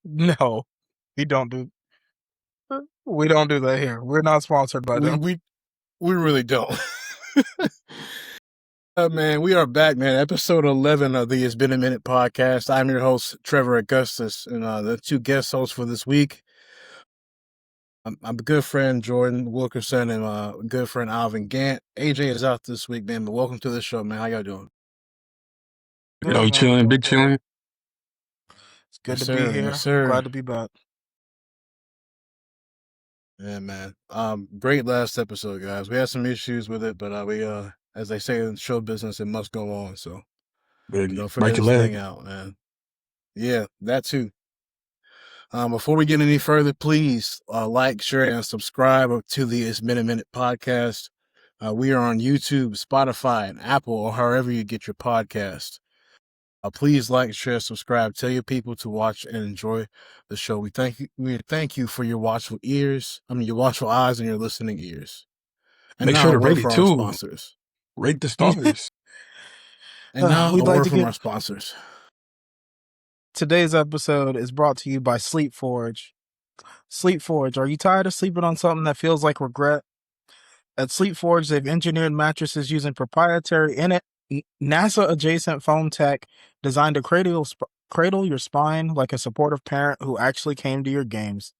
No, we don't do we don't do that here. We're not sponsored by We them. we we really don't. Man, we are back, man. Episode 11 of the It's Been a Minute podcast. I'm your host, Trevor Augustus, and the two guest hosts for this week. I'm a good friend, Jordan Wilkerson, and good friend, Alvin Gant. AJ is out this week, man, but welcome to the show, man. How y'all doing? Yo, chilling, big chilling. It's good Yes, to be sir. here. Yes, sir. Glad to be back. Yeah, man. Great last episode, guys. We had some issues with it, but we as they say in show business, it must go on. So Baby, don't break forget your this leg. thing out, man. Yeah, that too. Before we get any further, please like, share, and subscribe to the It's Been a Minute podcast. We are on YouTube, Spotify, and Apple, or however you get your podcast. Please like, share, subscribe. Tell your people to watch and enjoy the show. We thank you for your watchful ears. Your watchful eyes and your listening ears. And Make now sure a to word rate it from our too. sponsors. Rate the stars. And now We'd a like word to from give- our sponsors. Today's episode is brought to you by Sleep Forge. Sleep Forge, are you tired of sleeping on something that feels like regret? At Sleep Forge, they've engineered mattresses using proprietary NASA-adjacent foam tech designed to cradle your spine like a supportive parent who actually came to your games.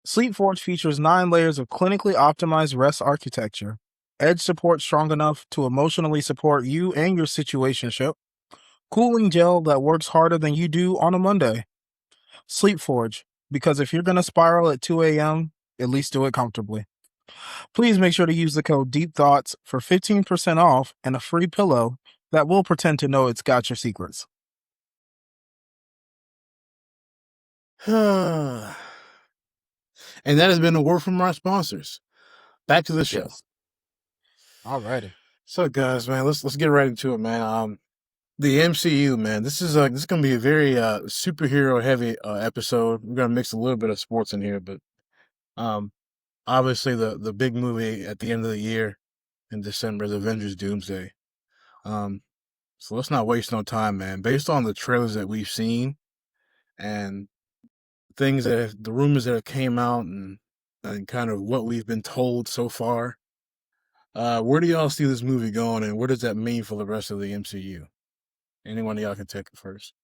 Sleep Forge features 9 layers of clinically optimized rest architecture, edge support strong enough to emotionally support you and your situationship, cooling gel that works harder than you do on a Monday. Sleep Forge, because if you're going to spiral at 2 a.m., at least do it comfortably. Please make sure to use the code Deep Thoughts for 15% off and a free pillow that will pretend to know it's got your secrets. And that has been a word from our sponsors. Back to the show. Yes. Alrighty. So, guys, man, let's get right into it, man. The MCU, man. This is gonna be a very superhero heavy episode. We're gonna mix a little bit of sports in here, but obviously the big movie at the end of the year in December is Avengers Doomsday. So let's not waste no time, man. Based on the trailers that we've seen and the rumors that have came out and kind of what we've been told so far, where do y'all see this movie going, and what does that mean for the rest of the MCU? Anyone of y'all can take it first.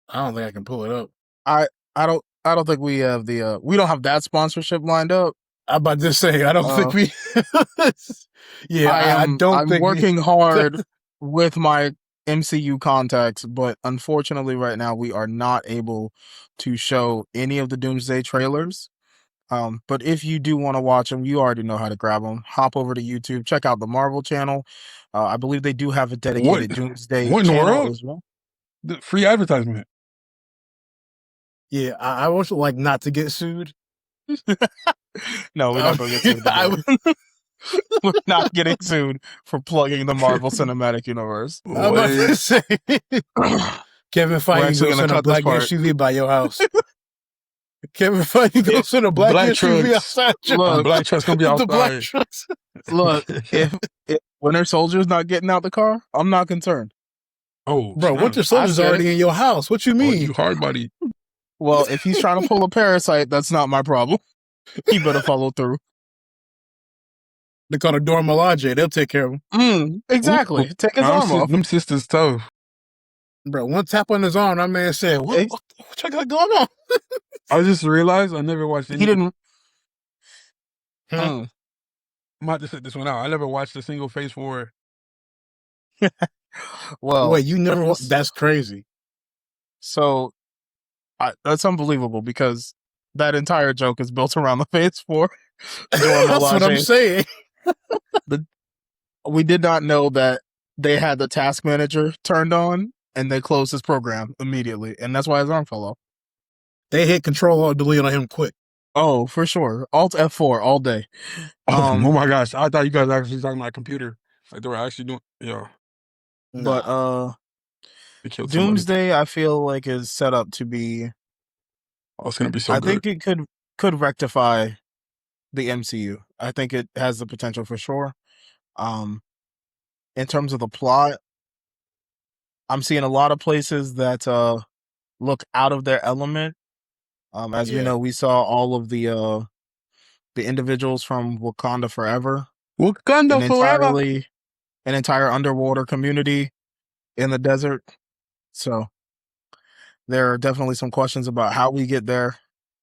I don't think I can pull it up. I don't think we have we don't have that sponsorship lined up. I'm about to say, I don't think we. Yeah, I'm working hard with my MCU contacts, but unfortunately, right now we are not able to show any of the Doomsday trailers. But if you do want to watch them, you already know how to grab them. Hop over to YouTube, check out the Marvel channel. I believe they do have a dedicated Doomsday what in the channel world? as well. The free advertisement. Yeah, I would like not to get sued. No, we're not going to get sued. We're not getting sued for plugging the Marvel Cinematic Universe. I'm about to say, Kevin Feige actually goes gonna in a cut this black part. SUV by your house. Kevin Feige goes in a black SUV trucks. outside your Look, house. Black truck's gonna be The black outside. trucks. Look, if Winter Soldier's not getting out the car, I'm not concerned. Oh, Bro, snap. Winter Soldier's said- already in your house. What you Oh, mean? you hard body. Well, if he's trying to pull a parasite, that's not my problem. He better follow through. They call it Dora Milaje. They'll take care of him. Exactly. Ooh, Take his arm off. Them sisters tough. Bro, one tap on his arm, that man said, what you got going on? I just realized I never watched any. He didn't. Hmm. I'm about to set this one out. I never watched a single Phase 4. Well, Wait, you never? That's crazy. So that's unbelievable because that entire joke is built around the Phase 4. That's what I'm saying. We did not know that they had the task manager turned on and they closed his program immediately. And that's why his arm fell off. They hit Control Alt Delete on him quick. Oh, for sure. Alt F4 all day. Oh my gosh. I thought you guys actually talking about a computer. Like they were actually doing, yeah. But They killed somebody. Doomsday, I feel like is set up to be. Oh, it's gonna be so I good. think it could rectify the MCU. I think it has the potential for sure. In terms of the plot, I'm seeing a lot of places that look out of their element. As we Yeah. know, we saw all of the individuals from Wakanda Forever, an Wakanda forever. entire underwater community in the desert. So there are definitely some questions about how we get there,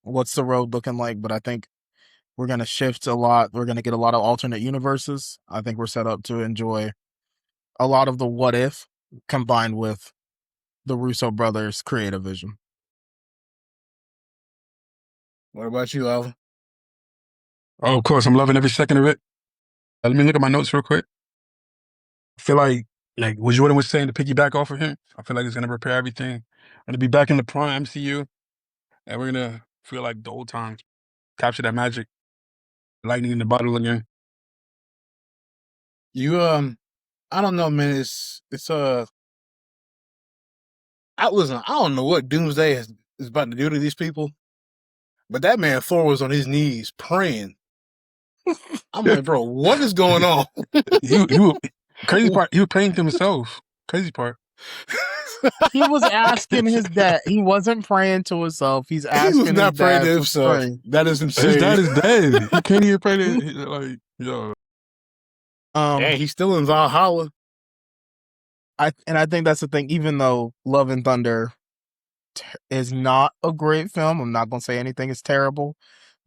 what's the road looking like, but I think we're going to shift a lot. We're going to get a lot of alternate universes. I think we're set up to enjoy a lot of the what if combined with the Russo brothers' creative vision. What about you, Alvin? Oh, of course, I'm loving every second of it. Let me look at my notes real quick. I feel like what Jordan was saying to piggyback off of him. I feel like it's gonna prepare everything. Gonna be back in the prime MCU, and we're gonna feel like the old times, capture that magic, lightning in the bottle again. You I don't know, man. I don't know what Doomsday is about to do to these people, but that man Thor was on his knees praying. I'm like, bro, what is going on? Crazy part. He was praying to himself. Crazy part. He was asking his dad. He wasn't praying to himself. He's He asking was not his praying dad to to himself. pray. That is insane. His dad is dead. He can't even pray to like yo. Yeah, he's still in Valhalla. I think that's the thing. Even though Love and Thunder is not a great film, I'm not gonna say anything is terrible.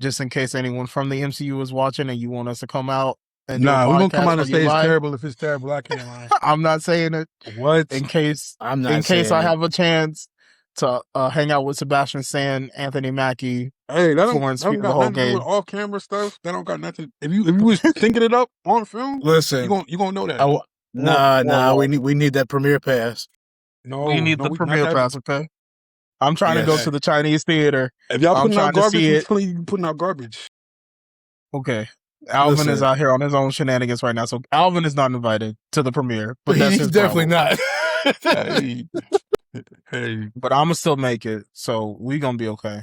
Just in case anyone from the MCU is watching and you want us to come out and do a Nah, we're gonna come podcast out where and you say it's lie. terrible if it's terrible. I can't lie. I'm not saying it What? in case I'm not I saying it. have a chance to hang out with Sebastian Stan, Anthony Mackie, Hey, that Florence don't Pugh the got whole nothing to do game. with off camera stuff. That don't got nothing. If you was thinking it up on film, Listen, you gonna know that. nah. Whoa. We need that premiere pass. We need the not premiere that. pass, okay? I'm trying to go Yes. to the Chinese theater. If y'all I'm putting out trying to garbage, see we it. telling you putting out garbage. Okay. Alvin is Listen. out here on his own shenanigans right now. So Alvin is not invited to the premiere, but that's He's his definitely problem. not. Hey. But I'm gonna still make it, so we gonna be okay.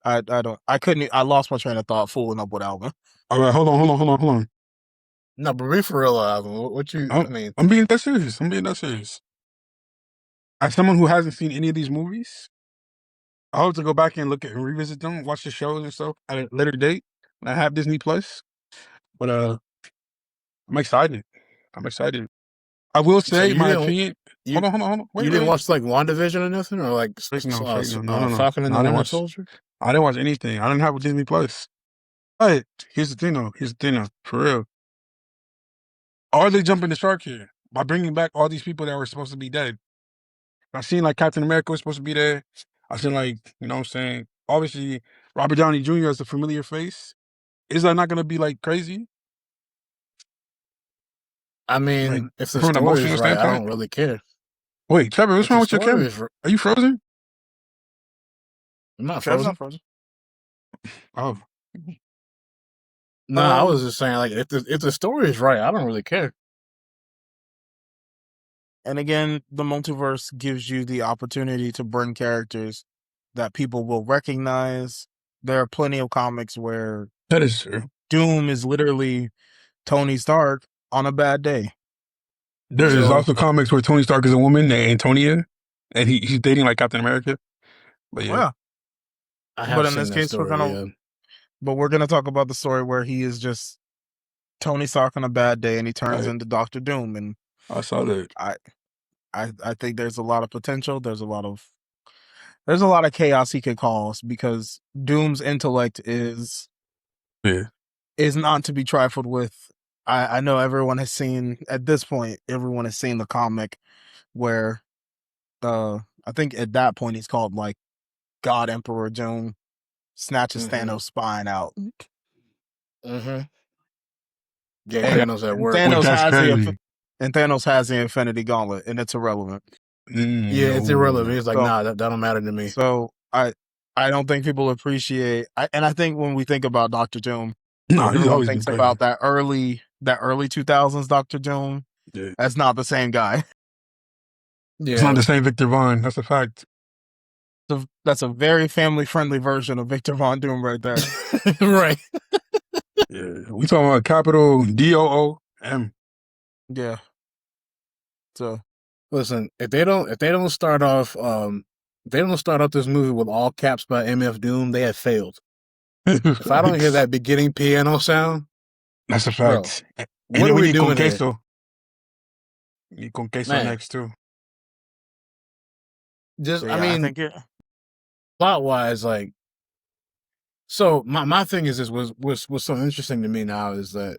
I lost my train of thought fooling up with Alvin. All right, hold on. No, but be for real, Alvin. What you? I mean, I'm being that serious. As someone who hasn't seen any of these movies, I hope to go back and look at and revisit them, watch the shows and stuff at a later date when I have Disney Plus. But I'm excited. I will so say you my didn't. opinion. You, Hold on. you didn't watch like WandaVision or nothing, or like No. Falcon and No, the I didn't Winter watch. Soldier. I didn't watch anything. I didn't have a Disney Plus. But here's the thing, though. For real. Are they jumping the shark here by bringing back all these people that were supposed to be dead? I seen like Captain America was supposed to be there. I seen like, you know what I'm saying? Obviously, Robert Downey Jr. is a familiar face. Is that not going to be like crazy? I mean, Like if the from an story is emotional right, I standpoint? don't really care. Wait, Trevor, what's If the wrong with your story camera? is, Are you frozen? I'm not Trevor's frozen. not frozen. Oh. No, I was just saying, like, if the story is right, I don't really care. And again, the multiverse gives you the opportunity to bring characters that people will recognize. There are plenty of comics where That is true. Doom is literally Tony Stark on a bad day. There is So- also comics where Tony Stark is a woman named Antonia, and he's dating like Captain America. But yeah. I have But in seen this that case, story. we're gonna talk about the story where he is just Tony Stark on a bad day and he turns Right. into Doctor Doom. And I saw that. I think there's a lot of potential. There's a lot of chaos he could cause because Doom's intellect is not to be trifled with. I know everyone has seen the comic where I think at that point he's called like God Emperor Doom snatches Thanos' spine out. Mm-hmm. Yeah, And Thanos at work. Thanos has the Infinity Gauntlet, and it's irrelevant. Yeah, it's irrelevant. It's like, So- nah, that don't matter to me. So I don't think people appreciate. And I think when we think about Doctor Doom, No, he's everyone always thinks been about that early 2000s Doctor Doom. Yeah. That's not the same guy. Yeah, It's not the same Victor Vaughn. That's a fact. That's a very family friendly version of Victor Von Doom right there. right. Yeah. We talking about capital DOOM. Yeah. So Listen, if they don't start off this movie with all caps by MF Doom, they have failed. If I don't hear that beginning piano sound, that's a bro, fact. And what then are we we need con doing here, queso. We need con queso man? next too. Just, so I yeah, I mean, think it. plot wise, like, so my thing is this what's so interesting to me now is that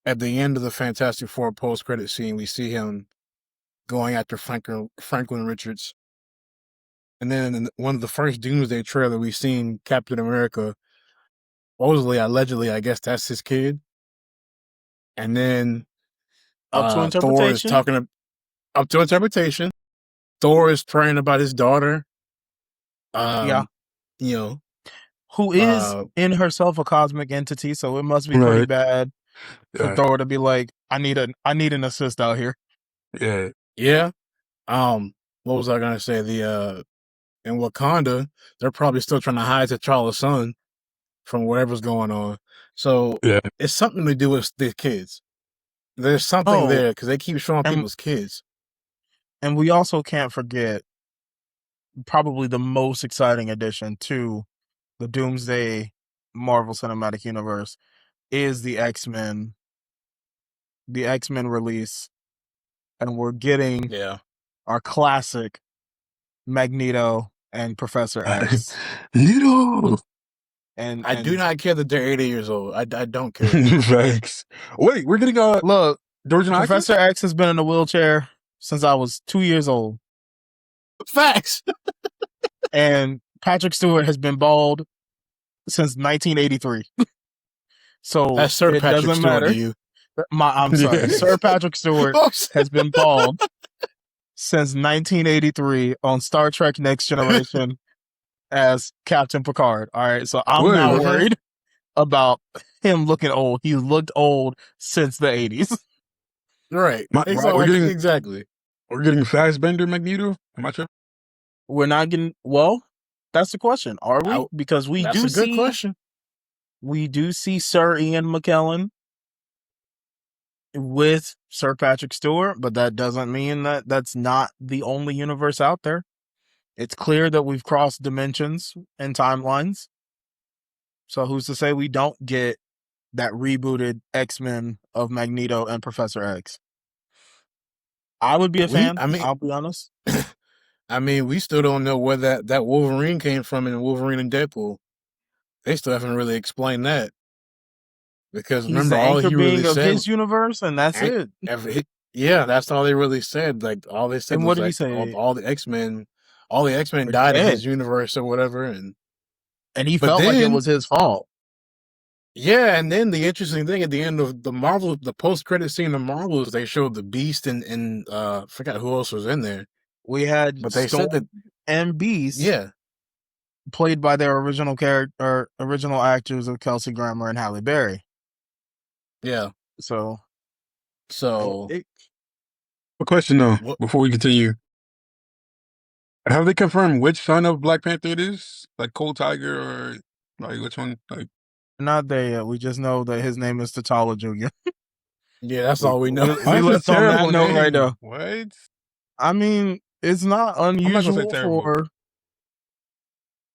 at the end of the Fantastic Four post credit scene, we see him going after Franklin Richards. And then in one of the first Doomsday trailer, we've seen Captain America, supposedly, allegedly, I guess that's his kid. And then Up to Thor is interpretation. talking up to interpretation. Thor is praying about his daughter. Yeah. You know, Who is in herself a cosmic entity, so it must be pretty Right. bad for Yeah. Thor to be like, I need an assist out here. Yeah. yeah. What was I gonna say? In Wakanda, they're probably still trying to hide T'Challa's son from whatever's going on. So Yeah. it's something to do with the kids. There's something there because they keep showing people's kids. And we also can't forget probably the most exciting addition to the Doomsday Marvel Cinematic Universe is the X-Men release. And we're getting our classic Magneto and Professor X. Needle. And I do not care that they're 80 years old. I don't care. Facts. Wait, we're getting look, the original Professor X has been in a wheelchair since I was 2 years old. Facts. And Patrick Stewart has been bald since 1983. So that's Sir it Patrick doesn't Stewart matter. to you. I'm sorry. Yes. Sir Patrick Stewart has been bald since 1983 on Star Trek Next Generation as Captain Picard. All right. So I'm not worried about him looking old. He looked old since the 80s. Right. Exactly. We're getting Fassbender Magneto? Am I tripping? We're not getting, well, that's the question. Are we? Because we that's do a good question. We do see Sir Ian McKellen with Sir Patrick Stewart, but that doesn't mean that that's not the only universe out there. It's clear that we've crossed dimensions and timelines. So who's to say we don't get that rebooted X-Men of Magneto and Professor X? I would be a fan. I'll be honest. I mean, we still don't know where that Wolverine came from in Wolverine and Deadpool. They still haven't really explained that. Because he's remember, the all anchor he being really of said, his universe, and that's it. Yeah, that's all they really said. Like all they said and was what did he like say? all the X-Men died in his universe or whatever, and he felt like it was his fault. Yeah, and then the interesting thing at the end of the post-credit scene of Marvels, they showed the Beast and I forgot who else was in there. We had but they Storm said that and Beast, played by their original original actors of Kelsey Grammer and Halle Berry. Yeah. So a question though, before we continue. Have they confirmed which son of Black Panther it is? Like Cold Tiger or like which one? Like not there yet. We just know that his name is T'Challa Jr. Yeah, that's all we know. We left on that note right now. What? I mean, it's not unusual for.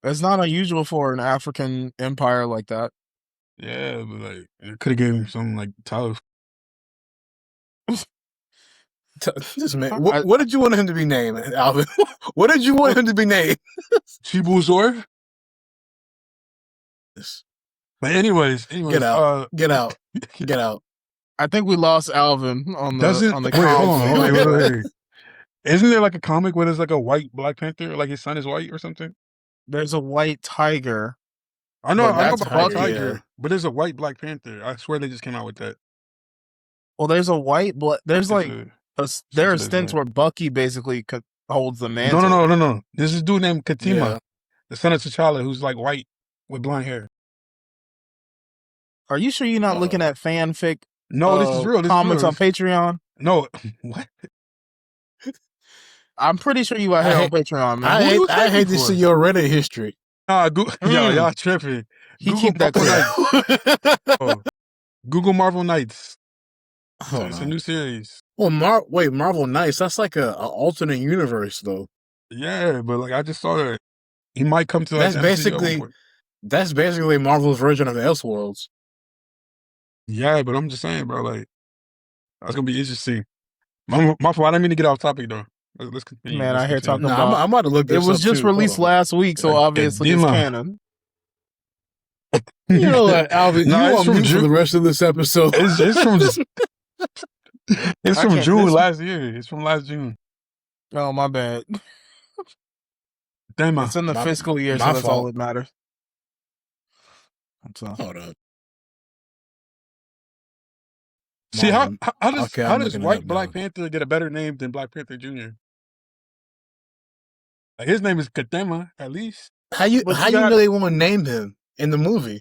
It's not unusual for an African empire like that. Yeah, but like it could have given him something like tough. This man, what did you want him to be named, Alvin? What did you want him to be named? Chibuzor? But anyways, get out. I think we lost Alvin on the wait, hold on. Wait. Isn't there like a comic where there's like a white Black Panther, like his son is white or something? There's a white tiger. I know about White Tiger, but there's a white Black Panther. I swear they just came out with that. Well, there's a white there's like there are stints where Bucky basically holds the mantle. No. There's this dude named Katima, the son of T'Challa, who's like white with blonde hair. Are you sure you're not looking at fanfic? No, this is real. Comments on Patreon. No, what? I'm pretty sure you out here on Patreon, man. I hate to see your Reddit history. Y'all tripping. Keep that clear. Google Marvel Knights. It's a new series. Well, Marvel Knights, that's like a alternate universe, though. Yeah, but like I just saw that he might come to like That's the MCU at one basically point. that's basically Marvel's version of Elseworlds. Yeah, but I'm just saying, bro. Like that's gonna be interesting. My fault. I didn't mean to get off topic though. Let's continue. Man, Let's I hear continue. talking No, about I'm about to look it this was up just too. Hold released on. last week, so obviously it's Kadima. canon. You know what, Alvin? No, you it's on from mute for June. the rest of this episode. It's from it's I from can't- June this- last year. It's from last June. Oh, my bad. Damn. It's in the My- fiscal year, my so that's all fault. that matters. So, Hold up. See Marvel. how does Okay, how I'm does looking it White up Black now. Panther get a better name than Black Panther Jr.? Like his name is Kadema, at least. How you But how you you got- know they want to name him in the movie?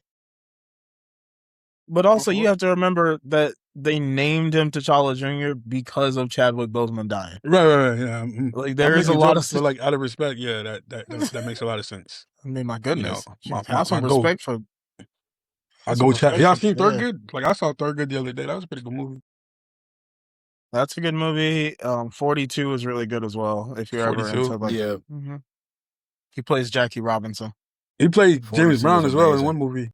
but also you have to remember that they named him T'Challa Jr. because of Chadwick Boseman dying. Right, yeah. Like there is a making lot jokes, of. but like out of respect, yeah, that makes a lot of sense. I mean, my goodness, You know, have some my goal. respect for. I have go some chat. respect Y'all for- seen yeah. Thurgood? Like I saw Thurgood the other day. That was a pretty good movie. That's a good movie. 42 is really good as well. If you're ever 42? into like, Yeah. He plays Jackie Robinson. He played 42 James Brown was as well in amazing. one movie.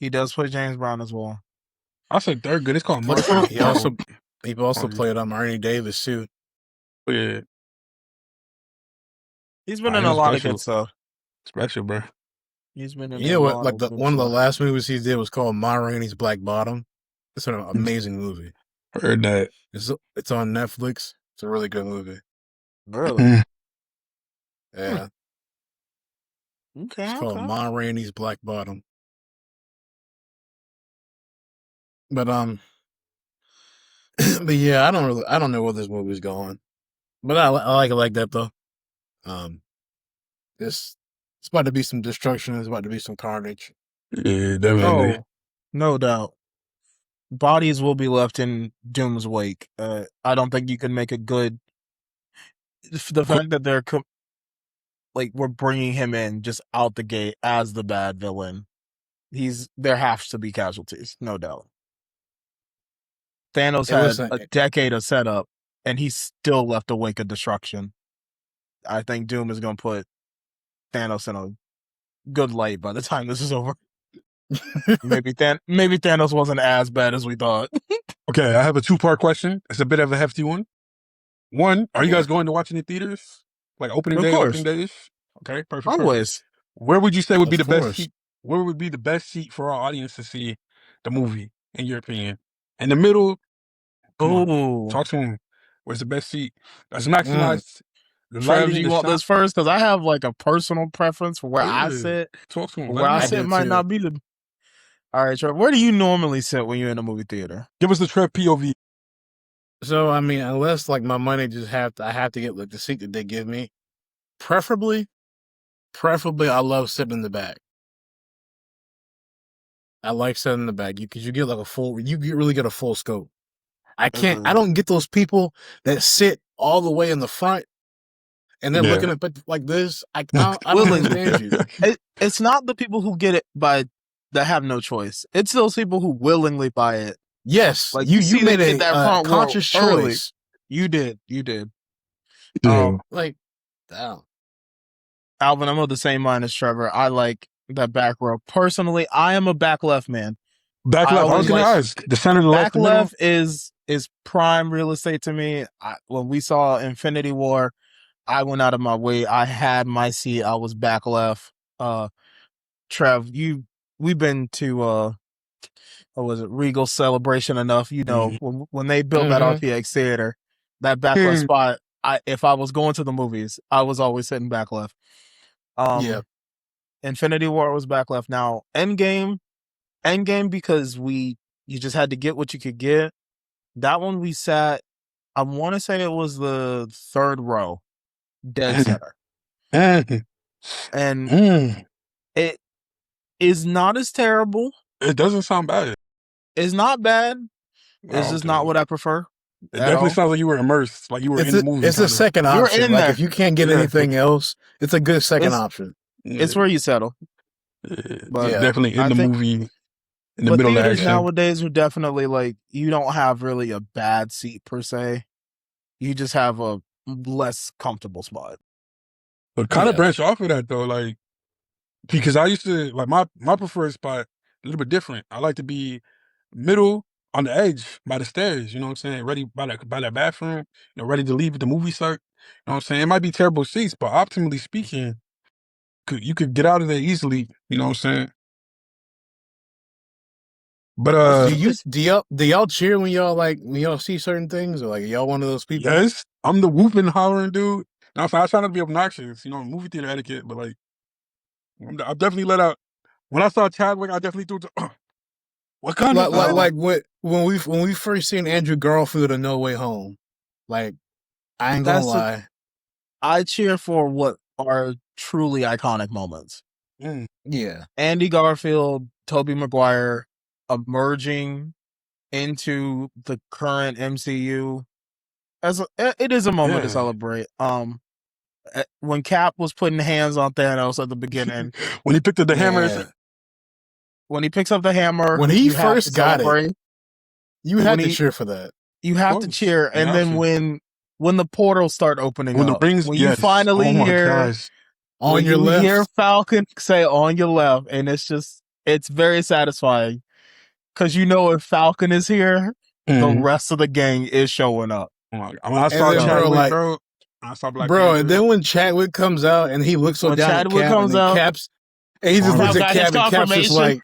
He does play James Brown as well. I said Thurgood. It's called Murphy. He also played Ernie Davis too. Yeah, He's been Ah, in he a was lot of special. good stuff. Special, bro. He's been in You a know what? lot Like of the good one of the stuff. last movies he did was called Ma Rainey's Black Bottom. It's an amazing movie. Heard that. It's on Netflix. It's a really good movie. Really? Yeah. Okay. It's called Ma Rainey's Black Bottom. But but yeah, I don't know where this movie's going. But I like it like that though. It's about to be some destruction. It's about to be some carnage. Yeah, definitely. Oh, no doubt. Bodies will be left in Doom's wake. I don't think you can make a good. The fact that they're we're bringing him in just out the gate as the bad villain. There has to be casualties, no doubt. Thanos had a decade of setup, and he still left a wake of destruction. I think Doom is going to put Thanos in a good light by the time this is over. Maybe Thanos wasn't as bad as we thought. Okay, I have a 2-part question. It's a bit of a hefty one. One, are you guys going to watch any theaters? Like opening Of day, course. opening days? Okay, perfect. Always. Where would you say would be Of the best course. seat? Where would be the best seat for our audience to see the movie, in your opinion? In the middle? Come on, Oh, talk to him. Where's the best seat? That's maximized. The Trev, lighting, you the want shot. this first? Because I have like a personal preference for where I Yeah. sit. Talk to him. Where I Let him sit know. might too. not be the. All right, Trev, where do you normally sit when you're in a movie theater? Give us the Trev POV. So I mean, unless like my money I have to get like the seat that they give me. Preferably, I love sitting in the back. I like sitting in the back because you get like really get a full scope. I don't get those people that sit all the way in the front and they're looking at it like this. I don't understand you. It's not the people who get it that have no choice. It's those people who willingly buy it. Yes, Like you see made they did that front row conscious early. choice. You did. Like, damn. Alvin, I'm of the same mind as Trevor. I like that back row. Personally, I am a back left man. Back left. I was going to ask. The center, the left, Back left is prime real estate to me. When we saw Infinity War, I went out of my way. I had my seat. I was back left. Trev, we've been to what was it, Regal Celebration enough. You know, when they built that RPX theater, that back left spot. If I was going to the movies, I was always sitting back left. Yeah. Infinity War was back left. Now Endgame because you just had to get what you could get. That one we sat. I want to say it was the third row, dead center, and it is not as terrible. It doesn't sound bad. It's not bad. It's just not what I prefer. It definitely sounds like you were immersed, like you were in the movie. It's a second option. in like there. if you can't get anything else, it's a good second option. It's where you settle. But definitely in the movie, in the but middle of the theaters action. nowadays are definitely like you don't have really a bad seat per se. You just have a less comfortable spot. But kind of Yeah. branch off of that though, like because I used to like my preferred spot a little bit different. I like to be middle on the edge by the stairs. You know what I'm saying? Ready by that bathroom. You know, ready to leave at the movie site. You know what I'm saying? It might be terrible seats, but optimally speaking, you could get out of there easily. You know what I'm saying? But Do y'all cheer when y'all see certain things, or like are y'all one of those people? yes, I'm the whooping hollering dude. Now, I try not to be obnoxious, you know, movie theater etiquette, but like I definitely let out when I saw Chadwick, I definitely threw to what kind of son? Like when we first seen Andrew Garfield in No Way Home, like I ain't gonna lie. I cheer for what are truly iconic moments. Yeah. Andy Garfield, Tobey Maguire emerging into the current MCU it is a moment to celebrate. When Cap was putting hands on Thanos at the beginning, when he picked up the hammers, when he picks up the hammer, when he first got it, you had to cheer for that. You have to cheer, and then when the portals start opening up, when you finally hear on your left, hear Falcon say "on your left," and it's very satisfying because you know if Falcon is here, the rest of the gang is showing up. When I saw Chadwick, bro, I saw Black Panther. And then when Chadwick comes out and he looks so down at Cap, and then Cap's, and he just looks at Cap, and Cap's just like,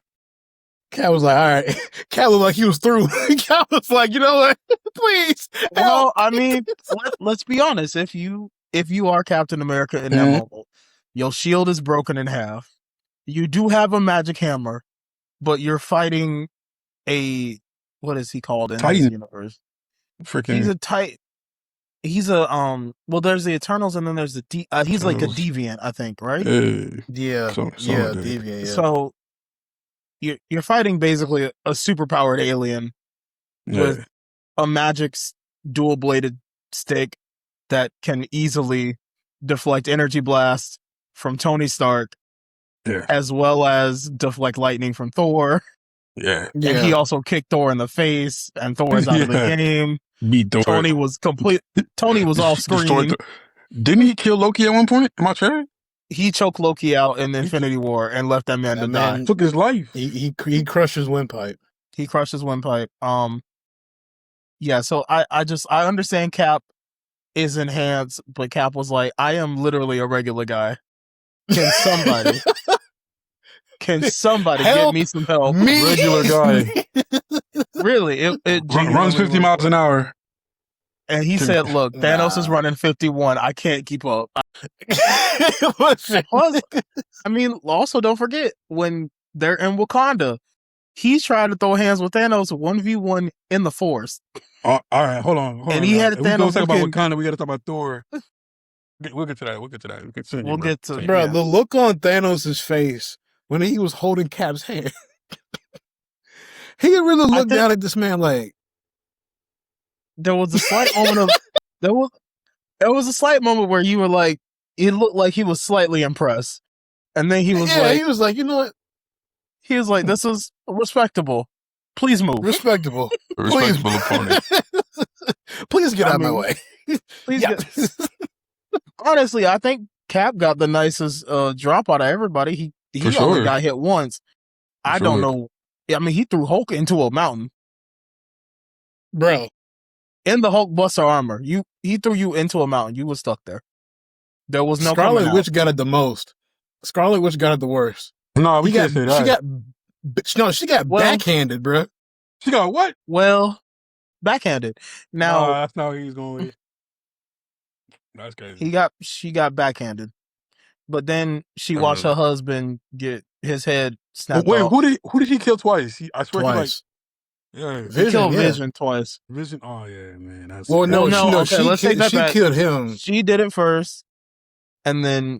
Cap was like, all right. Cap looked like he was through. Cap was like, you know what? Please. Well, I mean, let's be honest. If you are Captain America in that moment, your shield is broken in half. You do have a magic hammer, but you're fighting what is he called in this universe? He's a Titan. He's a well, there's the Eternals, and then there's the he's like a deviant, I think, right? Yeah, deviant. Yeah. So you're fighting basically a superpowered alien with a magic dual bladed stick that can easily deflect energy blasts from Tony Stark, as well as deflect lightning from Thor. Yeah. And he also kicked Thor in the face, and Thor is out of the game. Beat Thor. Tony was off screen. Didn't he kill Loki at one point? Am I tripping? He choked Loki out in Infinity War and left that man to die. Took his life. He crushed his windpipe. He crushed his windpipe. Yeah, so I understand Cap is enhanced, but Cap was like, I am literally a regular guy. Can somebody get me some help? Regular guy. Really, it runs 50 miles an hour. And he said, look, Thanos is running 51. I can't keep up. I mean, also don't forget, when they're in Wakanda, he's trying to throw hands with Thanos 1v1 in the forest. All right, hold on. And he had Thanos. We're talk about Wakanda. We got to talk about Thor. We'll get to that. We'll get to bro. The look on Thanos' face when he was holding Cap's hand, he really looked down at this man like. There was a slight moment of there was a slight moment where you were like, it looked like he was slightly impressed, and then he was he was like, you know what? He was like, this is respectable. Please move. Respectable. Respectable opponent. Please get out of my way. Please get. Honestly, I think Cap got the nicest drop out of everybody. He only got hit once. I don't know. I mean, he threw Hulk into a mountain, bro. In the Hulk Buster armor, he threw you into a mountain. You were stuck there. There was no Scarlet Witch got it the most. Scarlet Witch got it the worst. No, we can't say that. She got backhanded, bro. She got what? Well, backhanded. Now that's not what he's going with. That's crazy. She got backhanded, but then she watched her husband get his head snapped off. Wait, who did he kill twice? I swear twice. He killed Vision twice. Vision. Oh yeah, man. That's let's take that back. She killed him. She did it first, and then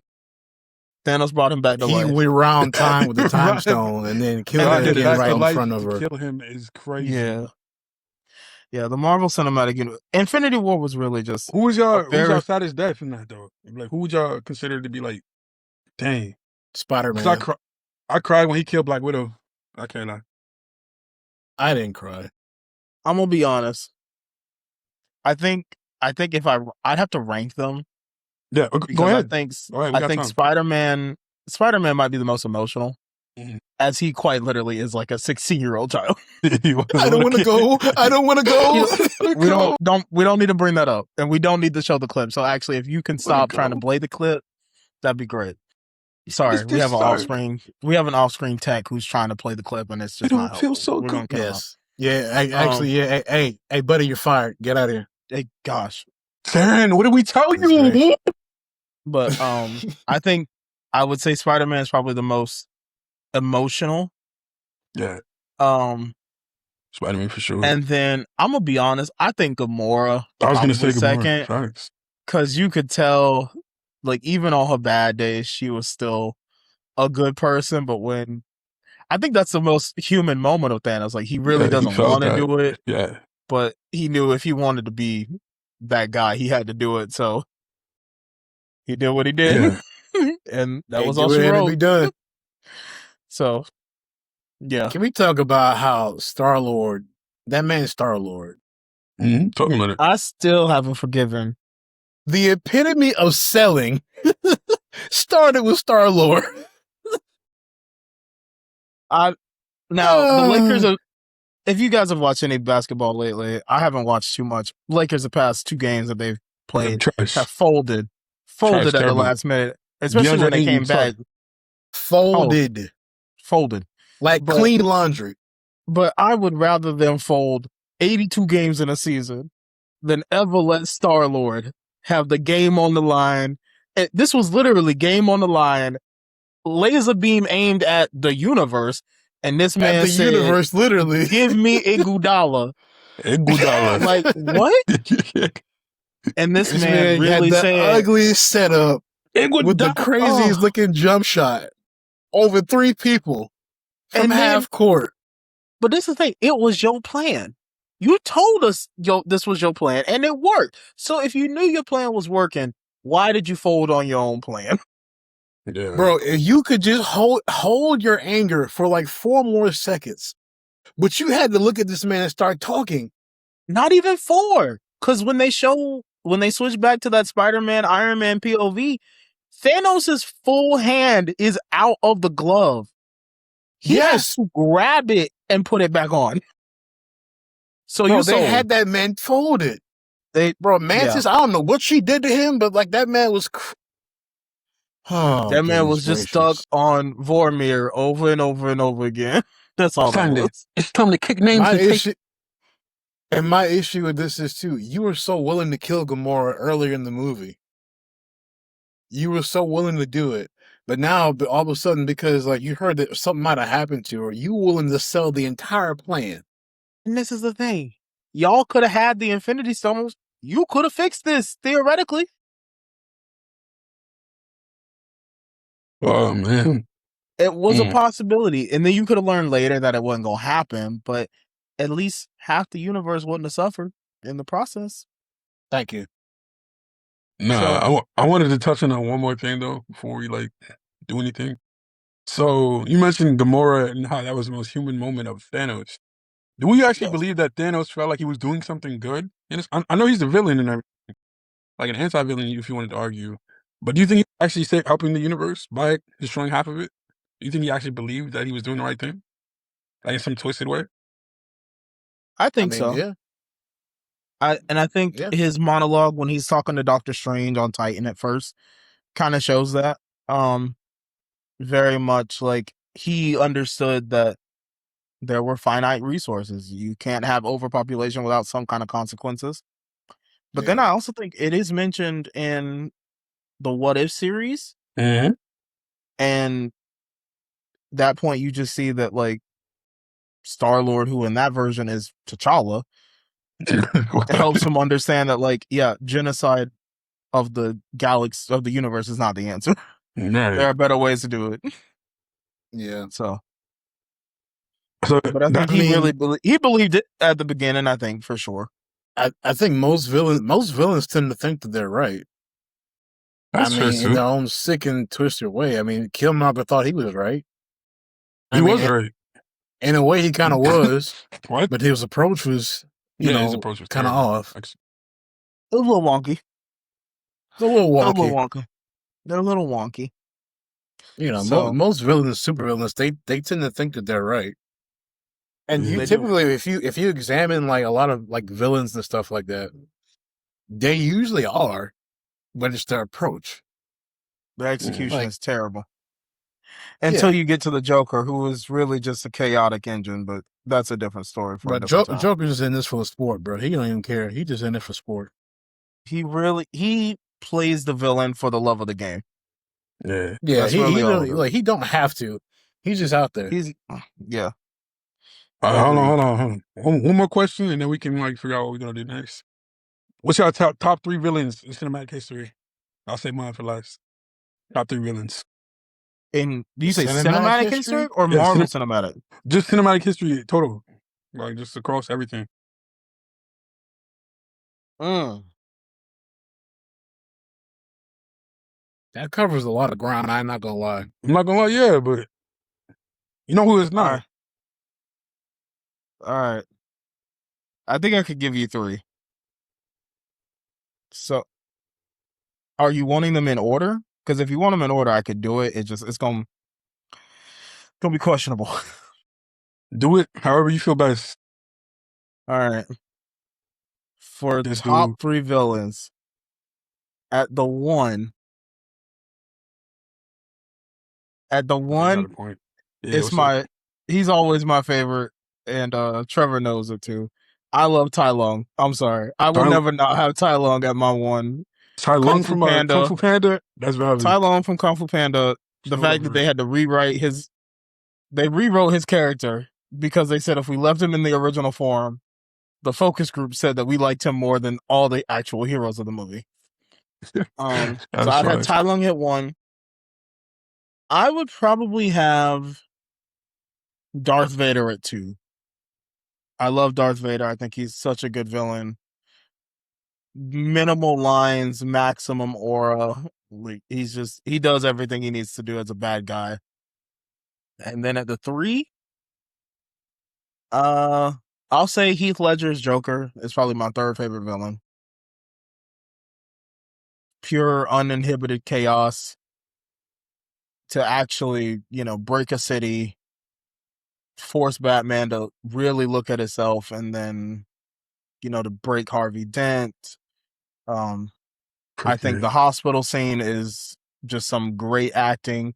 Thanos brought him back to life. He went round time with the time stone, and then killed him again right in front of her. Kill him is crazy. Yeah. The Marvel Cinematic Universe, Infinity War was really just. Who was y'all saddest death in that though? Like, who would y'all consider to be like, dang, Spider-Man? I cried when he killed Black Widow. I can't lie. I didn't cry. I'm gonna be honest. I think think I'd have to rank them Yeah, go because ahead. I think Go ahead, we got time. Spider-Man might be the most emotional, as he quite literally is like a 16-year-old child. I don't want to go. I don't want to go. We don't need to bring that up, and we don't need to show the clip. So actually, if you can stop trying to play the clip, that'd be great. Sorry, we have an off-screen. We have an off-screen tech who's trying to play the clip, and it's just not helpful. Feel so good. Yes. Yeah. Hey, buddy, you're fired. Get out of here. Hey, gosh, Darren, what did we tell you? But I think I would say Spider-Man is probably the most emotional. Yeah. Spider-Man for sure. And then I'm gonna be honest, I think Gamora. I was gonna say second, Gamora. because you could tell, like even on her bad days, she was still a good person. But I think that's the most human moment of Thanos. Like he really doesn't want to do it. Yeah. But he knew if he wanted to be that guy, he had to do it. So he did what he did, and that was all she wrote. Be done. So, yeah. Can we talk about how Star-Lord, that man Star-Lord, talking about it. I still haven't forgiven. The epitome of selling started with Star-Lord. The Lakers are. If you guys have watched any basketball lately, I haven't watched too much. Lakers the past 2 games that they've played have folded at the last minute, especially when they came back. Folded. Like clean laundry. But I would rather them fold 82 games in a season than ever let Star-Lord have the game on the line. This was literally game on the line, laser beam aimed at the universe, and this man said, universe, literally, give me Iguodala. Like, what? And this man really had the said, ugliest setup with the craziest looking jump shot over 3 people from half court. But this is the thing, it was your plan. You told us this was your plan, and it worked. So if you knew your plan was working, why did you fold on your own plan? Yeah. Bro, if you could just hold your anger for like 4 more seconds, but you had to look at this man and start talking. Not even 4, because when they switch back to that Spider-Man, Iron Man POV, Thanos' full hand is out of the glove. He has to grab it and put it back on. So they had that man folded. Mantis, I don't know what she did to him, but like that man was. That man was just stuck on Vormir over and over and over again. That's all that was. It's time to kick names. And my issue with this is too, you were so willing to kill Gamora earlier in the movie. You were so willing to do it. But now, all of a sudden, because like you heard that something might have happened to her, you were willing to sell the entire plan. And this is the thing. Y'all could have had the Infinity Stones. You could have fixed this, theoretically. Oh, man. It was a possibility. And then you could have learned later that it wasn't going to happen, but at least half the universe wouldn't have suffered in the process. Thank you. No, I wanted to touch on one more thing, though, before we, do anything. So, you mentioned Gamora and how that was the most human moment of Thanos. Do we actually believe that Thanos felt like he was doing something good? I know he's the villain and everything, like an anti-villain, if you wanted to argue. But do you think he actually helping the universe by destroying half of it? Do you think he actually believed that he was doing the right thing? Like in some twisted way? I think so. Yeah. I think his monologue when he's talking to Doctor Strange on Titan at first kind of shows that. Very much like he understood that there were finite resources. You can't have overpopulation without some kind of consequences. But then I also think it is mentioned in the What If series. Mm-hmm. And that point you just see that like Star-Lord, who in that version is T'Challa, helps him understand that like, genocide of the galaxy, of the universe is not the answer. No. There are better ways to do it. Yeah. So but I think he believed it at the beginning, I think, for sure. I think most villains tend to think that they're right. That's in their own sick and twisted way. I mean, Killmonger thought he was right. He was right. In a way, he kind of was. What? But his approach was, you know, kind of off. a little wonky. It's a little They're a little wonky. wonky. They're a little wonky. You know, So most villains, super villains, they tend to think that they're right. And you they do. typically, if you examine like a lot of like villains and stuff like that, they usually are, but it's their approach. The execution Like, is terrible. Until you get to the Joker, who is really just a chaotic engine, but that's a different story for a but different time. Joker's just in this for the sport, bro. He don't even care. He just in it for sport. He plays the villain for the love of the game. Yeah. Yeah, That's he really all really it is. like he don't have to. He's just out there. Yeah. Hold Agreed. on. One more question, and then we can like figure out what we're gonna do next. What's your top three villains in cinematic history? I'll say mine for last. Top three villains. And do you say Cinematic cinematic history? history or Yeah, Marvel cinematic? just cinematic history total, like just across everything. Mm. That covers a lot of ground. I'm not gonna lie. I'm not gonna lie, yeah, but you know who it's All not. right. All right. I think I could give you three. So, are you wanting them in order? Because if you want them in order, I could do it. It's gonna be questionable. Do it however you feel best. All right. For This top dude. three villains, at the one, Got a point. Yeah, it's what's up? he's always my favorite, and Trevor knows it too. I love Tai Lung. I'm sorry. I will never not have Tai Lung at my one. Tai Kung Lung Fu from Panda. Kung Fu Panda. That's Tai valid. Lung from Kung Fu Panda. The fact that they had to they rewrote his character because they said if we left him in the original form, the focus group said that we liked him more than all the actual heroes of the movie. So I'd have Tai Lung at one. I would probably have Darth Vader at two. I love Darth Vader. I think he's such a good villain. Minimal lines, maximum aura. He does everything he needs to do as a bad guy. And then at the three, I'll say Heath Ledger's Joker is probably my third favorite villain. Pure uninhibited chaos to actually, break a city, force Batman to really look at himself, and then, to break Harvey Dent. I think the hospital scene is just some great acting,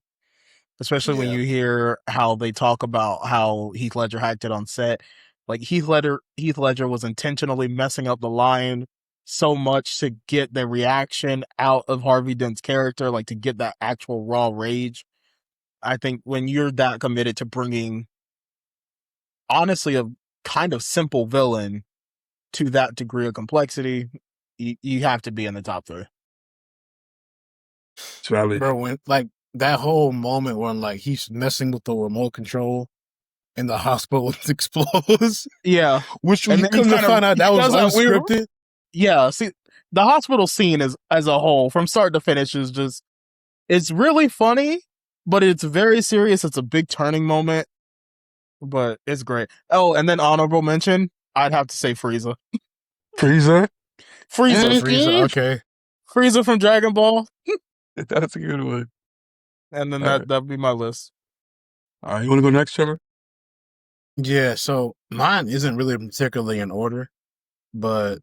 especially when you hear how they talk about how Heath Ledger acted on set. Like Heath Ledger was intentionally messing up the line so much to get the reaction out of Harvey Dent's character, like to get that actual raw rage. I think when you're that committed to bringing, honestly, a kind of simple villain to that degree of complexity, you have to be in the top three. It's valid. Bro, when like that whole moment when like he's messing with the remote control and the hospital explodes. Yeah. Which And we then come to find out that was unscripted. Yeah, see, the hospital scene is, as a whole, from start to finish, it's really funny, but it's very serious. It's a big turning moment, but it's great. Oh, and then honorable mention, I'd have to say Frieza. Frieza? Frieza, okay. Frieza from Dragon Ball. That's a good one. And then that'd be my list. All right, you want to go next, Trevor? Yeah, so mine isn't really particularly in order, but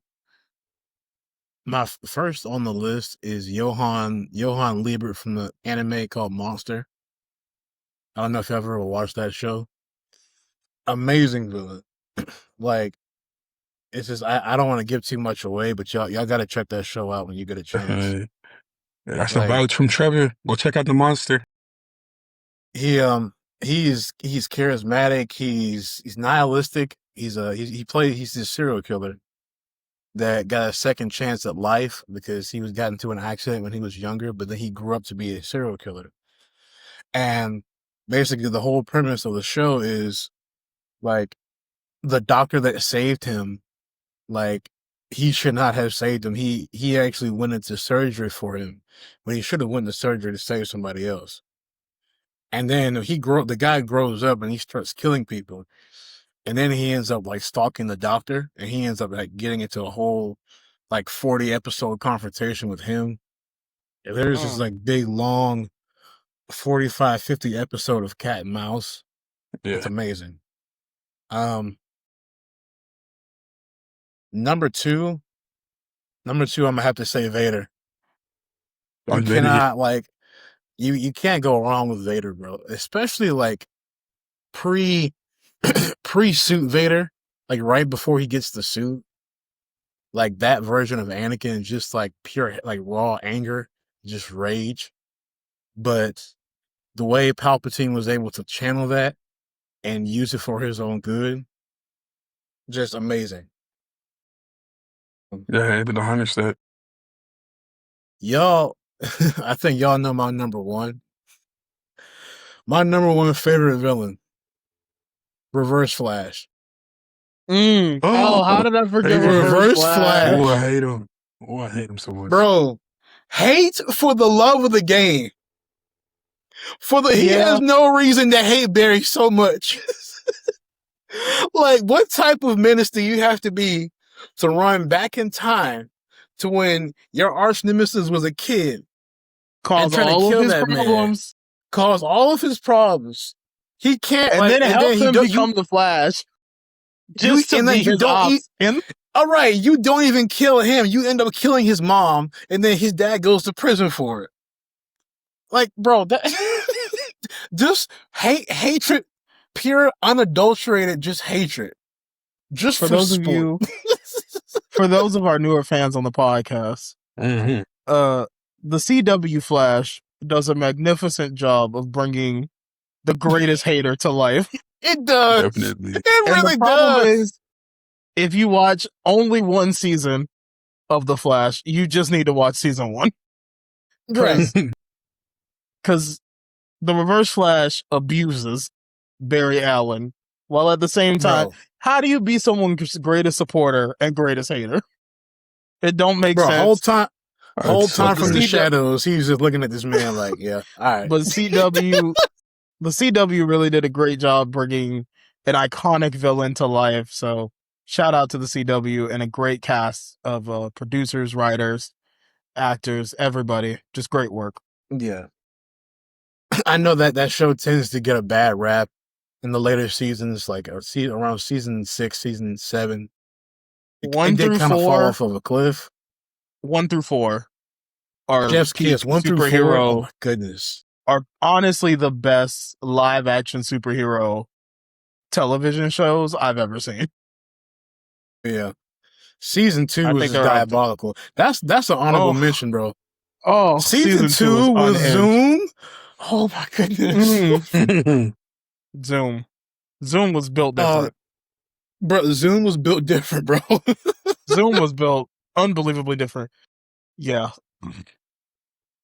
my first on the list is Johann Liebert from the anime called Monster. I don't know if you ever watched that show. Amazing villain. Like, it's just I don't want to give too much away, but y'all got to check that show out when you get a chance. That's a Like, vouch from Trevor. Go check out the monster. he's charismatic. He's nihilistic. He's this serial killer that got a second chance at life because he was got into an accident when he was younger, but then he grew up to be a serial killer. And basically the whole premise of the show is like the doctor that saved him, like he should not have saved him. He actually went into surgery for him when he should have went into surgery to save somebody else. And then the guy grows up and he starts killing people. And then he ends up like stalking the doctor, and he ends up like getting into a whole like 40 episode confrontation with him. And there's this like big long 45, 50 episode of cat and mouse. Yeah. It's amazing. Number two, I'm gonna have to say Vader. You cannot like you can't go wrong with Vader, bro. Especially like pre suit Vader, like right before he gets the suit. Like that version of Anakin is just like pure like raw anger, just rage. But the way Palpatine was able to channel that and use it for his own good, just amazing. Yeah, able to harness that. Y'all, I think y'all know my number one. My number one favorite villain, Reverse Flash. How did I forget Reverse Flash? Oh, I hate him. Oh, I hate him so much. Bro, hate for the love of the game. He has no reason to hate Barry so much. Like, what type of menace do you have to be to run back in time to when your arch nemesis was a kid? Cause all of his problems. Cause all of his problems. He can't. And like, then help him become the Flash. Just to be his ops. All right, you don't even kill him. You end up killing his mom, and then his dad goes to prison for it. Like, bro, that just hatred, pure, unadulterated, just hatred. Just for those sport. Of you, for those of our newer fans on the podcast, the CW Flash does a magnificent job of bringing the greatest hater to life. It does. Definitely. It really does. Is, if you watch only one season of The Flash, you just need to watch season 1. Right. Because the Reverse Flash abuses Barry Allen, while at the same time, how do you be someone's greatest supporter and greatest hater? It don't make sense. Whole time from the shadows, he's just looking at this man like, yeah, all right. But the CW really did a great job bringing an iconic villain to life. So shout out to the CW and a great cast of producers, writers, actors, everybody. Just great work. Yeah. I know that show tends to get a bad rap in the later seasons, like around season 6, season 7. It did kind of fall off of a cliff. 1 through 4 are Jeff's Kiss. 1 through 4. Oh my goodness. Are honestly the best live action superhero television shows I've ever seen. Yeah. Season 2 was diabolical. That's an honorable mention, bro. Oh, season 2 was Zoom. Oh my goodness. Zoom was built different. Bro, Zoom was built different, bro. Zoom was built unbelievably different. Yeah.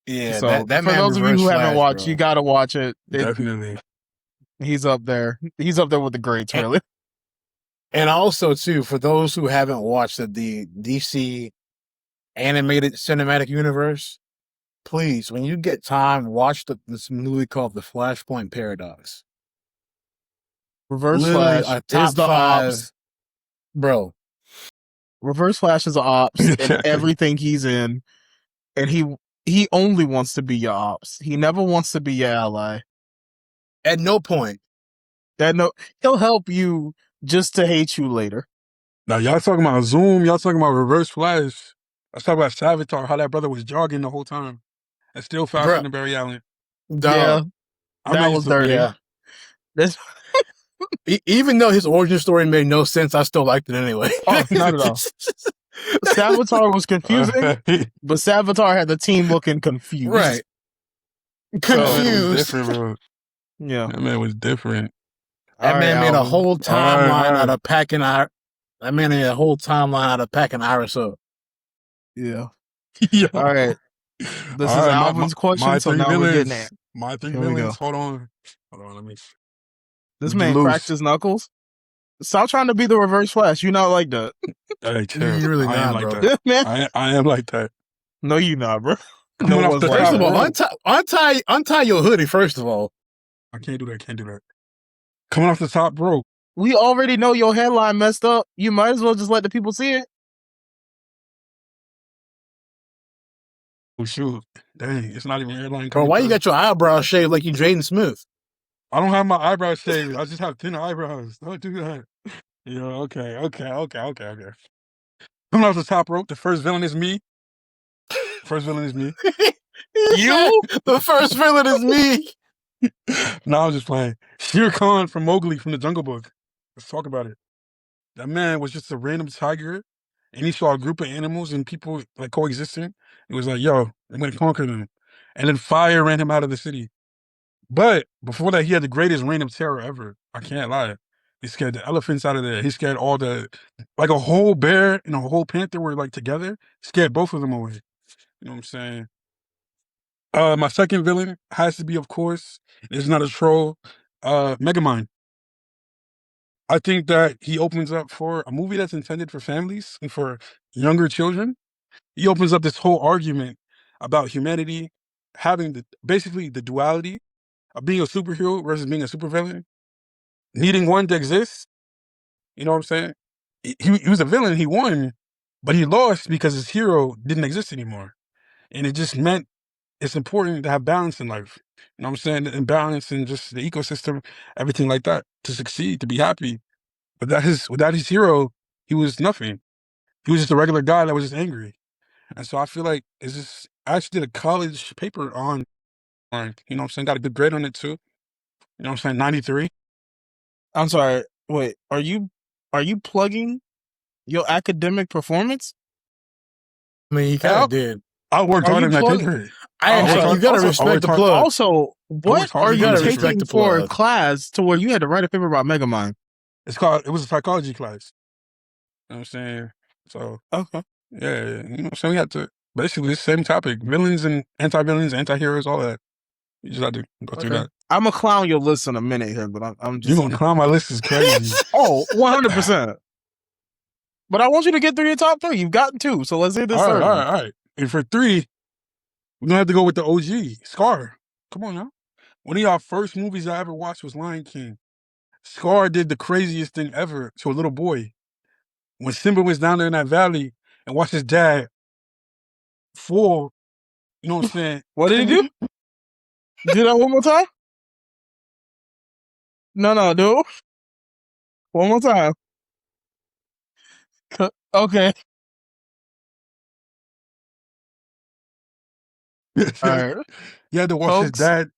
Yeah, so that for those of you who haven't watched, you gotta watch it. Definitely. He's up there. He's up there with the greats, really. And also, too, for those who haven't watched the DC animated cinematic universe, please, when you get time, watch this movie called The Flashpoint Paradox. Reverse Flash is the ops. Bro. Reverse Flash is the ops in everything he's in. And he only wants to be your ops. He never wants to be your ally. At no point. He'll help you just to hate you later. Now, y'all talking about Zoom, y'all talking about Reverse Flash. Let's talk about Savitar, how that brother was jogging the whole time. And still faster than Barry Allen. Yeah. That was dirty. Yeah. Even though his origin story made no sense, I still liked it anyway. Oh, not at all. Savitar was confusing, but Savitar had the team looking confused. Right. Confused. Different, bro. Yeah. That man was different. That man made a whole timeline out of packing Iris up. Yeah. Yeah. All right. This is Alvin's question, so now we're getting it. My 3 millions. Hold on, let me... This man cracked his knuckles. Stop trying to be the Reverse Flash. You're not like that. Hey, you really not, like bro. That. Man. I am like that. No, you not, bro. First of all, untie your hoodie, first of all. I can't do that. Coming off the top, bro. We already know your headline messed up. You might as well just let the people see it. Oh shoot, dang! It's not even airline Bro, coming why you through. got your eyebrows shaved like you Jaden Smith? I don't have my eyebrows shaved. I just have thinner eyebrows. Don't do that. Yeah. Okay. Coming off the top rope, the first villain is me. First villain is me. You? The first villain is me. No, I was just playing. Shere Khan from Mowgli from the Jungle Book. Let's talk about it. That man was just a random tiger, and he saw a group of animals and people like coexisting. It was like, yo, I'm gonna conquer them. And then fire ran him out of the city. But before that, he had the greatest reign of terror ever. I can't lie. He scared the elephants out of there. He scared all the, like a whole bear and a whole panther were like together. Scared both of them away. You know what I'm saying? My second villain has to be, of course, it's not a troll, Megamind. I think that he opens up for a movie that's intended for families and for younger children. He opens up this whole argument about humanity having basically the duality of being a superhero versus being a supervillain, needing one to exist. You know what I'm saying? He was a villain, he won, but he lost because his hero didn't exist anymore. And it just meant it's important to have balance in life. You know what I'm saying? And balance in just the ecosystem, everything like that, to succeed, to be happy. But without his hero, he was nothing. He was just a regular guy that was just angry. And so I feel like it's just I actually did a college paper on you know what I'm saying, got a good grade on it too. You know what I'm saying? 93. I'm sorry. Wait, are you plugging your academic performance? I mean, he kind Al? of did. I worked Are hard you on that plugging- paper. You gotta respect the plug. Also, what hard are on you that paper. taking Respect the for a plug. class to where you had to write a paper about Megamind? It was a psychology class. You know what I'm saying? So Okay. yeah, you know what I'm saying? We had to basically the same topic. Villains and anti-villains, anti-heroes, all that. You just had to go through that. I'm gonna clown your list in a minute here, but I'm just You gonna clown my list is crazy. 100%. But I want you to get through your top 3. You've gotten 2, so let's hear this third one. All right. And for 3, we're gonna have to go with the OG, Scar. Come on now. One of y'all first movies I ever watched was Lion King. Scar did the craziest thing ever to a little boy. When Simba was down there in that valley and watched his dad fall, you know what I'm saying? What did he do? Do that one more time? No, do. One more time. Okay. All right. You had to watch his Folks, dad.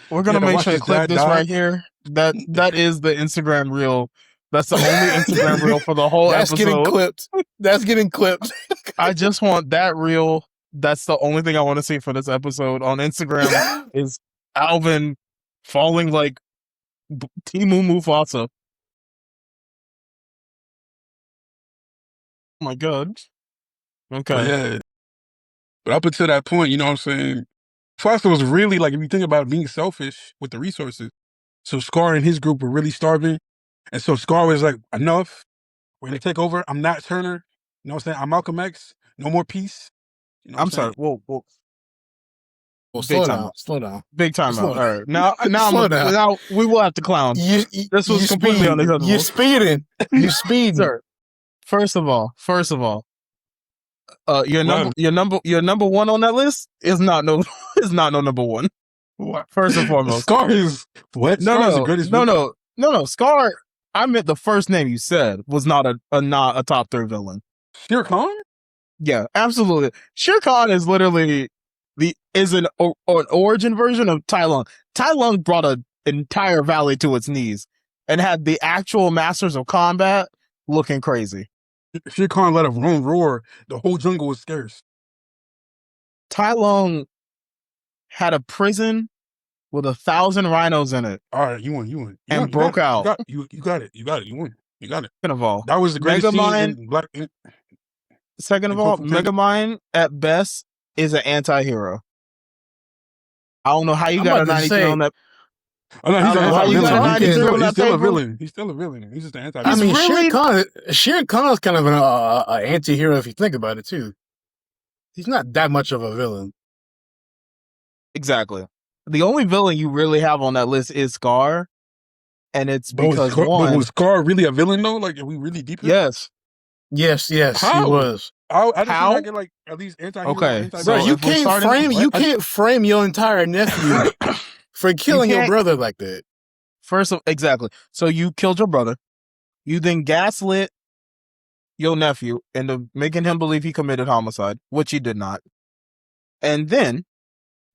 We're gonna Yeah, make watch sure to his clip dad this die. right here. That is the Instagram reel. That's the only Instagram reel for the whole That's episode. getting clipped. That's getting clipped. I just want that reel. That's the only thing I want to see for this episode on Instagram is Alvin falling like Timu Mufasa. Oh my god. Okay. But yeah. But up until that point, you know what I'm saying? Foster was really like, if you think about it, being selfish with the resources. So Scar and his group were really starving. And so Scar was like, enough. We're going to take over. I'm Nat Turner. You know what I'm saying? I'm Malcolm X. No more peace. You know what I'm sorry. Whoa. Well, Big slow time down. out. Slow down. Big time Slow out. down. All right. Now Slow down. now we will have to clown. This was completely unacceptable. You're speeding. You're speeding. Sir, first of all, your number one on that list is not no number one. What? First and foremost, Scar is what? Scar is the greatest. No. Scar. I meant the first name you said was not a top 3 villain. Shere Khan? Yeah, absolutely. Shere Khan is literally an origin version of Tai Lung. Tai Lung brought an entire valley to its knees and had the actual masters of combat looking crazy. Shere Khan let a roar. The whole jungle was scarce. Tai Lung had a prison with 1,000 rhinos in it. All right, you won. And broke out. You got it. You won. You got it. Second of all, That was the greatest scene Megamind. in Black. Second of all, Megamind at best is an anti-hero. I don't know how you got a 93 on that. Oh no, he's How you got a 93 on He's that still a paper? villain. He's still a villain. He's just an anti. I mean, really- Shere Khan is kind of an anti-hero if you think about it too. He's not that much of a villain. Exactly. The only villain you really have on that list is Scar, and it's because was Scar really a villain though? Like, are we really deep? Yes. Yes, How? he was. I just think How? I get like at least anti-hero, Okay, anti-villain. Bro, so you if we're can't starting, frame you I can't frame your entire nephew for killing your can't- brother like that. exactly. So you killed your brother. You then gaslit your nephew into making him believe he committed homicide, which he did not. And then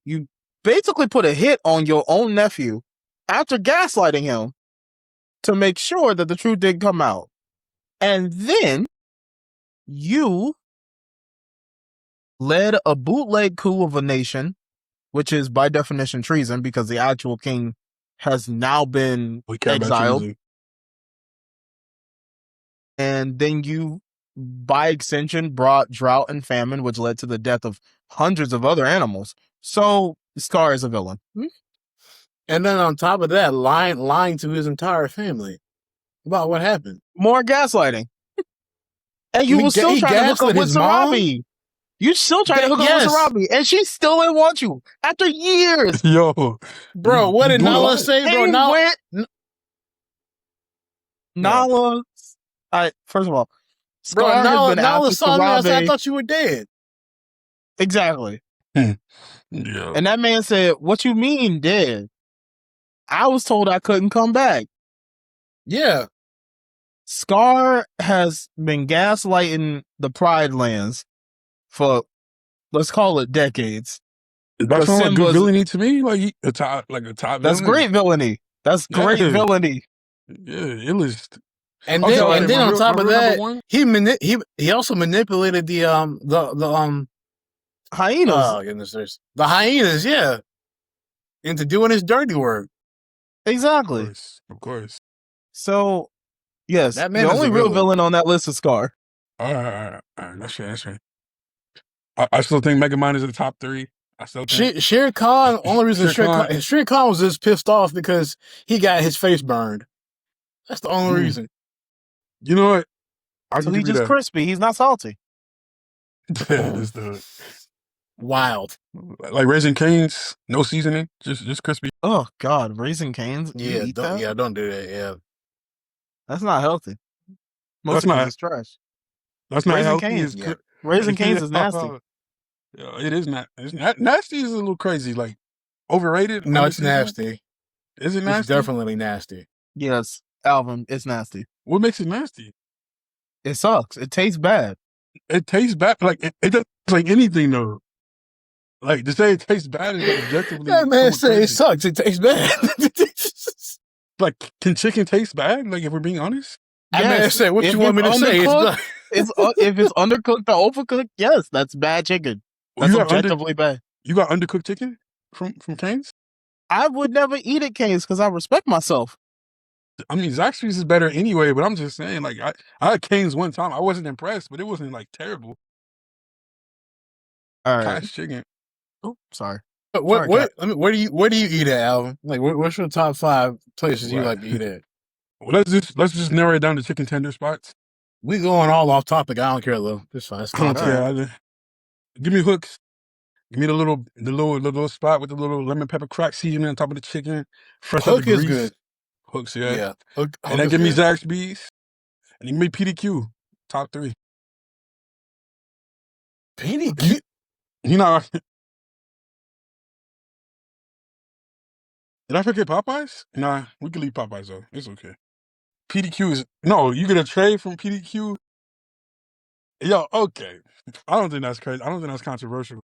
you basically put a hit on your own nephew after gaslighting him to make sure that the truth didn't come out. And then you led a bootleg coup of a nation, which is by definition treason because the actual king has now been we care about exiled. treason. And then you, by extension, brought drought and famine, which led to the death of hundreds of other animals. So Scar is a villain. And then on top of that, lying to his entire family about what happened. More gaslighting. And you were still he trying to hook up gaslit with his mom? Sarabi. You still trying to hook up Yes. with Sarabi. And she still didn't want you after years. Yo, Bro, what did doing a Nala lot. say, bro? And Nala, went. Nala. First of all, bro, Scar has been Nala after saw me. I said, I Sarabi. thought you were dead. Exactly. Yeah. And that man said, "What you mean dead? I was told I couldn't come back." Yeah. Scar has been gaslighting the Pride Lands for, let's call it, decades. That sounds like good Simba's- villainy to me. Like a top That's villain. great villainy. That's great Yeah. villainy. Yeah, illest. And Okay, then, like, and then my on real- top my of real number that, one? he also manipulated the Hyenas. oh goodness, the hyenas, yeah, into doing his dirty work. Exactly. Of course. So, yes, That man the is only a real villain. villain on that list is Scar. All right. That's right. I still think Megamind is in the top 3. I still think. Shere Khan. Only reason Shere Shere Khan was just pissed off because he got his face burned. That's the only reason. You know what? I So can he's give you just that. crispy. He's not salty. Just the Wild. like Raising Cane's, no seasoning, just crispy. Oh God, Raising Cane's. You Yeah, eat that? don't do that. Yeah, That's not healthy. That's Most of not- it's trash. That's not Raising healthy. Cane's. Yeah. Raising Cane's is nasty. Yeah, it is not. Nasty is a little crazy. Like overrated. no, it's underseasoned? nasty. Is it nasty? It's definitely nasty. Yes, Alvin, it's nasty. What makes it nasty? It sucks. It tastes bad. It tastes bad. Like it doesn't taste like anything though. Like to say it tastes bad is like objectively. That man somewhat said it crazy. sucks. It tastes bad. Like, can chicken taste bad? Like, if we're being honest. That man said, "What If you want me to it's say?" undercooked, if it's undercooked or overcooked, yes, that's bad chicken. That's You got objectively bad. You got undercooked chicken from Cane's? I would never eat at Cane's because I respect myself. I mean, Zaxby's is better anyway, but I'm just saying, like, I had Cane's one time. I wasn't impressed, but it wasn't, like, terrible. All right. Cash chicken. Oh, sorry. What? I mean, where do you eat at, Alvin? Like, what's your top 5 places you like to eat at? Well, let's just narrow it down to chicken tender spots. We going all off topic. I don't care though. It's fine. It's Come on, content. give me hooks. Give me the little spot with the little lemon pepper crack seasoning on top of the chicken. Fresh out Hook the is grease. good. Hooks, yeah. Yeah. Hook And then is give me good. Zaxby's. And give me PDQ. Top 3. PDQ. You know, did I forget Popeyes? Nah, we can leave Popeyes though. It's okay. PDQ is no. You get a tray from PDQ. Yo, okay. I don't think that's crazy. I don't think that's controversial.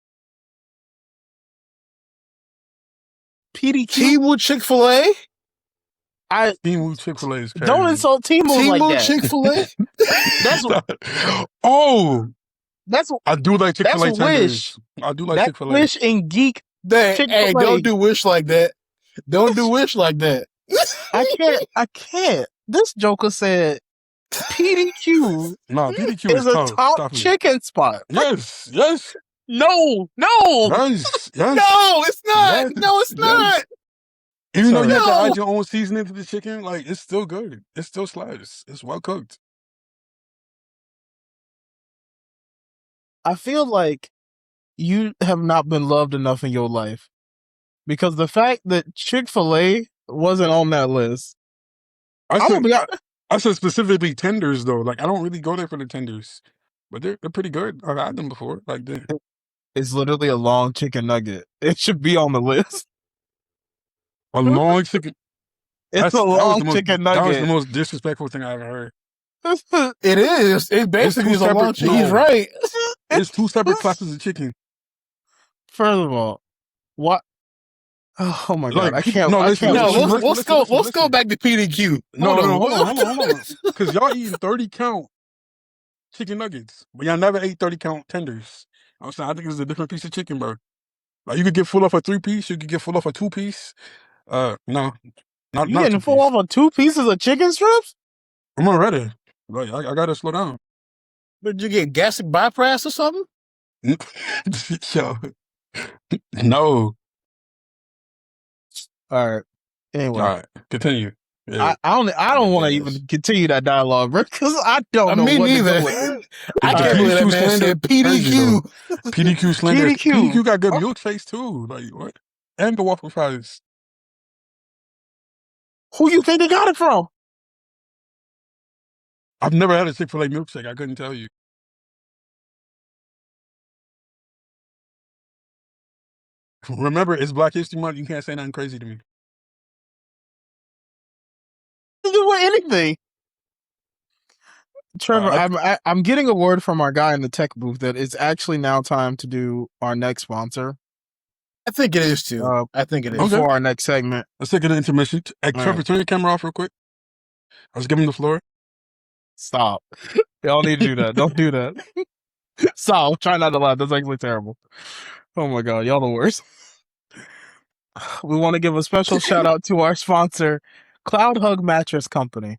PDQ. Timu Chick-fil-A. Timu Chick-fil-A is crazy. Don't insult Timu like Timu that. Chick-fil-A. That's I do like Chick-fil-A that's tenders. Wish. I do like That Chick-fil-A. Wish and Geek. Hey, Chick-fil-A. don't do Wish like that. Don't do Wish like that. I can't. This Joker said PDQ No, PDQ is a tough. top Stop it. chicken spot. Yes. No. Yes. No, it's not. Yes. No, it's not. Even though you have to No. add your own seasoning to the chicken, like it's still good. It still slaps. It's well cooked. I feel like you have not been loved enough in your life because the fact that Chick-fil-A wasn't on that list. I said specifically tenders though. Like I don't really go there for the tenders. but they're pretty good. I've had them before. Like It's literally a long chicken nugget. It should be on the list. a long chicken. It's a long chicken That was the nugget. most disrespectful thing I ever heard. It is. It basically is a long chicken. He's right. It's two separate classes of chicken. First of all, what? Oh my god! I can't. No, listen. Let's go back to PDQ. Hold on. Because y'all eating 30 count chicken nuggets, but y'all never ate 30 count tenders. I'm saying I think it's a different piece of chicken, bro. Like you could get full off a 3-piece, you could get full off a 2-piece. No, not you getting full off of 2 pieces of chicken strips? I'm already. Like I gotta slow down. Did you get gastric bypass or something? Yo, no. All right. Anyway, All right, continue. Yeah. I don't want to even continue that dialogue, bro, because I don't know what to go with. I can't believe that man said PDQ. PDQ slander. PDQ got good milkshakes too. Like what? And the waffle fries. Who you think they got it from? I've never had a Chick-fil-A milkshake. I couldn't tell you. Remember, it's Black History Month. You can't say nothing crazy to me. Do anything. Trevor, I'm getting a word from our guy in the tech booth that it's actually now time to do our next sponsor. I think it is too. I think it is. Before our next segment. Let's take an intermission. Hey, Trevor, turn your camera off real quick. Let's give him the floor. Stop. Y'all need to do that. Don't do that. Stop. Try not to laugh. That's actually terrible. Oh my god, y'all the worst. We want to give a special shout out to our sponsor, Cloud Hug Mattress Company.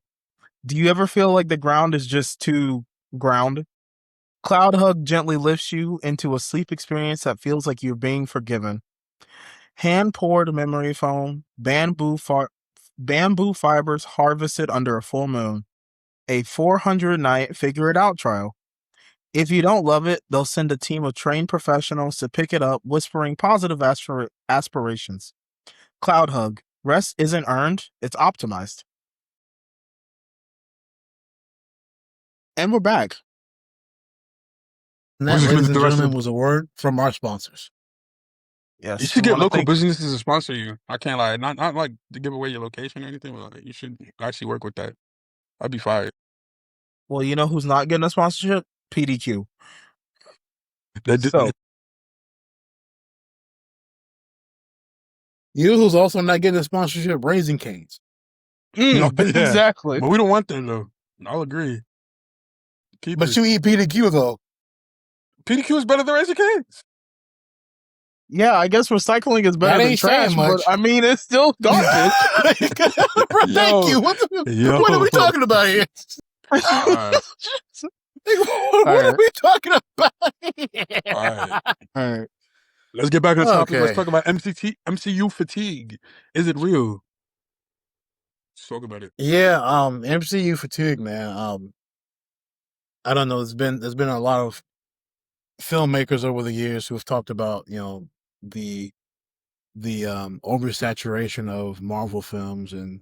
Do you ever feel like the ground is just too ground? Cloud Hug gently lifts you into a sleep experience that feels like you're being forgiven. Hand-poured memory foam, bamboo fibers harvested under a full moon. A 400-night figure-it-out trial. If you don't love it, they'll send a team of trained professionals to pick it up, whispering positive aspirations. Cloud Hug. Rest isn't earned, it's optimized. And we're back. And that, ladies and gentlemen, was a word from our sponsors. Yes, you should get local businesses to sponsor you. I can't lie. Not like to give away your location or anything, but like, you should actually work with that. I'd be fired. Well, you know who's not getting a sponsorship? PDQ. You know who's also not getting a sponsorship? Raising Cane's. Exactly. But we don't want that though. I'll agree. But you eat PDQ though. PDQ is better than Raising Cane's. Yeah, I guess recycling is better than trash, but I mean, it's still garbage. Thank you. What are we talking about here? What are we talking about? All right. Let's get back on the topic. Let's talk about MCU fatigue. Is it real? Let's talk about it. Yeah, MCU fatigue, man. I don't know. There's been a lot of filmmakers over the years who have talked about, you know, the oversaturation of Marvel films, and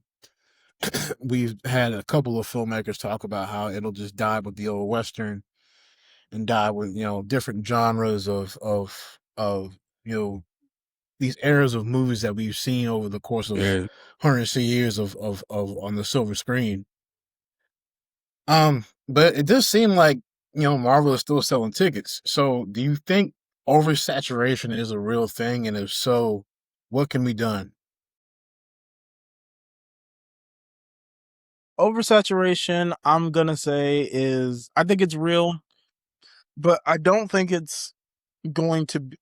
we've had a couple of filmmakers talk about how it'll just die with the old Western and die with, you know, different genres of you know, these eras of movies that we've seen over the course of 160 years of on the silver screen. But it does seem like, you know, Marvel is still selling tickets. So do you think oversaturation is a real thing? And if so, what can be done? Oversaturation, I'm going to say I think it's real, but I don't think it's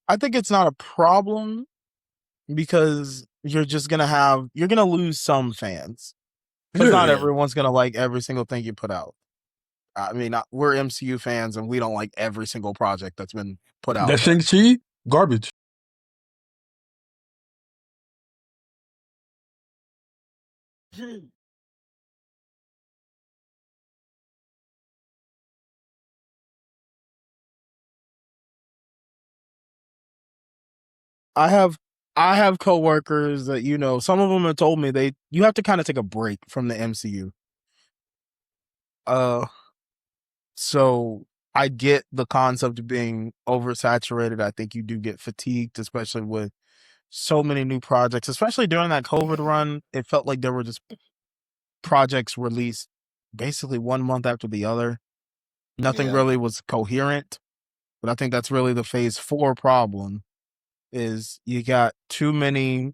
I think it's not a problem because you're going to lose some fans. Because not everyone's going to like every single thing you put out. I mean, we're MCU fans and we don't like every single project that's been put out. That Shang-Chi? Garbage. I have coworkers that, you know, some of them have told me you have to kind of take a break from the MCU. So I get the concept of being oversaturated. I think you do get fatigued, especially with so many new projects, especially during that COVID run. It felt like there were just projects released basically 1 month after the other. Nothing Yeah. really was coherent. But I think that's really the phase 4 problem is you got too many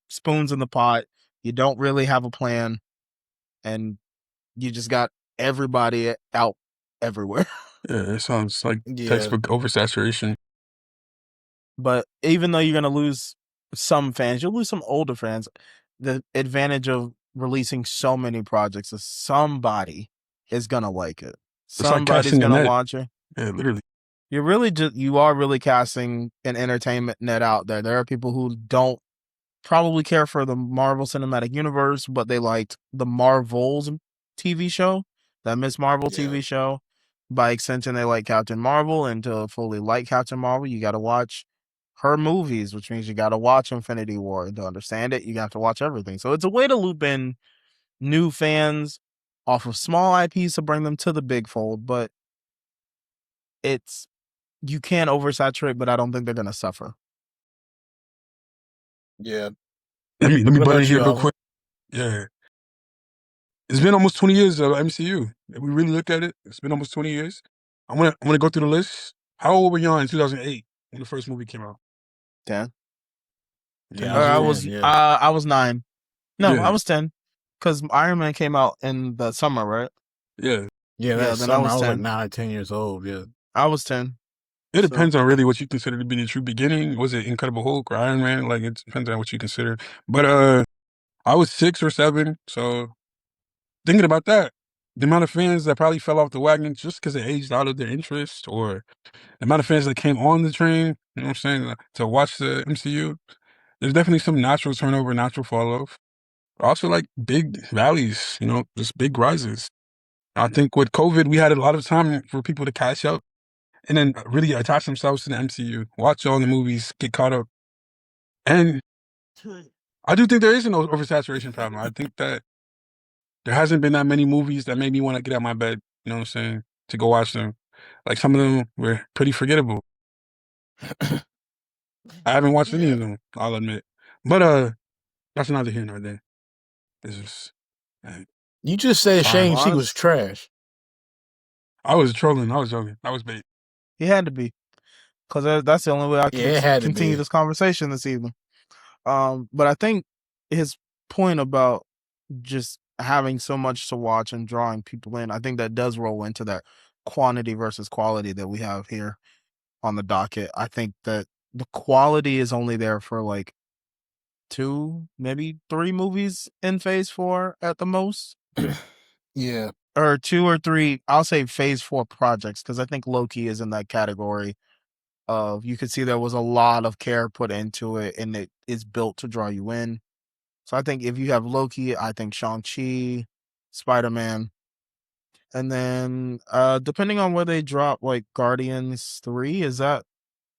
spoons in the pot. You don't really have a plan, and you just got everybody out everywhere. Yeah, it sounds like Yeah. textbook oversaturation. But even though you're going to lose some fans, you'll lose some older fans. The advantage of releasing so many projects is somebody is going to like it. It's like Somebody's casting the going to net. watch it. Yeah, literally. You are really casting an entertainment net out there. There are people who don't probably care for the Marvel Cinematic Universe, but they liked the Marvels TV show, that Miss Marvel Yeah. TV show. By extension, they like Captain Marvel, and to fully like Captain Marvel, you got to watch her movies, which means you got to watch Infinity War. And to understand it, you got to watch everything. So it's a way to loop in new fans off of small IPs to bring them to the big fold, but you can't oversaturate, but I don't think they're going to suffer. Yeah. Let me What butt in about here you, real Alvin? quick. Yeah. It's been almost 20 years of MCU. If we really look at it, it's been almost 20 years. I'm gonna go through the list. How old were y'all in 2008 when the first movie came out? 10. 10 Yeah, I I was was Or 8. 10, yeah. I was 9. No, I Yeah, was 10 because Iron Man came out in the summer, right? yeah. Yeah, Yeah, that then I summer I was was like 10. 9 or 10 years old, yeah. I was 10. It So depends on really what you consider to be the true beginning. Was it Incredible Hulk or Iron Man? Like it depends on what you consider. But I was 6 or 7, so thinking about that, the amount of fans that probably fell off the wagon just because they aged out of their interest, or the amount of fans that came on the train, you know what I'm saying, to watch the MCU, there's definitely some natural turnover, natural fall off. Also, like big valleys, just big rises. I think with COVID, we had a lot of time for people to catch up and then really attach themselves to the MCU, watch all the movies, get caught up. And I do think there is an oversaturation problem. I think that there hasn't been that many movies that made me want to get out of my bed, you know what I'm saying, to go watch them. Like some of them were pretty forgettable. I haven't watched any Yeah. of them, I'll admit. But that's neither here nor there. It's just uh, You just said time. Shang-Chi was was trash. I was trolling. I was joking. That was bait. he had to be because that's the only way I could Yeah, it had to continue be. this conversation this evening. But I think his point about just having so much to watch and drawing people in, I think that does roll into that quantity versus quality that we have here on the docket. I think that the quality is only there for like 2, maybe 3 movies in phase 4 at the most. Yeah. Or 2 or 3, I'll say phase 4 projects, because I think Loki is in that category of you could see there was a lot of care put into it and it is built to draw you in. So I think if you have Loki, I think Shang-Chi, Spider-Man, and then depending on where they drop, like Guardians 3, is that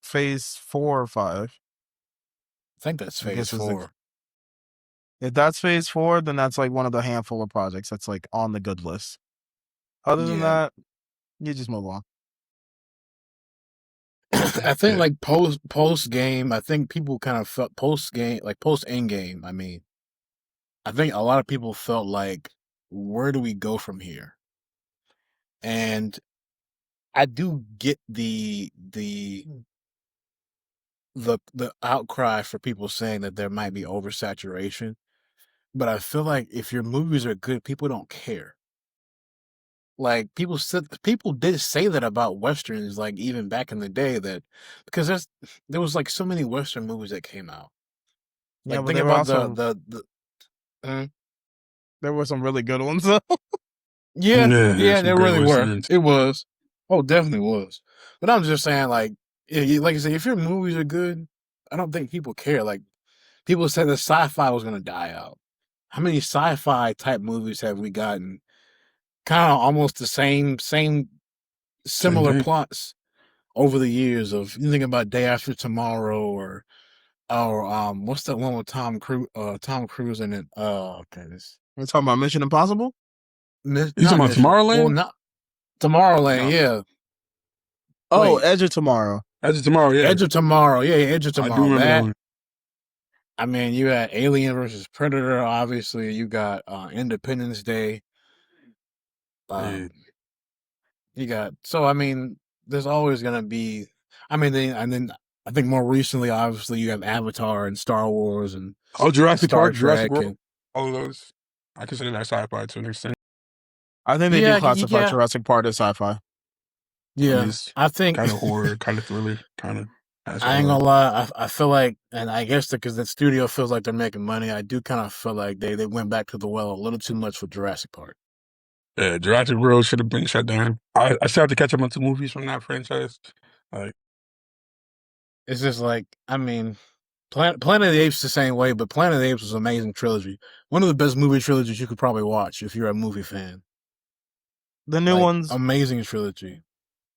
phase 4 or 5? I think that's I phase guess it's like, 4. if that's phase 4, then that's like one of the handful of projects that's like on the good list. Other than Yeah. that, you just move on. I think Yeah. like post game, I think people kind of felt post game, like post end game. I mean, I think a lot of people felt like, where do we go from here? And I do get the outcry for people saying that there might be oversaturation, but I feel like if your movies are good, people don't care. Like people did say that about westerns, like even back in the day, that because there was like so many western movies that came out. Yeah, Like but think there were about also uh, there were some really good ones though. Yeah, yeah, some there great really were. westerns. It was. Oh, definitely was. But I'm just saying, like, like I say, if your movies are good, I don't think people care. Like, people said that sci-fi was gonna die out. How many sci-fi type movies have we gotten? Kind of almost the same Same similar thing. plots over the years. Of you think about Day After Tomorrow or what's that one with Tom Cruise in it? Okay, this We're talking about Mission Impossible. You talking not about Mission. Well, Tomorrowland? not Tomorrowland, No. yeah. Oh, Wait. Edge of Tomorrow. Edge of Tomorrow, yeah. Edge of Tomorrow. Yeah, Edge of I Tomorrow. do remember that one. I mean, you had Alien versus Predator, obviously. You got Independence Day. Yeah. You got I mean, there's always gonna be. I mean, then I think more recently, obviously, you have Avatar and Star Wars and Oh, Jurassic Star Park, Jurassic Trek World, and all of those. I consider that sci-fi to an extent. I think they Yeah, do classify yeah. Jurassic Park as sci-fi. I yeah. mean, it's I think kind of horror, kind of thriller, kind of. I ain't gonna lie. I feel like, and I guess because the studio feels like they're making money, I do kind of feel like they went back to the well a little too much for Jurassic Park. Yeah, Jurassic World should have been shut down. I still have to catch up on 2 movies from that franchise. Like, It's just like, I mean, Planet of the Apes the same way, but Planet of the Apes was an amazing trilogy. One of the best movie trilogies you could probably watch if you're a movie fan. The new one's amazing trilogy.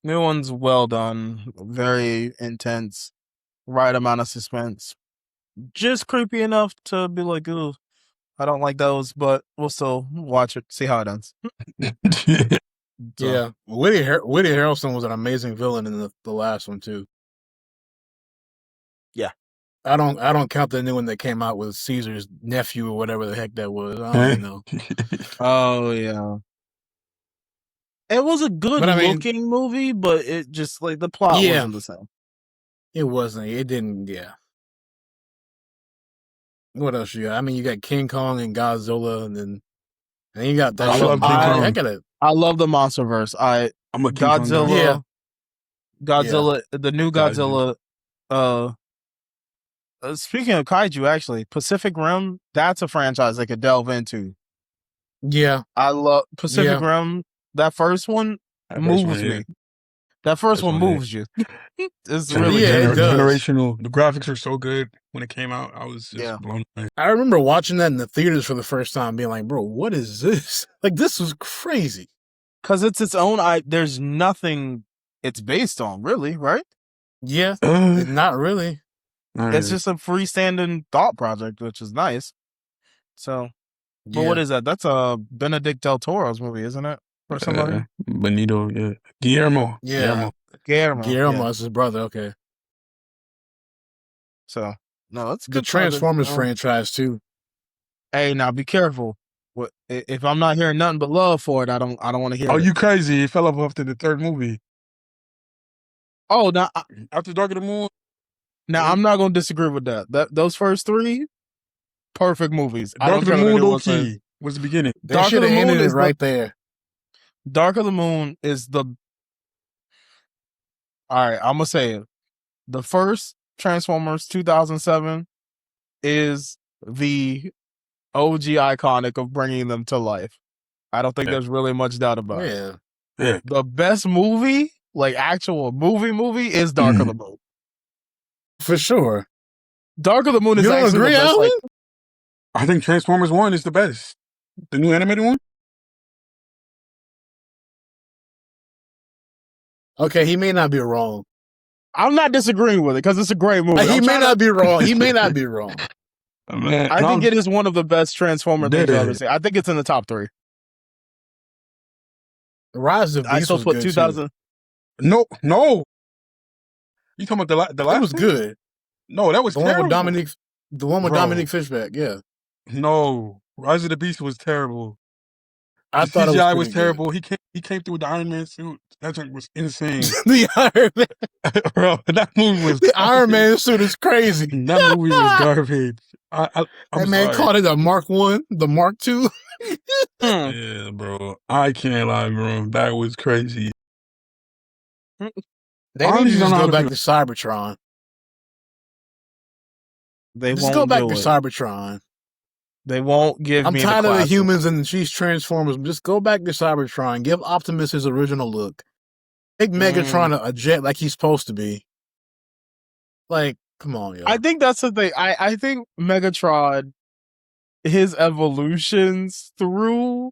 New one's well done, very intense, right amount of suspense, just creepy enough to be like, ooh, I don't like those, but we'll still watch it, see how it ends. Yeah, Woody Harrelson was an amazing villain in the last one too. Yeah, I don't count the new one that came out with Caesar's nephew or whatever the heck that was. I don't even know. Oh yeah. It was a good looking movie, but it just like the plot wasn't the same. It wasn't. It didn't. Yeah. What else you got? I mean, you got King Kong and Godzilla, and then you got that. I love King Kong. I love the MonsterVerse. I'm a King Kong Godzilla. guy. Godzilla. The new Godzilla. Speaking of kaiju, actually, Pacific Rim. That's a franchise they could delve into. Yeah, I love Pacific Rim. That first one moves me. That first one moves you. It's really generational. The graphics are so good when it came out. I was just blown away. I remember watching that in the theaters for the first time, being like, "Bro, what is this? Like, this was crazy." Because it's its own. There's nothing it's based on, really, right? Yeah, not really. It's just a freestanding thought project, which is nice. So, but what is that? That's a Benedict Del Toro's movie, isn't it? Or somebody? Benito, Guillermo. Guillermo is his brother. Okay. So, no, it's the Transformers franchise too. Hey, now be careful. What if I'm not hearing nothing but love for it? I don't want to hear. Oh, you crazy? It fell off after the 3rd movie. Oh, now after Dark of the Moon. Now I'm not gonna disagree with that. Those first 3, perfect movies. Dark of the Moon, low key, was the beginning. They should have ended it right there. Dark of the Moon is the. All right, I'm gonna say it. The first Transformers 2007 is the OG iconic of bringing them to life. I don't think there's really much doubt about it. Yeah. The best movie, like actual movie, is Dark of the Moon. For sure. Dark of the Moon is actually agree, the best. Alvin? I think Transformers 1 is the best. The new animated one? Okay, he may not be wrong. I'm not disagreeing with it because it's a great movie. He may not be wrong. He may not be wrong. Man, I think it is one of the best Transformer things I've ever seen. I think it's in the top 3. Rise of Beast I still was put good 2000. No. You talking about the last? That was good. No, that was the terrible. One with Dominic. The one with Dominic Fishback. Yeah. No, Rise of the Beast was terrible. I thought CGI it was terrible. He came through with the Iron Man suit. That thing was insane. The Iron Man, bro. That movie was the Iron Man suit is crazy. That movie was garbage. That man called it a Mark 1, the Mark 2. Yeah, bro. I can't lie, bro. That was crazy. They need to just go back to Cybertron. Just go back to Cybertron. They won't give I'm me tired the of the humans and these Transformers. Just go back to Cybertron. Give Optimus his original look. Make Megatron a jet like he's supposed to be. Like, come on, yo. I think that's the thing. I think Megatron, his evolutions through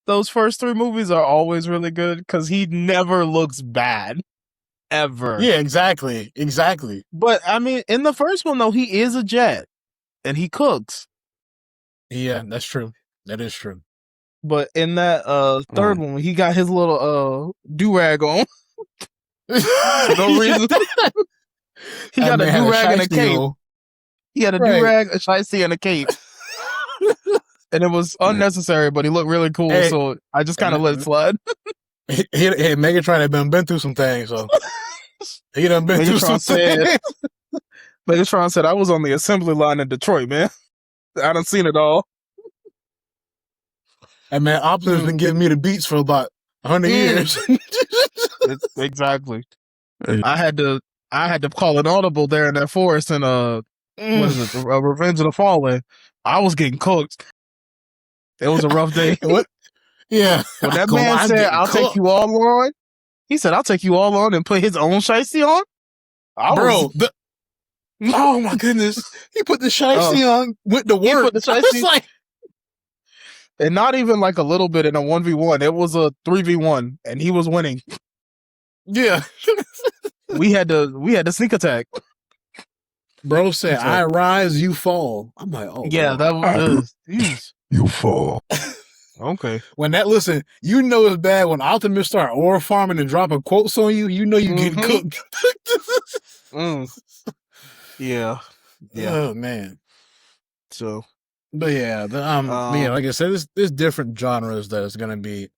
those first 3 movies are always really good because he never looks bad. Ever. Yeah, exactly. But, I mean, in the first one, though, he is a jet. And he cooks. Yeah, that's true. That is true. But in that third one, he got his little do-rag on for no reason. He got a do-rag and a cape. He had a do-rag, a shiesty, and a cape. And it was unnecessary, but he looked really cool, so I just kind of let it slide. Megatron had been through some things, so he done been through some things. Megatron said, I was on the assembly line in Detroit, man. I done seen it all. And man, Optimus been giving me the beats for about 100 years. Exactly. I had to call an audible there in that forest and what is it? Revenge of the Fallen. I was getting cooked. It was a rough day. What? Yeah. When that man said, I'll take you all on, he said, I'll take you all on and put his own shiesty on. Oh my goodness. He put the shiesty on, went to work. He put the shiesty. And not even like a little bit in a 1v1. It was a 3v1 and he was winning. Yeah. we had to sneak attack. Bro said, I rise, you fall. I'm like, oh. Yeah, that was you fall. Okay. When listen, you know it's bad when Optimus start ore farming and dropping quotes on you, you know you getting cooked. Yeah. Oh man. So but yeah, like I said, there's different genres that it's gonna be.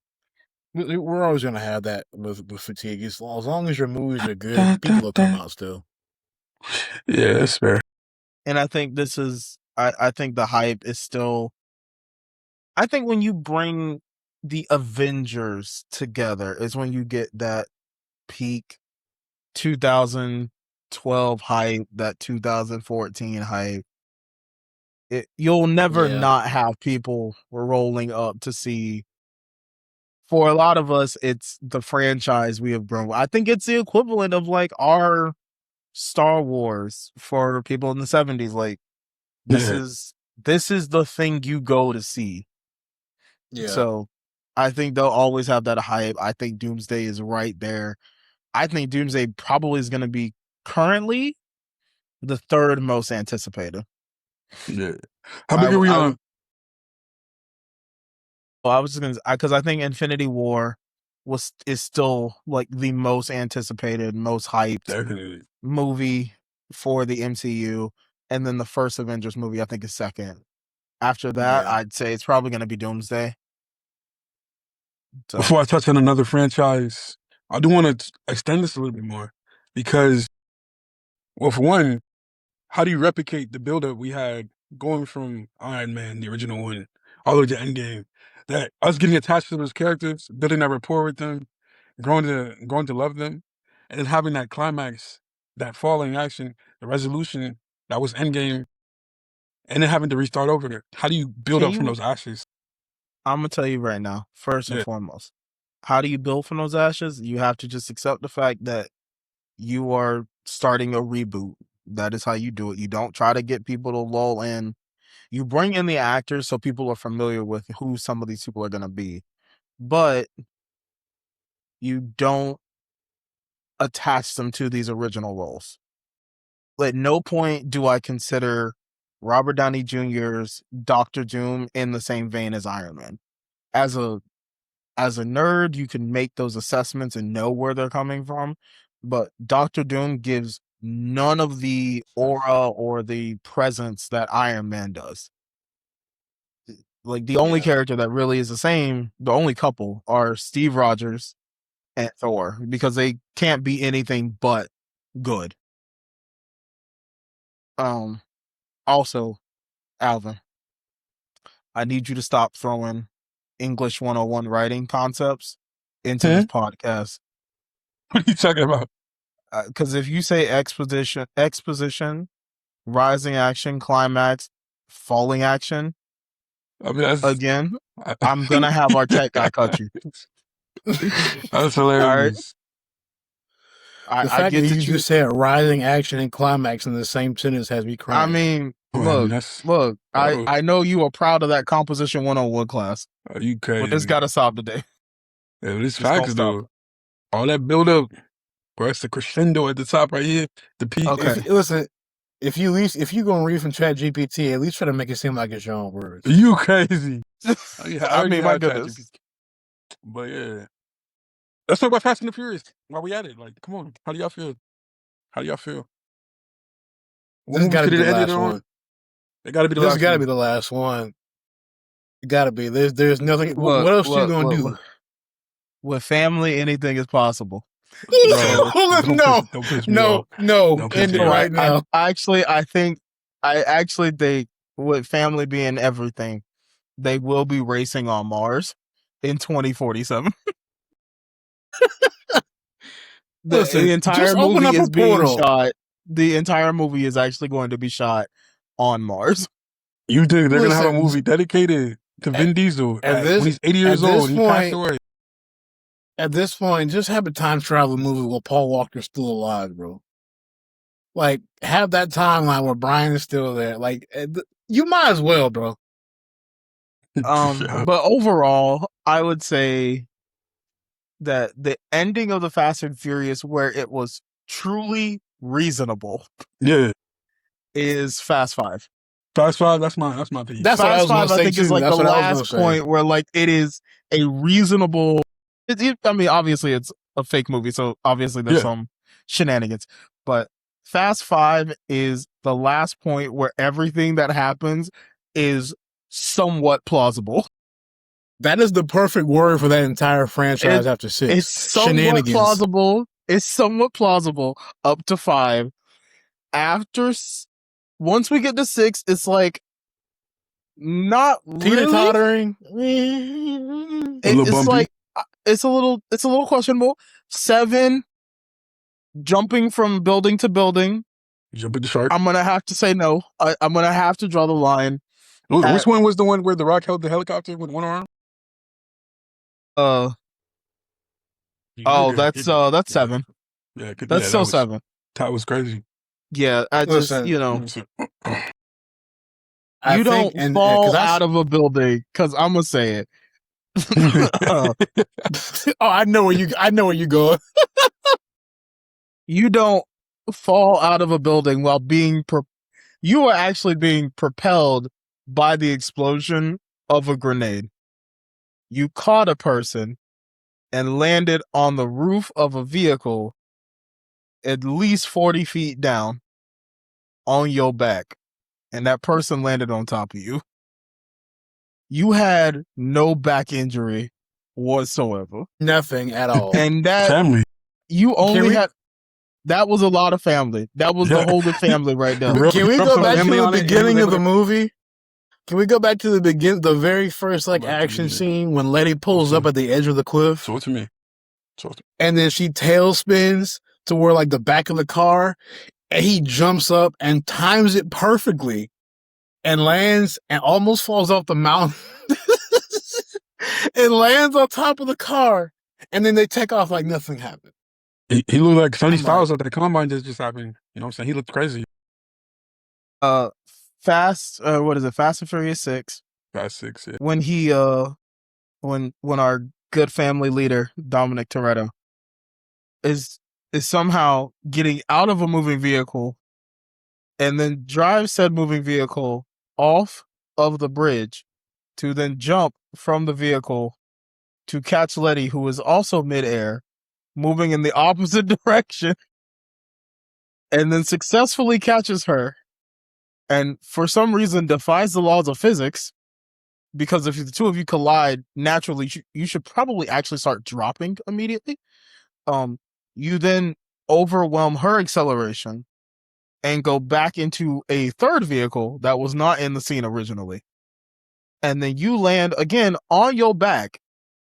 We're always gonna have that with fatigue. As long as your movies are good, people will come out still. Yeah, that's fair. And I think this is I think the hype is still, I think when you bring the Avengers together is when you get that peak 2012 hype, that 2014 hype. You'll never not have people rolling up to see. For a lot of us, it's the franchise we have grown. I think it's the equivalent of like our Star Wars for people in the 70s. Like this is the thing you go to see. Yeah. So I think they'll always have that hype. I think Doomsday is right there. I think Doomsday probably is going to be currently the third most anticipated. Yeah. How big are we on? Well, I was just gonna, because I think Infinity War is still like the most anticipated, most hyped movie for the MCU, and then the first Avengers movie I think is second. After that, I'd say it's probably going to be Doomsday. So. Before I touch on another franchise, I do want to extend this a little bit more because, well, for one, how do you replicate the buildup we had going from Iron Man, the original one, all the way to Endgame? That us getting attached to those characters, building that rapport with them, growing to love them, and then having that climax, that falling action, the resolution that was Endgame, and then having to restart over there. How do you build up from those ashes? I'm gonna tell you right now, first and foremost, how do you build from those ashes? You have to just accept the fact that you are starting a reboot. That is how you do it. You don't try to get people to lull in. You bring in the actors so people are familiar with who some of these people are going to be, but you don't attach them to these original roles. At no point do I consider Robert Downey Jr.'s Dr. Doom in the same vein as Iron Man. As a nerd, you can make those assessments and know where they're coming from, but Dr. Doom gives none of the aura or the presence that Iron Man does. Like the only character that really is the same, the only couple are Steve Rogers and Thor, because they can't be anything but good. Also, Alvin, I need you to stop throwing English 101 writing concepts into this podcast. What are you talking about? Because if you say exposition, rising action, climax, falling action, I mean, again, I'm gonna have our tech guy cut you. That's hilarious. The fact that you just said rising action and climax in the same sentence has me crying. I mean, look, I know you are proud of that composition 101 class. Are you crazy? But it's got to stop today. Yeah, this facts though. All that build up, bro, it's the crescendo at the top right here. The peak. Okay. Listen, if you gonna read from ChatGPT, at least try to make it seem like it's your own words. Are you crazy? I mean, my have goodness. ChatGPT. But yeah. Let's talk about Fast and the Furious while we at it. Like, come on. How do y'all feel? How do y'all feel? What This has movie got to should be it the have ended last on? one. It gotta be the This has last got to one. be the last one. It got to be. There's nothing. Look, What else you look, gonna look, do? look. With family, anything is possible. Bro, So don't piss me off. no. Don't piss End it me off. right now. I actually think with family being everything, they will be racing on Mars in 2047. Listen, The entire just open movie up is a being portal. shot. The entire movie is actually going to be shot on Mars. You think they're gonna have a Listen, movie dedicated to Vin Diesel at when he's 80 at years this old and he passed point, away? at this point, just have a time travel movie while Paul Walker's still alive, bro. Like, have that timeline where Brian is still there. Like, you might as well, bro. But overall, I would say that the ending of the Fast and Furious, where it was truly reasonable, Yeah. is Fast Five. Fast Five, that's my opinion. That's what I Fast was gonna Five, I say think, is too. like That's the what I was gonna last say. point where like it is a reasonable. I mean, obviously it's a fake movie, so obviously there's some shenanigans. But Fast Five is the last point where everything that happens is somewhat plausible. That is the perfect word for that entire franchise after 6. It's somewhat Shenanigans. plausible. It's somewhat plausible up to 5. After once we get to 6, it's like not Teeter tottering. It's like it's a little questionable. 7, jumping from building to building. Jumping the shark. I'm gonna have to say no. I'm gonna have to draw the line. Which one was the one where The Rock held the helicopter with one arm? That's 7. Yeah, that's still 7. That was crazy. Yeah, I just Listen, you don't think, fall out of a building because I'm gonna say it. I know where you going. You don't fall out of a building while you are actually being propelled by the explosion of a grenade. You caught a person and landed on the roof of a vehicle at least 40 feet down on your back, and that person landed on top of you. You had no back injury whatsoever. Nothing at all. And that family. You only had that was a lot of family. That was the whole family right there. Can we go back to the beginning of the movie? Can we go back to the very first action scene when Letty pulls up at the edge of the cliff? Talk to me. And then she tail spins to where the back of the car, and he jumps up and times it perfectly and lands and almost falls off the mountain. It lands on top of the car, and then they take off like nothing happened. He looked like Sonny Styles at the combine just happened. You know what I'm saying? He looked crazy. Fast and Furious 6. Fast 6, yeah. When he when our good family leader, Dominic Toretto, is somehow getting out of a moving vehicle and then drives said moving vehicle off of the bridge to then jump from the vehicle to catch Letty, who is also midair, moving in the opposite direction, and then successfully catches her, and for some reason defies the laws of physics, because if the two of you collide, naturally you should probably actually start dropping immediately. You then overwhelm her acceleration and go back into a third vehicle that was not in the scene originally. And then you land again on your back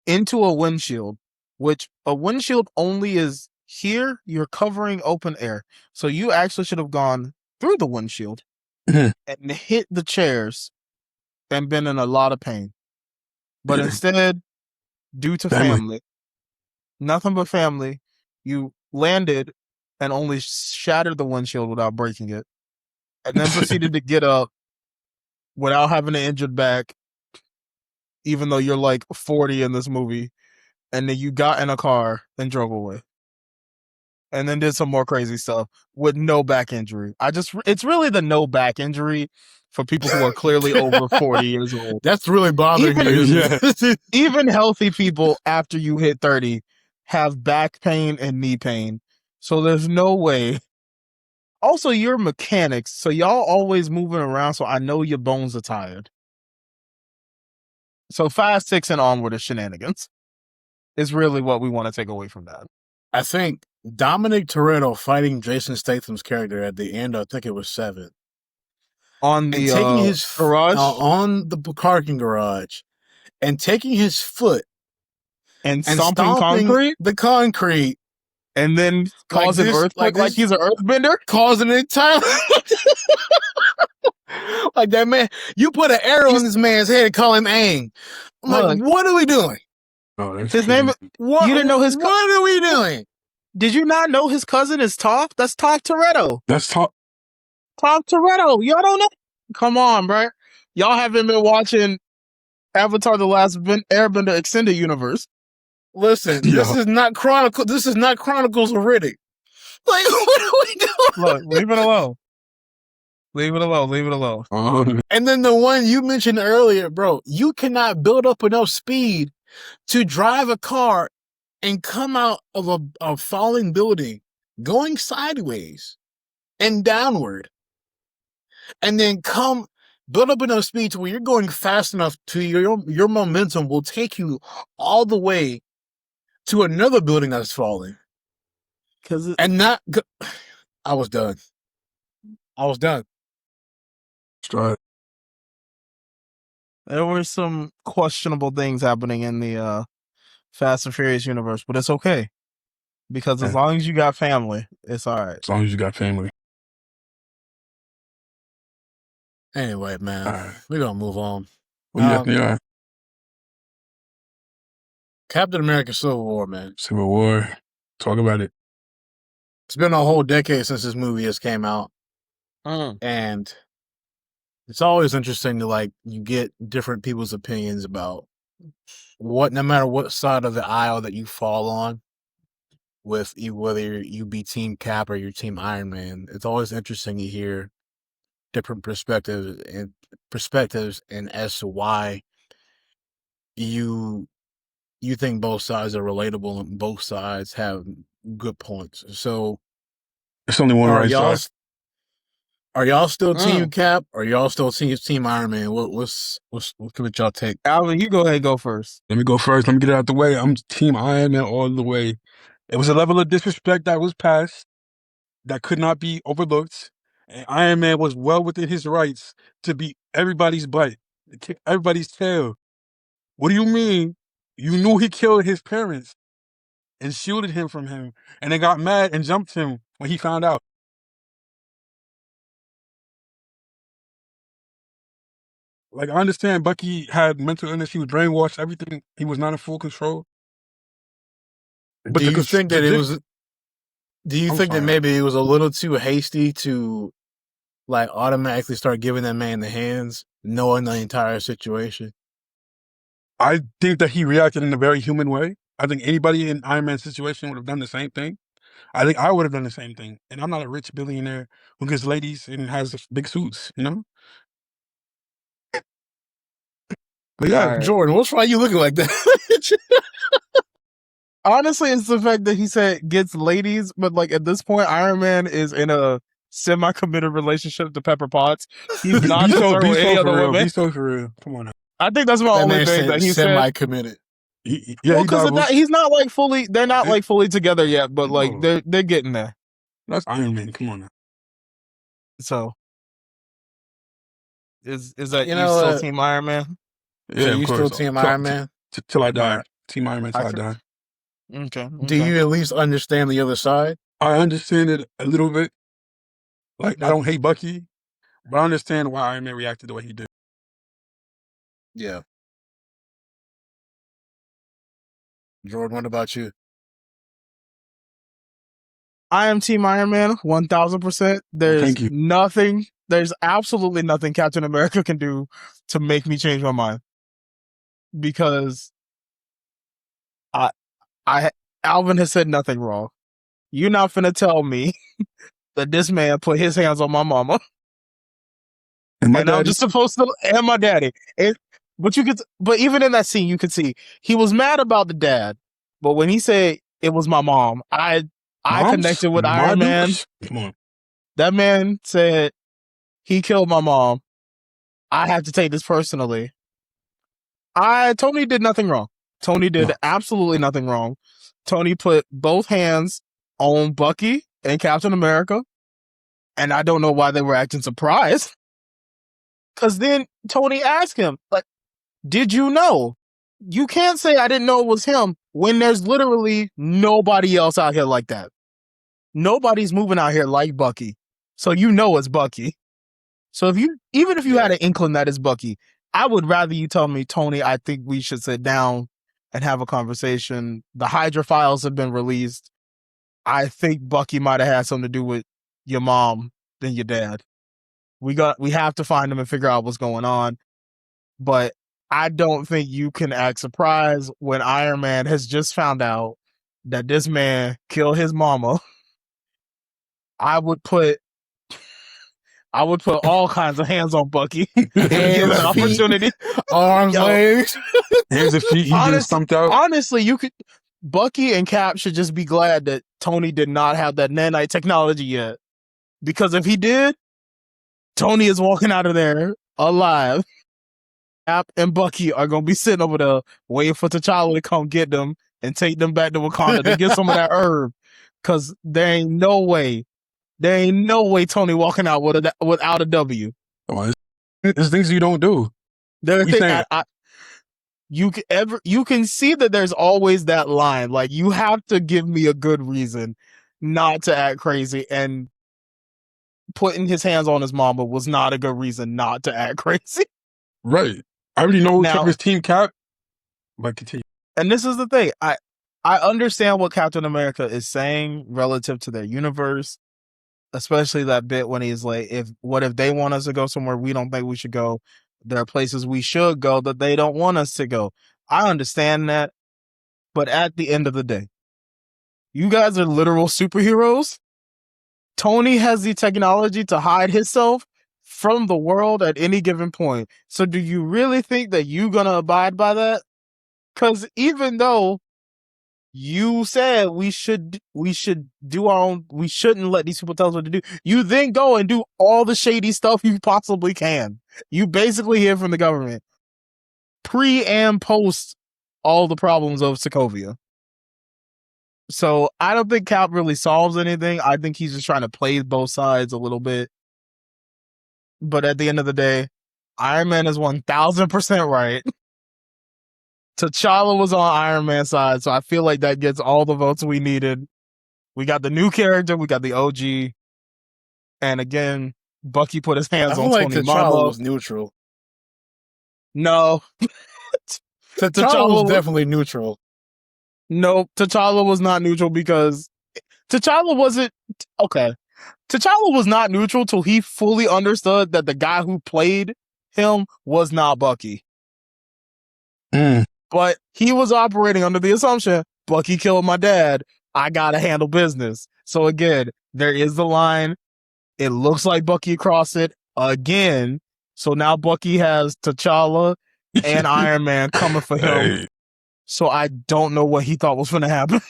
into a windshield, which a windshield only is here, you're covering open air. So you actually should have gone through the windshield and hit the chairs and been in a lot of pain. But instead, due to family, nothing but family, you landed and only shattered the windshield without breaking it, and then proceeded to get up without having an injured back, even though you're like 40 in this movie, and then you got in a car and drove away. and then did some more crazy stuff with no back injury. It's really the no back injury for people who are clearly over 40 years old. That's really bothering Even, me. Yeah. even healthy people after you hit 30 have back pain and knee pain. So there's no way. Also, you're mechanics, so y'all always moving around, so I know your bones are tired. So 5, 6, and onward is shenanigans. Is really what we want to take away from that. I think Dominic Toretto fighting Jason Statham's character at the end, I think it was 7. On the And taking his garage? on the parking garage and taking his foot And and stomping concrete? the concrete And then cause an earthquake like he's an earthbender? causing an entire like that man. You put an arrow in this man's head and call him Aang. I'm like, what are we doing? Oh, that's His name. What, You didn't know his. What are we doing? Did you not know his cousin is Toph? That's Toph Toretto. That's top. Toph Toretto. Y'all don't know? Come on, bro. Y'all haven't been watching Avatar: The Last Airbender Extended Universe. Listen, Yo. this is not Chronicle. This is not Chronicles of Riddick. Like, what are we doing? Look, leave it alone. Leave it alone. Leave it alone. And then the one you mentioned earlier, bro, you cannot build up enough speed to drive a car and come out of a falling building going sideways and downward. And then build up enough speed to where you're going fast enough to your momentum will take you all the way to another building that's falling. I was done. Straight. There were some questionable things happening in the Fast and Furious universe, but it's okay. Because as long as you got family, it's all right. As long as you got family. Anyway, man, we're going to move on. We definitely are. Captain America Civil War, man. Civil War. Talk about it. It's been a whole decade since this movie has came out. And it's always interesting to, you get different people's opinions about no matter what side of the aisle that you fall on, with whether you be Team Cap or you're Team Iron Man. It's always interesting to hear different perspectives and as to why you think both sides are relatable and both sides have good points. So it's only one right side. Are y'all still Team Cap or y'all still Team Iron Man? What's y'all take? Alvin, you go ahead and go first. Let me go first. Let me get it out the way. I'm Team Iron Man all the way. It was a level of disrespect that was passed that could not be overlooked. And Iron Man was well within his rights to beat everybody's butt, to kick everybody's tail. What do you mean? You knew he killed his parents and shielded him from him, and they got mad and jumped him when he found out. I understand Bucky had mental illness. He was brainwashed, everything. He was not in full control. But do you think that that maybe it was a little too hasty to automatically start giving that man the hands, knowing the entire situation? I think that he reacted in a very human way. I think anybody in Iron Man's situation would have done the same thing. I think I would have done the same thing. And I'm not a rich billionaire who gets ladies and has big suits, you know? But yeah, right. Jordan, what's why you looking like that? Honestly, it's the fact that he said gets ladies, but at this point, Iron Man is in a semi-committed relationship to Pepper Potts. He's not concerned with any other women. Be so for real. Come on now. I think that's my only thing that he said. Semi-committed. Because he's not fully. They're not fully together yet, but they're getting there. That's Iron Man. Come on now. So, is that you still Team Iron Man? Yeah, so you still Team Iron Man till I die. Team Iron Man till I die. Okay. Do you at least understand the other side? I understand it a little bit. I don't hate Bucky, but I understand why Iron Man reacted the way he did. Yeah. Jordan, what about you? I am Team Iron Man 1000%. There's absolutely nothing Captain America can do to make me change my mind. Because Alvin has said nothing wrong. You're not finna tell me that this man put his hands on my mama. And my and I'm daddy. just supposed to, and my daddy. But even in that scene, you could see he was mad about the dad. But when he said it was my mom, I connected with Iron Man. Come on. That man said he killed my mom. I have to take this personally. Tony did nothing wrong. Tony did absolutely nothing wrong. Tony put both hands on Bucky and Captain America. And I don't know why they were acting surprised. Because then Tony asked him, like, did you know? You can't say I didn't know it was him when there's literally nobody else out here like that. Nobody's moving out here like Bucky. So you know it's Bucky. So even if you had an inkling that it's Bucky, I would rather you tell me, Tony, I think we should sit down and have a conversation. The Hydra files have been released. I think Bucky might have had something to do with your mom than your dad. We have to find him and figure out what's going on. But I don't think you can act surprised when Iron Man has just found out that this man killed his mama. I would put all kinds of hands on Bucky. Hands, an opportunity. Arms, legs. Hands and feet. He just stumped out. Honestly, Bucky and Cap should just be glad that Tony did not have that nanite technology yet. Because if he did, Tony is walking out of there alive. Cap and Bucky are going to be sitting over there waiting for T'Challa to come get them and take them back to Wakanda to get some of that herb. Because there ain't no way Tony walking out without a W. There's things you don't do. You can see that there's always that line. Like, you have to give me a good reason not to act crazy. And putting his hands on his mama was not a good reason not to act crazy. Right. I already know Trevor's team Cap, but continue. And this is the thing. I understand what Captain America is saying relative to their universe, especially that bit when he's like, what if they want us to go somewhere we don't think we should go? There are places we should go that they don't want us to go. I understand that. But at the end of the day, you guys are literal superheroes. Tony has the technology to hide himself from the world at any given point. So do you really think that you're going to abide by that? Because even though you said we should do our own, we shouldn't let these people tell us what to do, you then go and do all the shady stuff you possibly can. You basically hear from the government pre and post all the problems of Sokovia. So I don't think Cap really solves anything. I think he's just trying to play both sides a little bit. But at the end of the day, Iron Man is 1000% right. T'Challa was on Iron Man's side, so I feel like that gets all the votes we needed. We got the new character, we got the OG, and again, Bucky put his hands on Tony T'Challa Mama. Was neutral. No, T'Challa was definitely neutral. No, T'Challa was not neutral because T'Challa wasn't okay. T'Challa was not neutral till he fully understood that the guy who played him was not Bucky. But he was operating under the assumption, Bucky killed my dad. I gotta handle business. So again, there is the line. It looks like Bucky crossed it again. So now Bucky has T'Challa and Iron Man coming for him. Hey. So I don't know what he thought was going to happen.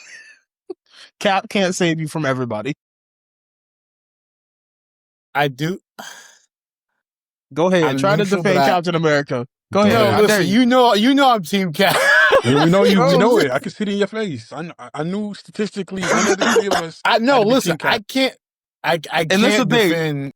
Cap can't save you from everybody. I do. Go ahead. Try to defend Captain America. Go ahead. No, listen, you know I'm Team Cap. We know you know it. I can see it in your face. I knew statistically one of the three of us. Listen, I can't defend.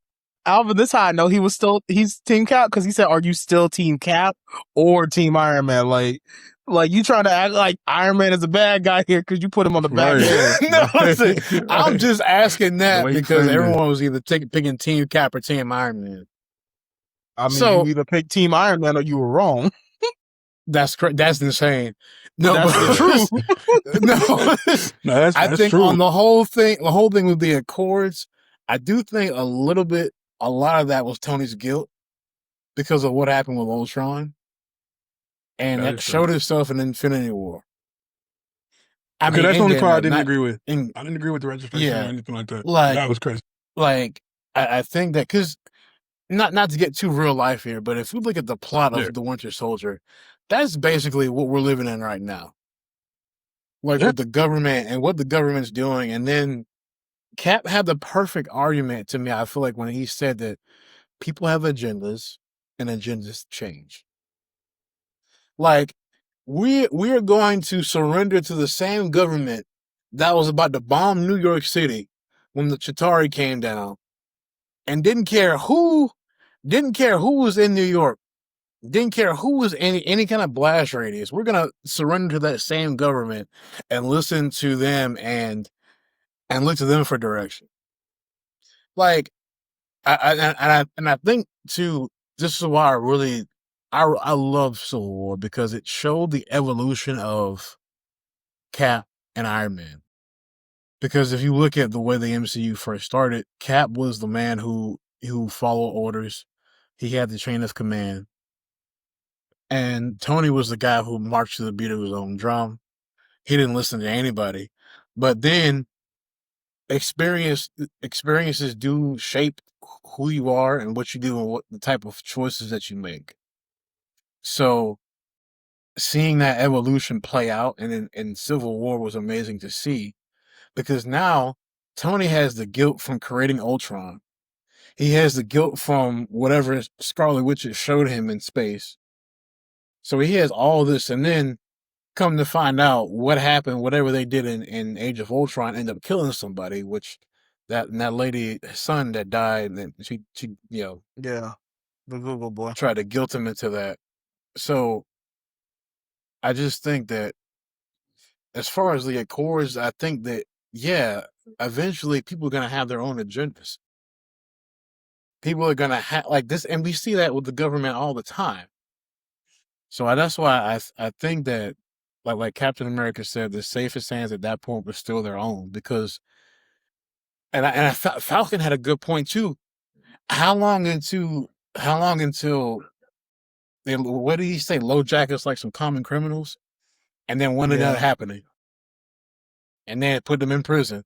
Alvin, this is how I know he's Team Cap, because he said, are you still Team Cap or Team Iron Man? Like you trying to act like Iron Man is a bad guy here because you put him on the back end. No, listen, I'm just asking that because everyone was either picking Team Cap or Team Iron Man. I mean, you either picked Team Iron Man or you were wrong. That's insane. No, that's the truth. That's I think true. on the whole thing with the Accords, I do think a lot of that was Tony's guilt because of what happened with Ultron. And that showed itself in Infinity War. I Okay, mean, that's the ain't only getting part I that. didn't Not agree with. in. I didn't agree with the registration or Yeah, anything like that. like That was crazy. I think that because not to get too real life here, but if we look at the plot Yeah. of The Winter Soldier, that's basically what we're living in right now. Like Yeah. with the government and what the government's doing, and then Cap had the perfect argument to me. I feel like when he said that people have agendas and agendas change. Like we're going to surrender to the same government that was about to bomb New York City when the Chitauri came down, and didn't care who was in New York, didn't care who was any kind of blast radius. We're gonna surrender to that same government and listen to them and look to them for direction. Like I think too. This is why I love Civil War, because it showed the evolution of Cap and Iron Man. Because if you look at the way the MCU first started, Cap was the man who followed orders. He had the chain of command. And Tony was the guy who marched to the beat of his own drum. He didn't listen to anybody. But then experiences do shape who you are and what you do and what the type of choices that you make. So seeing that evolution play out and in Civil War was amazing to see, because now Tony has the guilt from creating Ultron. He has the guilt from whatever Scarlet Witch showed him in space. So he has all this, and then come to find out what happened, whatever they did in Age of Ultron ended up killing somebody, which that lady son that died, and then she Yeah, the Google boy. tried to guilt him into that. So I just think that as far as the Accords, I think that eventually people are gonna have their own agendas. People are gonna have like this, and we see that with the government all the time. So that's why I think that like Captain America said, the safest hands at that point were still their own, because I thought Falcon had a good point too. How long until what did he say? Low jackets like some common criminals, and then when did that happening? And then put them in prison.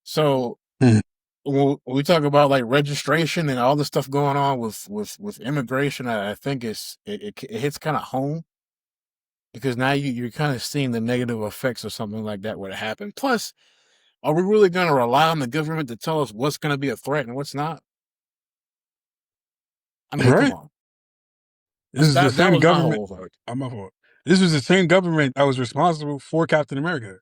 So when we talk about like registration and all the stuff going on with immigration, I think it hits kind of home, because now you're kind of seeing the negative effects of something like that would happen. Plus, are we really going to rely on the government to tell us what's going to be a threat and what's not? I mean, come Right. on. This is the That same was my government. whole thought. I'm my fault. This was the same government that was responsible for Captain America.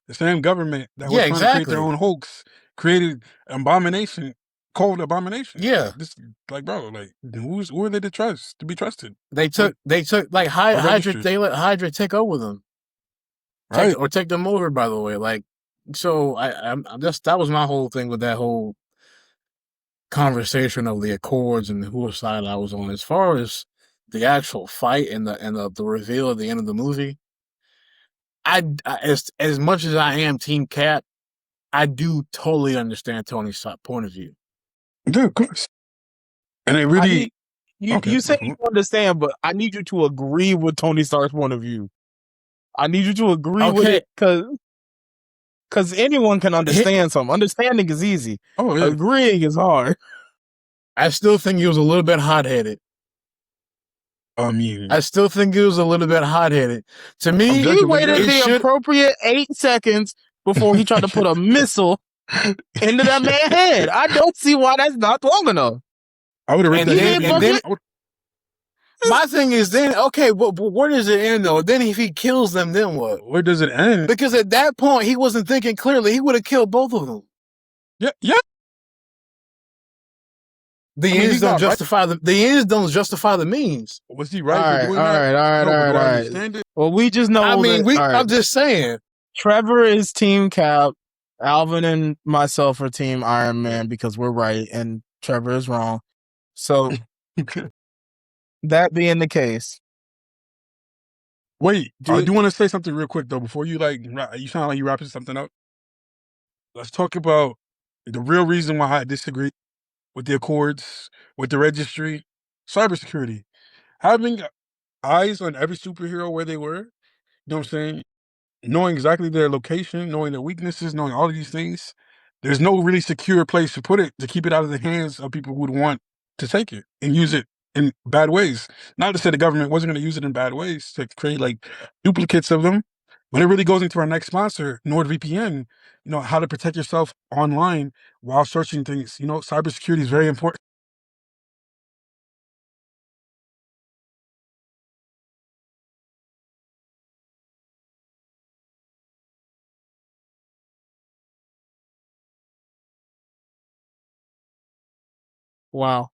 The same government that was Yeah, trying to create their exactly. own hoax, created Abomination, called Abomination. Yeah. This, like, bro, like, who are they to trust, to be trusted? They took like Hydra. registered. They let Hydra take over them, Right. take them over. By the way, like, so I'm just, that was my whole thing with that whole conversation of the Accords and whose side I was on. As far as the actual fight and the reveal at the end of the movie, I as much as I am Team Cap, I do totally understand Tony's point of view. Yeah, of course. And it really. You say you understand, but I need you to agree with Tony Stark's point of view. I need you to agree with it, because anyone can understand something. Understanding is easy. Oh yeah. Agreeing is hard. I still think he was a little bit hot-headed. I still think he was a little bit hot-headed. To me, he waited the appropriate 8 seconds before he tried to put a missile into that man's head. I don't see why that's not long enough. I would have read that. My thing is, then okay, but where does it end though? Then if he kills them, then what? Where does it end? Because at that point, he wasn't thinking clearly. He would have killed both of them. Yeah. The ends don't justify the means. Was he right for doing that? All right. Well, we just know. I'm just saying. Trevor is Team Cap. Alvin and myself are Team Iron Man because we're right and Trevor is wrong. So, that being the case. Wait, I do want to say something real quick though before you you sound like you wrapping something up. Let's talk about the real reason why I disagree with the Accords, with the registry, cybersecurity. Having eyes on every superhero where they were, you know what I'm saying? knowing exactly their location, knowing their weaknesses, knowing all of these things, there's no really secure place to put it to keep it out of the hands of people who would want to take it and use it in bad ways. Not to say the government wasn't going to use it in bad ways to create like duplicates of them. When it really goes into our next sponsor, NordVPN, how to protect yourself online while searching things. Cybersecurity is very important. Wow.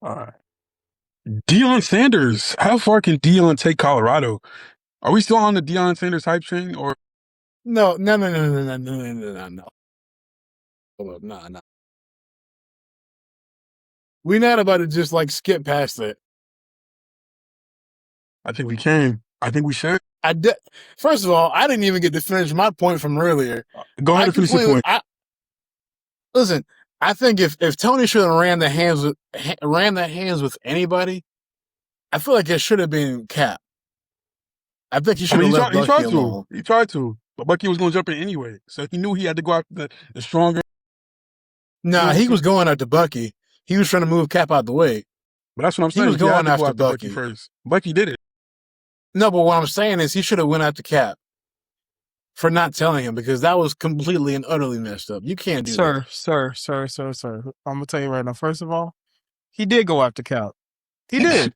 All right. Deion Sanders. How far can Deion take Colorado? Are we still on the Deion Sanders hype train, or No. Hold up, nah. We're not about to just like skip past it. I think we can. I think we should. First of all, I didn't even get to finish my point from earlier. Go ahead and finish your point. Listen, I think if Tony should have ran the hands with anybody, I feel like it should have been Cap. I think he should have left Bucky alone. He tried to, but Bucky was going to jump in anyway, so he knew he had to go after the stronger. Nah, he was going after Bucky. He was trying to move Cap out the way. But that's what I'm saying. He was going after Bucky first. Bucky did it. No, but what I'm saying is he should have went after Cap for not telling him, because that was completely and utterly messed up. You can't do that. Sir. I'm gonna tell you right now. First of all, he did go after Cap. He did.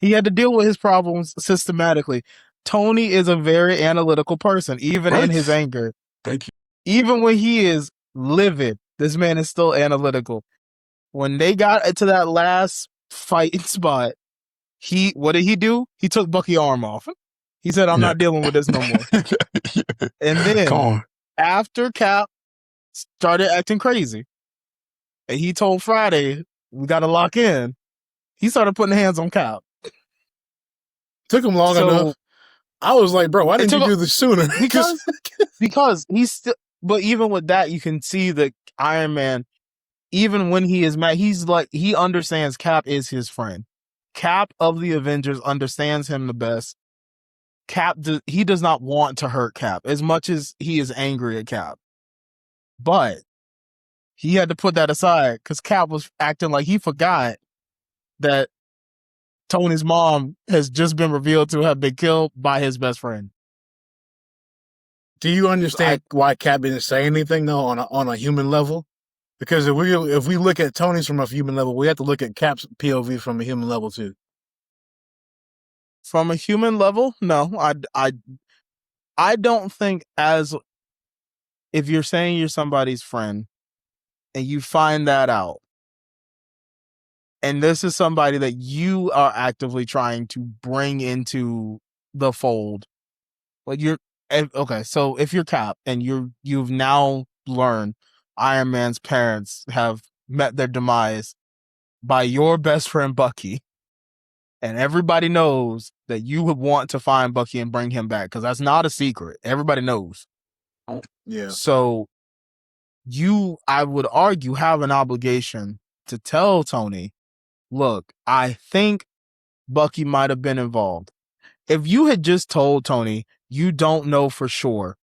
He had to deal with his problems systematically. Tony is a very analytical person, even in his anger. Thank you. Even when he is livid, this man is still analytical. When they got to that last fight spot, what did he do? He took Bucky's arm off. He said, I'm not dealing with this no more. And then after Cap started acting crazy, and he told Friday, we got to lock in, he started putting hands on Cap. Took him long enough. I was like, bro, why didn't you do this sooner? Because he's still, but even with that, you can see that Iron Man, even when he is mad, he's like, he understands Cap is his friend. Cap of the Avengers understands him the best. He does not want to hurt Cap as much as he is angry at Cap. But he had to put that aside because Cap was acting like he forgot that Tony's mom has just been revealed to have been killed by his best friend. Do you understand why Cap didn't say anything though on a human level? Because if we look at Tony's from a human level, we have to look at Cap's POV from a human level too. From a human level, no, I don't think, as if you're saying you're somebody's friend and you find that out, and this is somebody that you are actively trying to bring into the fold, like okay, so if you're Cap and you've now learned Iron Man's parents have met their demise by your best friend Bucky, and everybody knows that you would want to find Bucky and bring him back, because that's not a secret. Everybody knows. Yeah. So I would argue, have an obligation to tell Tony, look, I think Bucky might have been involved. If you had just told Tony, you don't know for sure,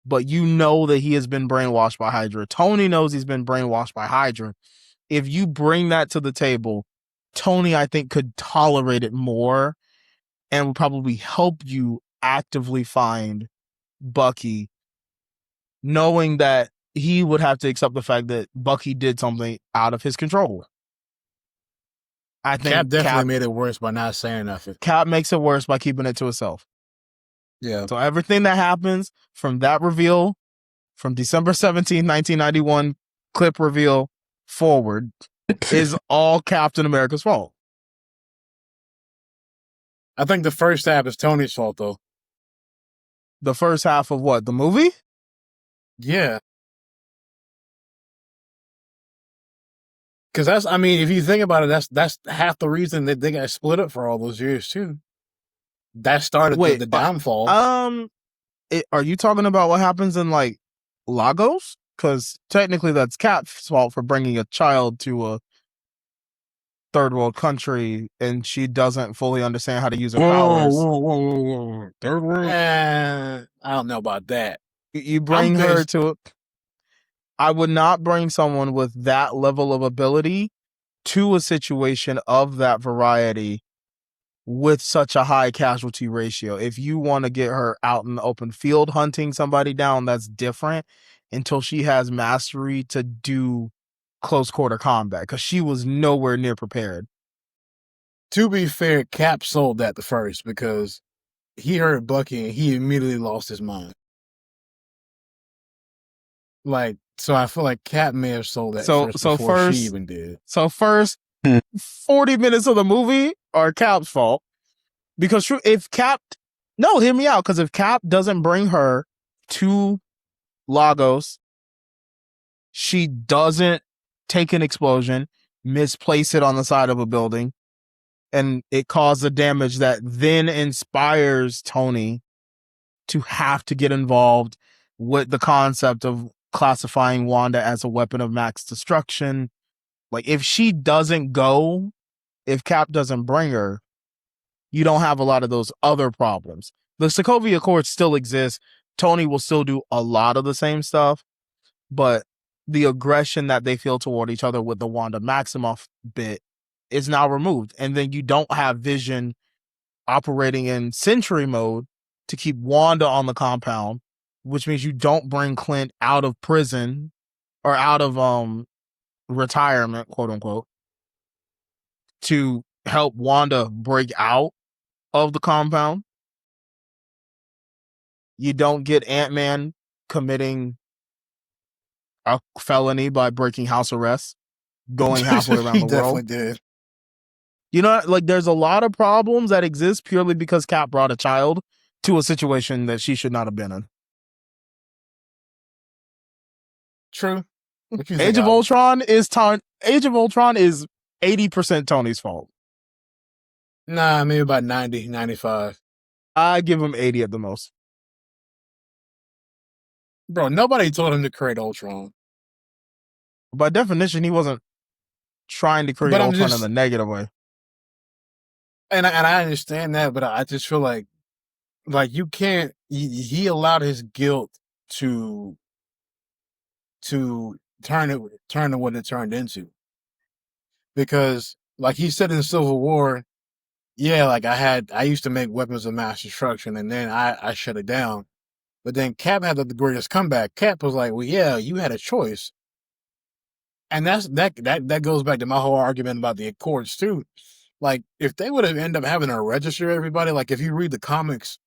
but you know that he has been brainwashed by Hydra. Tony knows he's been brainwashed by Hydra. If you bring that to the table, Tony, I think, could tolerate it more and would probably help you actively find Bucky, knowing that he would have to accept the fact that Bucky did something out of his control. I think Cap definitely made it worse by not saying nothing. Cap makes it worse by keeping it to himself. Yeah. So everything that happens from that reveal, from December 17, 1991 clip reveal forward, is all Captain America's fault. I think the first half is Tony's fault, though. The first half of what? The movie? Yeah. Because if you think about it, that's half the reason that they got split up for all those years, too. That started the downfall. Are you talking about what happens in like Lagos? Because technically that's Cap's fault for bringing a child to a third world country and she doesn't fully understand how to use her powers. Whoa. Third world? I don't know about that. You bring her to. I would not bring someone with that level of ability to a situation of that variety with such a high casualty ratio. If you want to get her out in the open field hunting somebody down, that's different until she has mastery to do close quarter combat, because she was nowhere near prepared. To be fair, Cap sold that the first because he heard Bucky and he immediately lost his mind. Like, so I feel like Cap may have sold that before she even did. So first 40 minutes of the movie are Cap's fault. Because if Cap, no, hear me out. Because if Cap doesn't bring her to Lagos, she doesn't take an explosion, misplace it on the side of a building, and it caused the damage that then inspires Tony to have to get involved with the concept of classifying Wanda as a weapon of mass destruction. Like, if she doesn't go, if Cap doesn't bring her, you don't have a lot of those other problems. The Sokovia Accords still exist. Tony will still do a lot of the same stuff, but the aggression that they feel toward each other with the Wanda Maximoff bit is now removed. And then you don't have Vision operating in Sentry mode to keep Wanda on the compound, which means you don't bring Clint out of prison or out of retirement, quote unquote, to help Wanda break out of the compound. You don't get Ant-Man committing a felony by breaking house arrest, going halfway around the world. He definitely did. You know, like, there's a lot of problems that exist purely because Cap brought a child to a situation that she should not have been in. True. Age of Ultron is 80% Tony's fault. Nah, maybe about 90, 95. I give him 80 at the most. Bro, nobody told him to create Ultron. By definition, he wasn't trying to create Ultron in the negative way. And I understand that, but I just feel like you can't. He allowed his guilt to turn to what it turned into. Because, like he said in Civil War, yeah, like I used to make weapons of mass destruction, and then I shut it down. But then Cap had the greatest comeback. Cap was like, well, yeah, you had a choice. And that goes back to my whole argument about the Accords too. Like, if they would have ended up having to register everybody, like if you read the comics,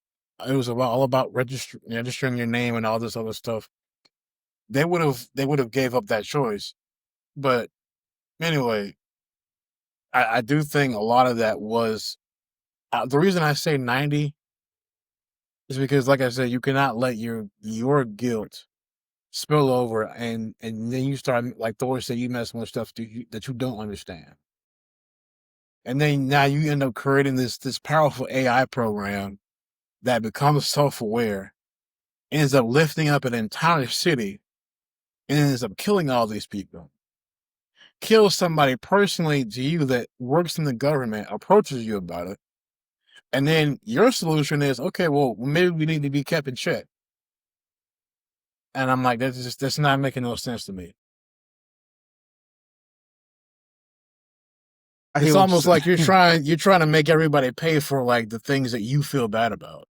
it was all about registering your name and all this other stuff. They would have gave up that choice. But anyway, I do think a lot of that was the reason I say 90 is because, like I said, you cannot let your guilt spill over, and then you start, like Thor said, you messing with stuff that you don't understand. And then now you end up creating this powerful AI program that becomes self-aware, ends up lifting up an entire city, and ends up killing all these people. Kills somebody personally to you that works in the government, approaches you about it, and then your solution is, okay, well, maybe we need to be kept in check. And I'm like, that's not making no sense to me. It's almost like you're trying to make everybody pay for, like, the things that you feel bad about.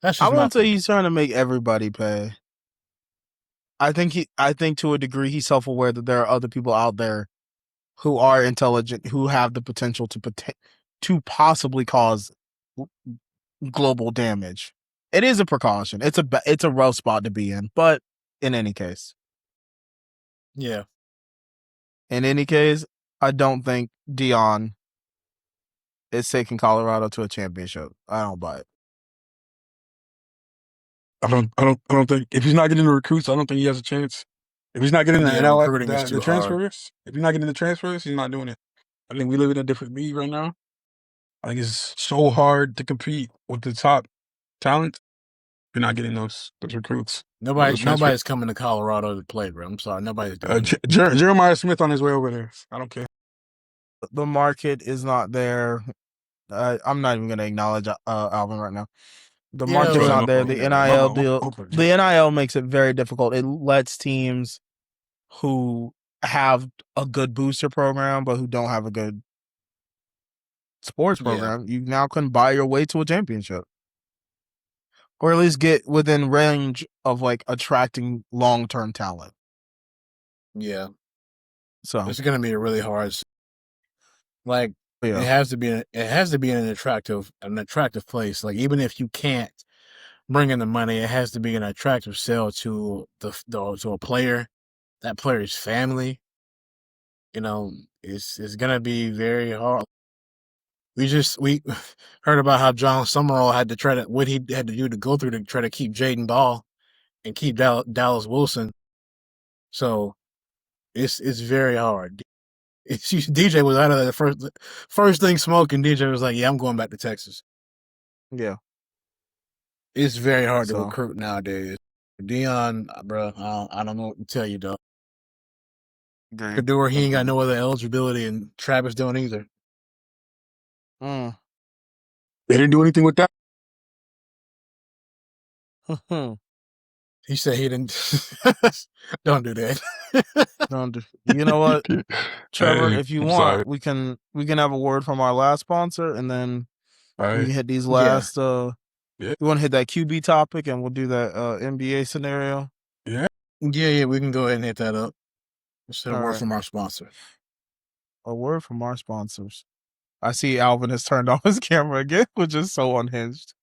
I won't say he's trying to make everybody pay. I think to a degree he's self-aware that there are other people out there who are intelligent, who have the potential to possibly cause global damage. It is a precaution. It's a rough spot to be in, but in any case. Yeah. In any case, I don't think Deion is taking Colorado to a championship. I don't buy it. I don't think, if he's not getting the recruits, I don't think he has a chance. If he's not getting the transfers, if he's not getting the transfers, he's not doing it. I think we live in a different league right now. I think it's so hard to compete with the top talent. You're not getting those recruits. Those transfer. Nobody's coming to Colorado to play, bro. I'm sorry, nobody's doing it. Jeremiah Smith on his way over there. I don't care. The market is not there. I'm not even going to acknowledge Alvin right now. The You know market's what? not there. The NIL deal, the NIL makes it very difficult. It lets teams who have a good booster program but who don't have a good sports program, you now can buy your way to a championship, or at least get within range of like attracting long-term talent. Yeah. So It's gonna be a really hard. Like yeah. it has to be in an attractive place. Like even if you can't bring in the money, it has to be an attractive sell to to a player, that player's family. You know, it's gonna be very hard. We heard about how John Summerall had to try to what he had to do to go through to try to keep Jaden Ball and keep Dallas Wilson. So it's very hard. DJ was out of the first thing smoking. DJ was like, "Yeah, I'm going back to Texas." Yeah, it's very hard to recruit nowadays. Deion, bro, I don't know what to tell you, though. Kador, he ain't got no other eligibility, and Travis don't either. Mm. They didn't do anything with that. He said he didn't. Don't do that. Don't do. You know what, Trevor? If you want, we can have a word from our last sponsor, and then we can hit these last. You want to hit that QB topic, and we'll do that NBA scenario. Yeah. We can go ahead and hit that up. Let's have a word from our sponsor. A word from our sponsors. I see Alvin has turned on his camera again, which is so unhinged.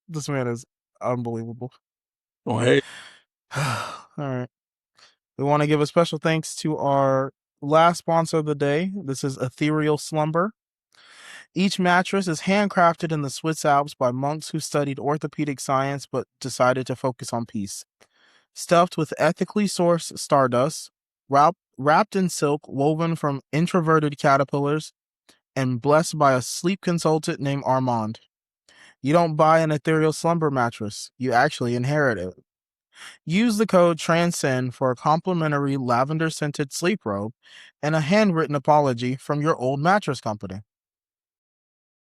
This man is unbelievable. Oh, hey. All right. We want to give a special thanks to our last sponsor of the day. This is Ethereal Slumber. Each mattress is handcrafted in the Swiss Alps by monks who studied orthopedic science but decided to focus on peace. Stuffed with ethically sourced stardust, wrapped in silk woven from introverted caterpillars, and blessed by a sleep consultant named Armand. You don't buy an Ethereal Slumber mattress, you actually inherit it. Use the code TRANSCEND for a complimentary lavender-scented sleep robe and a handwritten apology from your old mattress company.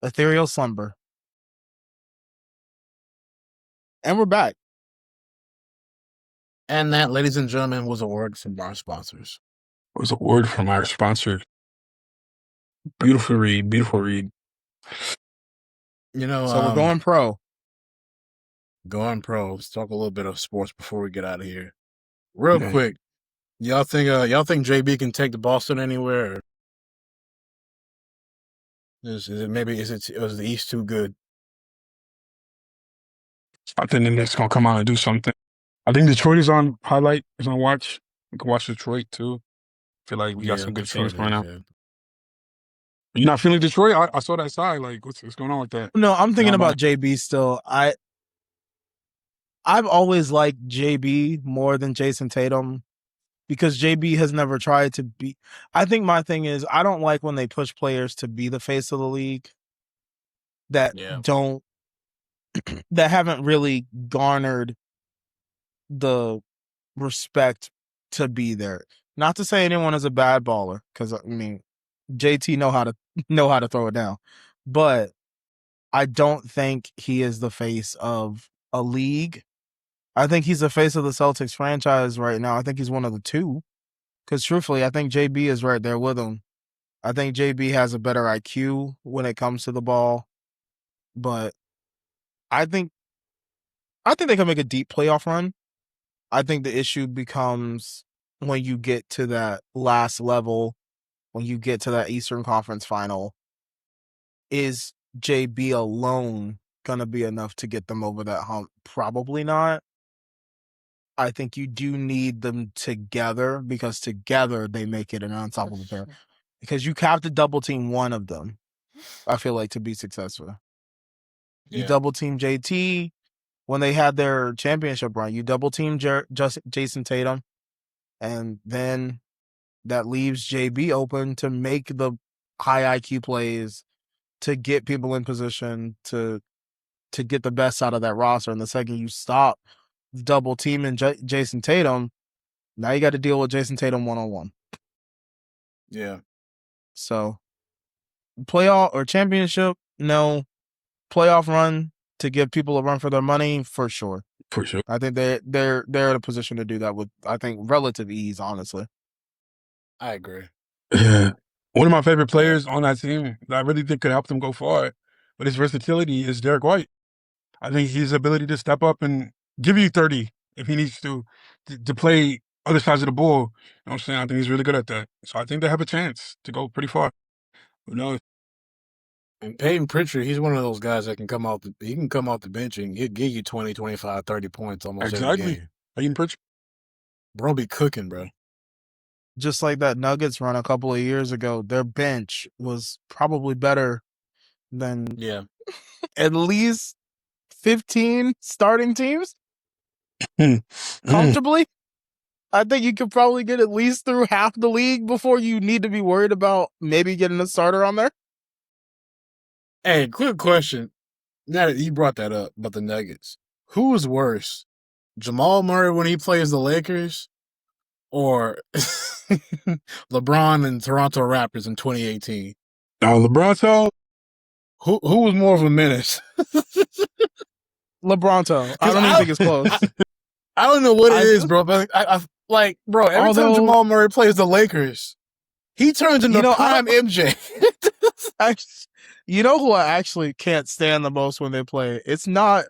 Ethereal Slumber. And we're back. And that, ladies and gentlemen, was a word from our sponsors. It was a word from our sponsor. Beautiful read. Beautiful read. You know, so we're going pro. Going pro. Let's talk a little bit of sports before we get out of here. Real quick, y'all think JB can take the Boston anywhere? Is the East too good? I think the Knicks gonna come out and do something. I think Detroit is on highlight. Is on watch. We can watch Detroit too. I feel like we got some good teams going out. You're not feeling Detroit? I saw that side. Like, what's going on with that? No, I'm thinking about JB still. I've always liked JB more than Jason Tatum because JB has never tried to be. I think my thing is I don't like when they push players to be the face of the league that that haven't really garnered the respect to be there. Not to say anyone is a bad baller, because I mean JT know how to throw it down, but I don't think he is the face of a league. I think he's the face of the Celtics franchise right now. I think he's one of the two, because truthfully, I think JB is right there with him. I think JB has a better IQ when it comes to the ball, but I think they can make a deep playoff run. I think the issue becomes when you get to that last level, when you get to that Eastern Conference final. Is JB alone going to be enough to get them over that hump? Probably not. I think you do need them together, because together they make it an unstoppable pair. Because you have to double team one of them, I feel like, to be successful. You double team JT when they had their championship run. You double team Jason Tatum, and then that leaves JB open to make the high IQ plays, to get people in position to get the best out of that roster. And the second you stop double teaming Jason Tatum, now you got to deal with Jason Tatum one-on-one. Yeah. So playoff or championship, no. Playoff run to give people a run for their money, for sure. For sure. I think they're in a position to do that with, I think, relative ease, honestly. I agree. Yeah. One of my favorite players on that team that I really think could help them go far with his versatility is Derrick White. I think his ability to step up and give you 30 if he needs to play other sides of the ball. You know what I'm saying? I think he's really good at that. So I think they have a chance to go pretty far. Who knows? And Peyton Pritchard, he's one of those guys that can come off the bench and he'll give you 20, 25, 30 points almost every game. Peyton Pritchard. Bro be cooking, bro. Just like that Nuggets run a couple of years ago, their bench was probably better than at least 15 starting teams comfortably. I think you could probably get at least through half the league before you need to be worried about maybe getting a starter on there. Hey, quick question. Now that you brought that up about the Nuggets, who is worse, Jamal Murray when he plays the Lakers, or LeBron and Toronto Raptors in 2018? LeBronto. Who was more of a menace? LeBronto. I don't even think it's close. I don't know what it is, bro. But every time Jamal Murray plays the Lakers, he turns into prime MJ. You know who I actually can't stand the most when they play? It's not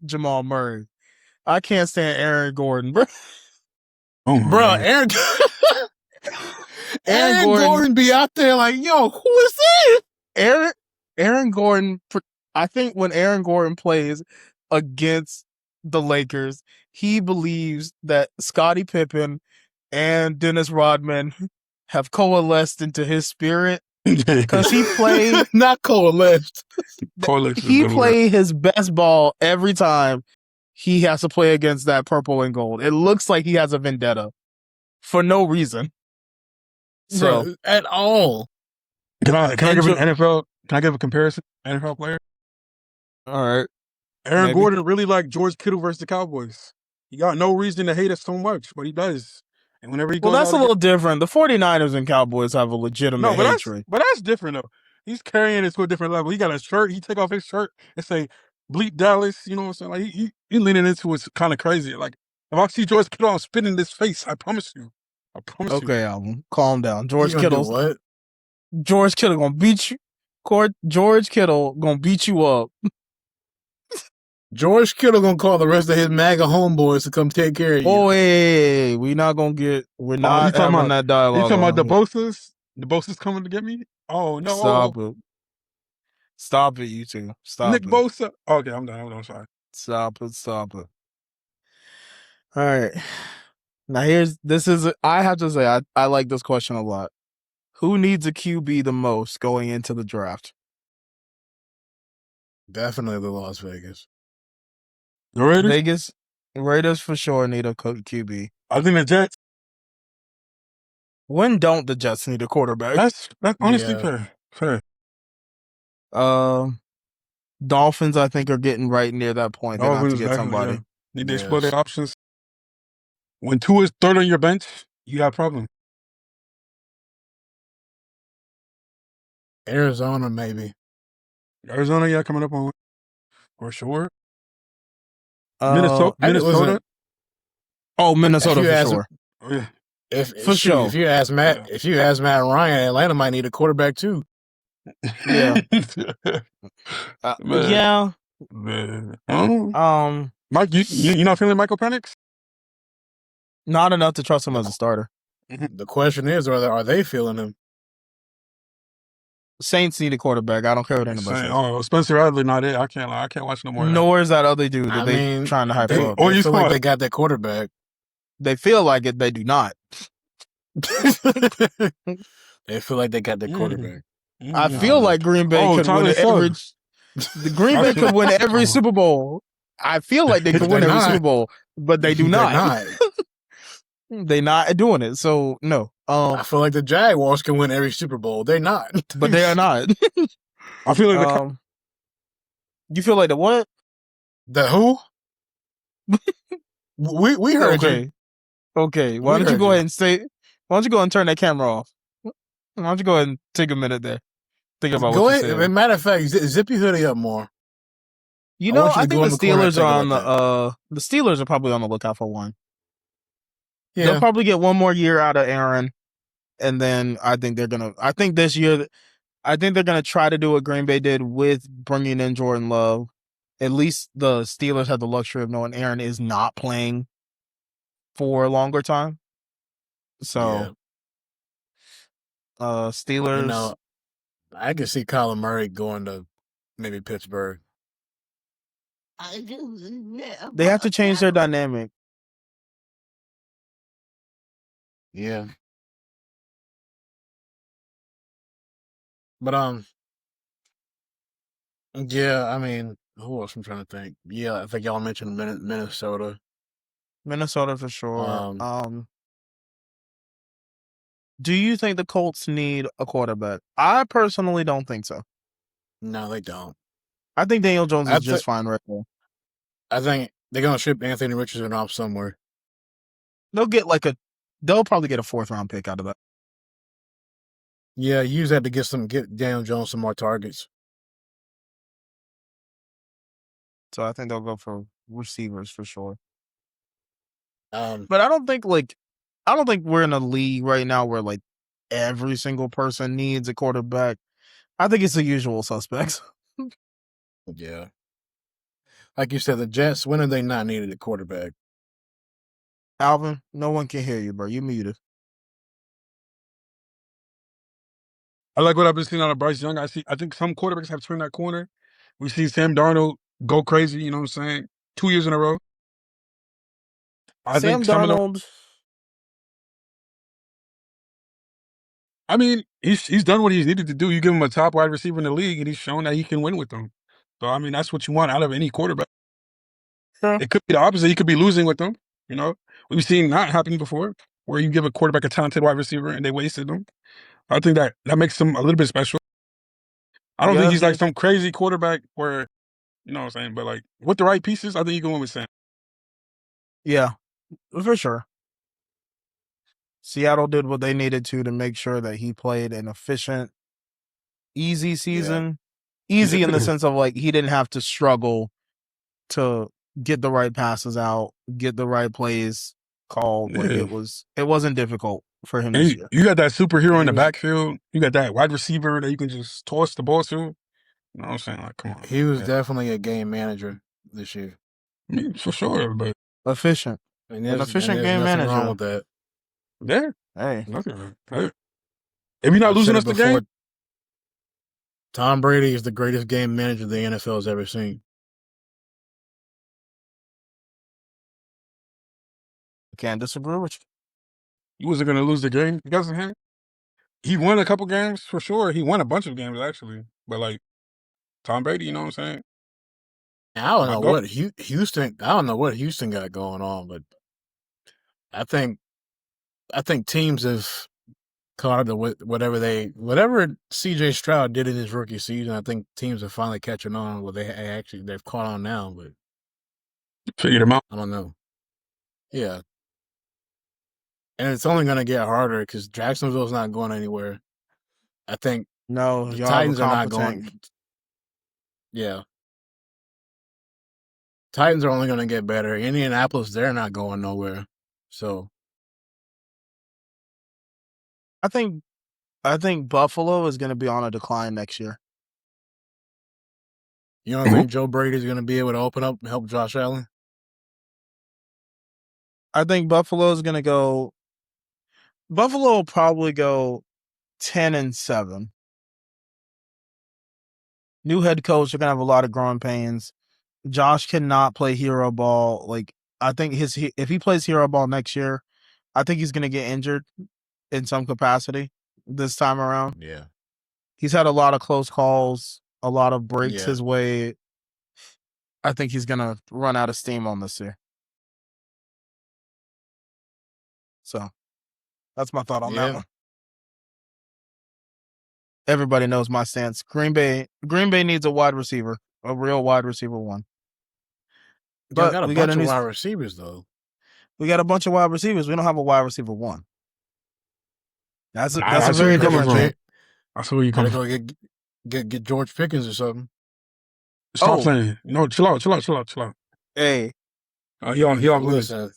Jamal Murray. I can't stand Aaron Gordon, bro. Oh my God. Aaron Gordon be out there like, yo, who is this? Aaron Gordon, I think when Aaron Gordon plays against the Lakers, he believes that Scottie Pippen and Dennis Rodman have coalesced into his spirit. Because he played not coalesced. He played his best ball every time he has to play against that purple and gold. It looks like he has a vendetta for no reason. So bro, at all. Can I give an NFL? Can I give a comparison? NFL player. All right. Aaron Gordon really like George Kittle versus the Cowboys. He got no reason to hate us so much, but he does. And whenever he goes that's a little different. The 49ers and Cowboys have a legitimate hatred. But that's different, though. He's carrying it to a different level. He got a shirt. He take off his shirt and say, bleep Dallas. You know what I'm saying? Like, he leaning into it's kind of crazy. Like, if I see George Kittle, I'm spitting in his face. I promise you. Okay, Alvin. Calm down. George Kittle. What? George Kittle gonna beat you. George Kittle gonna beat you up. George Kittle gonna call the rest of his MAGA homeboys to come take care of you. Oh, hey, we're not having that dialogue. You talking about the Bosa's? The Bosa's coming to get me? Oh, no. Stop it. Stop it, you two. Stop Nick it. Bosa? Okay, I'm done. I'm sorry. Stop it. All right. Now I have to say, I like this question a lot. Who needs a QB the most going into the draft? Definitely the Las Vegas. The Raiders? Raiders for sure need a QB. I think the Jets. When don't the Jets need a quarterback? That's honestly fair. Dolphins, I think, are getting right near that point. They have to get somebody. Yeah. Need to explore their options. When two is third on your bench, you have a problem. Arizona, maybe. Arizona, yeah, coming up on for sure. Minnesota. Minnesota for sure. Yeah. If you ask Matt Ryan, Atlanta might need a quarterback too. Yeah. Yeah. Man. Mike, you not feeling Michael Penix? Not enough to trust him as a starter. The question is, are they feeling him? Saints need a quarterback. I don't care what anybody says. Oh, Spencer Radley not it. I can't watch no more. Nor is that other dude that they trying to hype up. They feel like they got that quarterback. They feel like it. They do not. They feel like they got that quarterback. I feel like Green Bay could win every. The Green Bay could win every Super Bowl. I feel like they could win every Super Bowl, but they do not. They not doing it, so no. I feel like the Jaguars can win every Super Bowl. They're not. But they are not. I feel like the You feel like the what? The who? We heard you. Okay. Why We don't you heard go you. ahead and stay? Why don't you go ahead and turn that camera off? Why don't you go ahead and take a minute there? Think about Go what you ahead. As a said. matter of fact, zip your hoodie up more. You I know, want you I to think go the in the corner and Steelers think are on about that. the Steelers are probably on the lookout for one. They'll Yeah. probably get one more year out of Aaron, and then I think they're gonna. I think this year, I think they're gonna try to do what Green Bay did with bringing in Jordan Love. At least the Steelers have the luxury of knowing Aaron is not playing for a longer time. Yeah. So, Steelers, I can see Kyler Murray going to maybe Pittsburgh. they have to change their dynamic. Yeah. But yeah, I mean, who else I'm trying to think? Yeah, I think y'all mentioned Minnesota. Minnesota for sure. Um, Do you think the Colts need a quarterback? I personally don't think so. no, they don't. I think Daniel Jones I is just fine right now. I think they're gonna ship Anthony Richardson off somewhere. They'll probably get a 4th round pick out of that. Yeah, use that to get Daniel Jones some more targets. So I think they'll go for receivers for sure. Um, But I don't think we're in a league right now where like every single person needs a quarterback. I think it's the usual suspects. yeah. Like you said, the Jets, when have they not needed a quarterback? Alvin, no one can hear you, bro. You muted. I like what I've been seeing out of Bryce Young. I think some quarterbacks have turned that corner. We see Sam Darnold go crazy, you know what I'm saying? 2 years in a row. I Sam think some of them, Darnold. I mean, he's done what he's needed to do. You give him a top wide receiver in the league, and he's shown that he can win with them. So, I mean, that's what you want out of any quarterback. Yeah. It could be the opposite. He could be losing with them, you know? We've seen that happen before, where you give a quarterback a talented wide receiver and they wasted them. I think that makes him a little bit special. I don't think he's like some crazy quarterback where, you know what I'm saying? But, like, with the right pieces, I think you can win with Sam. Yeah, for sure. Seattle did what they needed to make sure that he played an efficient, easy season. Easy in the sense of like he didn't have to struggle to get the right passes out, get the right plays called. Like Yeah. it wasn't difficult for him And this year. you got that superhero in the was- backfield. You got that wide receiver that you can just toss the ball to. You know what I'm saying? Like, come on. He was definitely a game manager this year. I mean, for sure, but Efficient. And An efficient game nothing wrong manager. with that. yeah, Hey, nothing. Hey. If you're not I've losing said us it the before, game, Tom Brady is the greatest game manager the NFL has ever seen. I can't disagree with you. you wasn't going to lose the game because of him. He won a couple games for sure. He won a bunch of games actually, but like Tom Brady, you know what I'm saying? I don't My know goal- what Houston. I don't know what Houston got going on, but I think teams have caught up to whatever CJ Stroud did in his rookie season. I think teams are finally catching on. Well, they've caught on now, but Figured him out. I don't know. Yeah, and it's only going to get harder because Jacksonville's not going anywhere. I think No, the y'all have a Titans are not competent. going. Yeah. Titans are only going to get better. Indianapolis, they're not going nowhere. So I think Buffalo is going to be on a decline next year. you don't think Joe Brady's going to be able to open up and help Josh Allen? I think Buffalo is going to go. Buffalo will probably go 10-7. New head coach, they're gonna have a lot of growing pains. Josh cannot play hero ball. Like I think if he plays hero ball next year, I think he's gonna get injured in some capacity this time around. Yeah. He's had a lot of close calls, a lot of breaks Yeah. his way. I think he's gonna run out of steam on this year. So that's my thought on that Yeah. one. Everybody knows my stance. Green Bay needs a wide receiver, a real wide receiver one. Y'all But got a we got bunch of wide receivers though. we got a bunch of wide receivers. We don't have a wide receiver one. That's a I see where very you're coming different from. thing. I see where you're Gotta coming go from. get George Pickens or something. Stop Oh. saying. No, chill out. Hey, He on limits. Listen,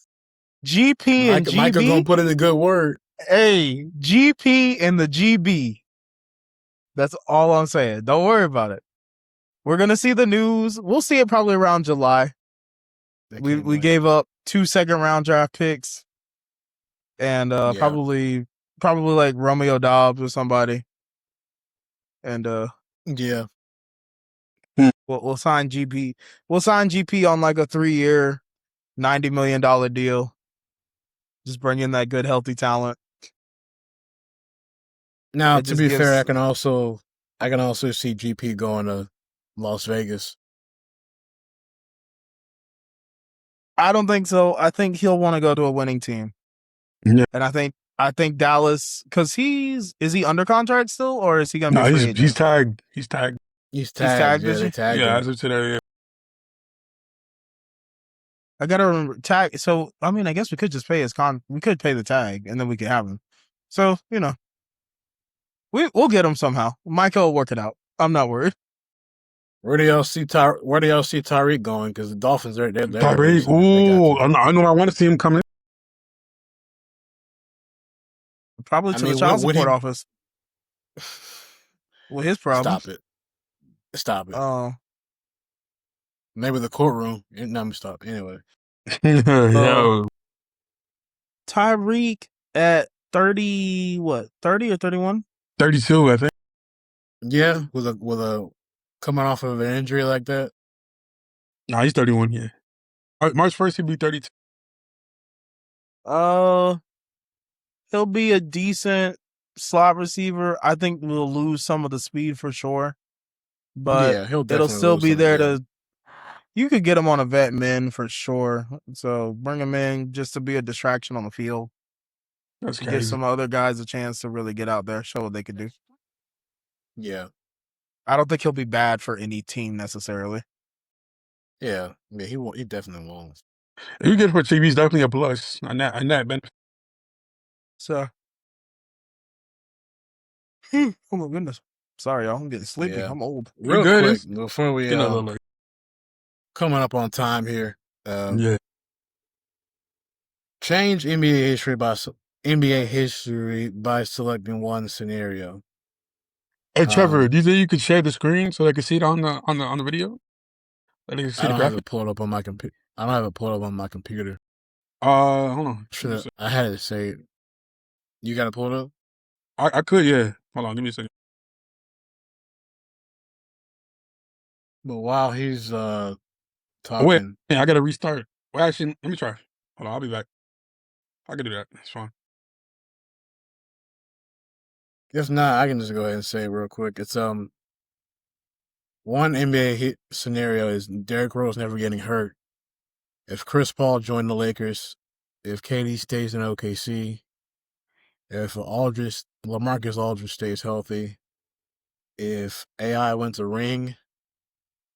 GP and Michael gonna GB. put in a good word. Hey, GP and the GB. That's all I'm saying. Don't worry about it. We're gonna see the news. We'll see it probably around July. We gave up 2 second-round draft picks and probably like Romeo Dobbs or somebody. And yeah. We'll sign GP. We'll sign GP on like a 3-year, $90 million deal. Just bring in that good, healthy talent. Now, to be fair, I can also see GP going to Las Vegas. I don't think so. I think he'll want to go to a winning team. Yeah. And I think Dallas, because is he under contract still, or is he gonna be a free agent? He's tagged. He's tagged. He's tagged. Yeah, they tagged him. As of today. Yeah. I gotta remember tag. So I mean, I guess we could just pay we could pay the tag, and then we could have him. So we'll get him somehow. Michael will work it out. I'm not worried. Where do y'all see Tyreek going? Because the Dolphins they're Tyreek. Ooh, I know. I want to see him come in. Probably to the child support office. With his problem. Stop it. Oh. Maybe the courtroom. No, I'm stop. Anyway. Yo. Tyreek at 30, 30 or 31? 32, I think. Yeah, with a coming off of an injury like that. Nah, he's 31. Yeah. March 1st, he'll be 32. He'll be a decent slot receiver. I think we'll lose some of the speed for sure. But yeah, it'll still be there to. You could get him on a vet min for sure. So bring him in just to be a distraction on the field. That's crazy. Give some other guys a chance to really get out there, show what they could do. Yeah. I don't think he'll be bad for any team necessarily. Yeah, he definitely won't. If you get for cheap, he's definitely a plus on that benefit. So, oh my goodness. Sorry, y'all. I'm getting sleepy. Yeah. I'm old. Real quick, before we coming up on time here. Yeah. Change NBA history by selecting one scenario. Hey Trevor, do you think you could share the screen so they can see it on the video? I don't have it pulled up on my computer. Hold on. I had to say it. You got it pulled up? I could, yeah. Hold on, give me a second. But while he's talking, wait, I gotta restart. Well, actually, let me try. Hold on, I'll be back. I can do that. It's fine. If not, I can just go ahead and say it real quick. It's one NBA scenario is Derrick Rose never getting hurt. If Chris Paul joined the Lakers, if KD stays in OKC, if LaMarcus Aldridge stays healthy, if AI wins a ring,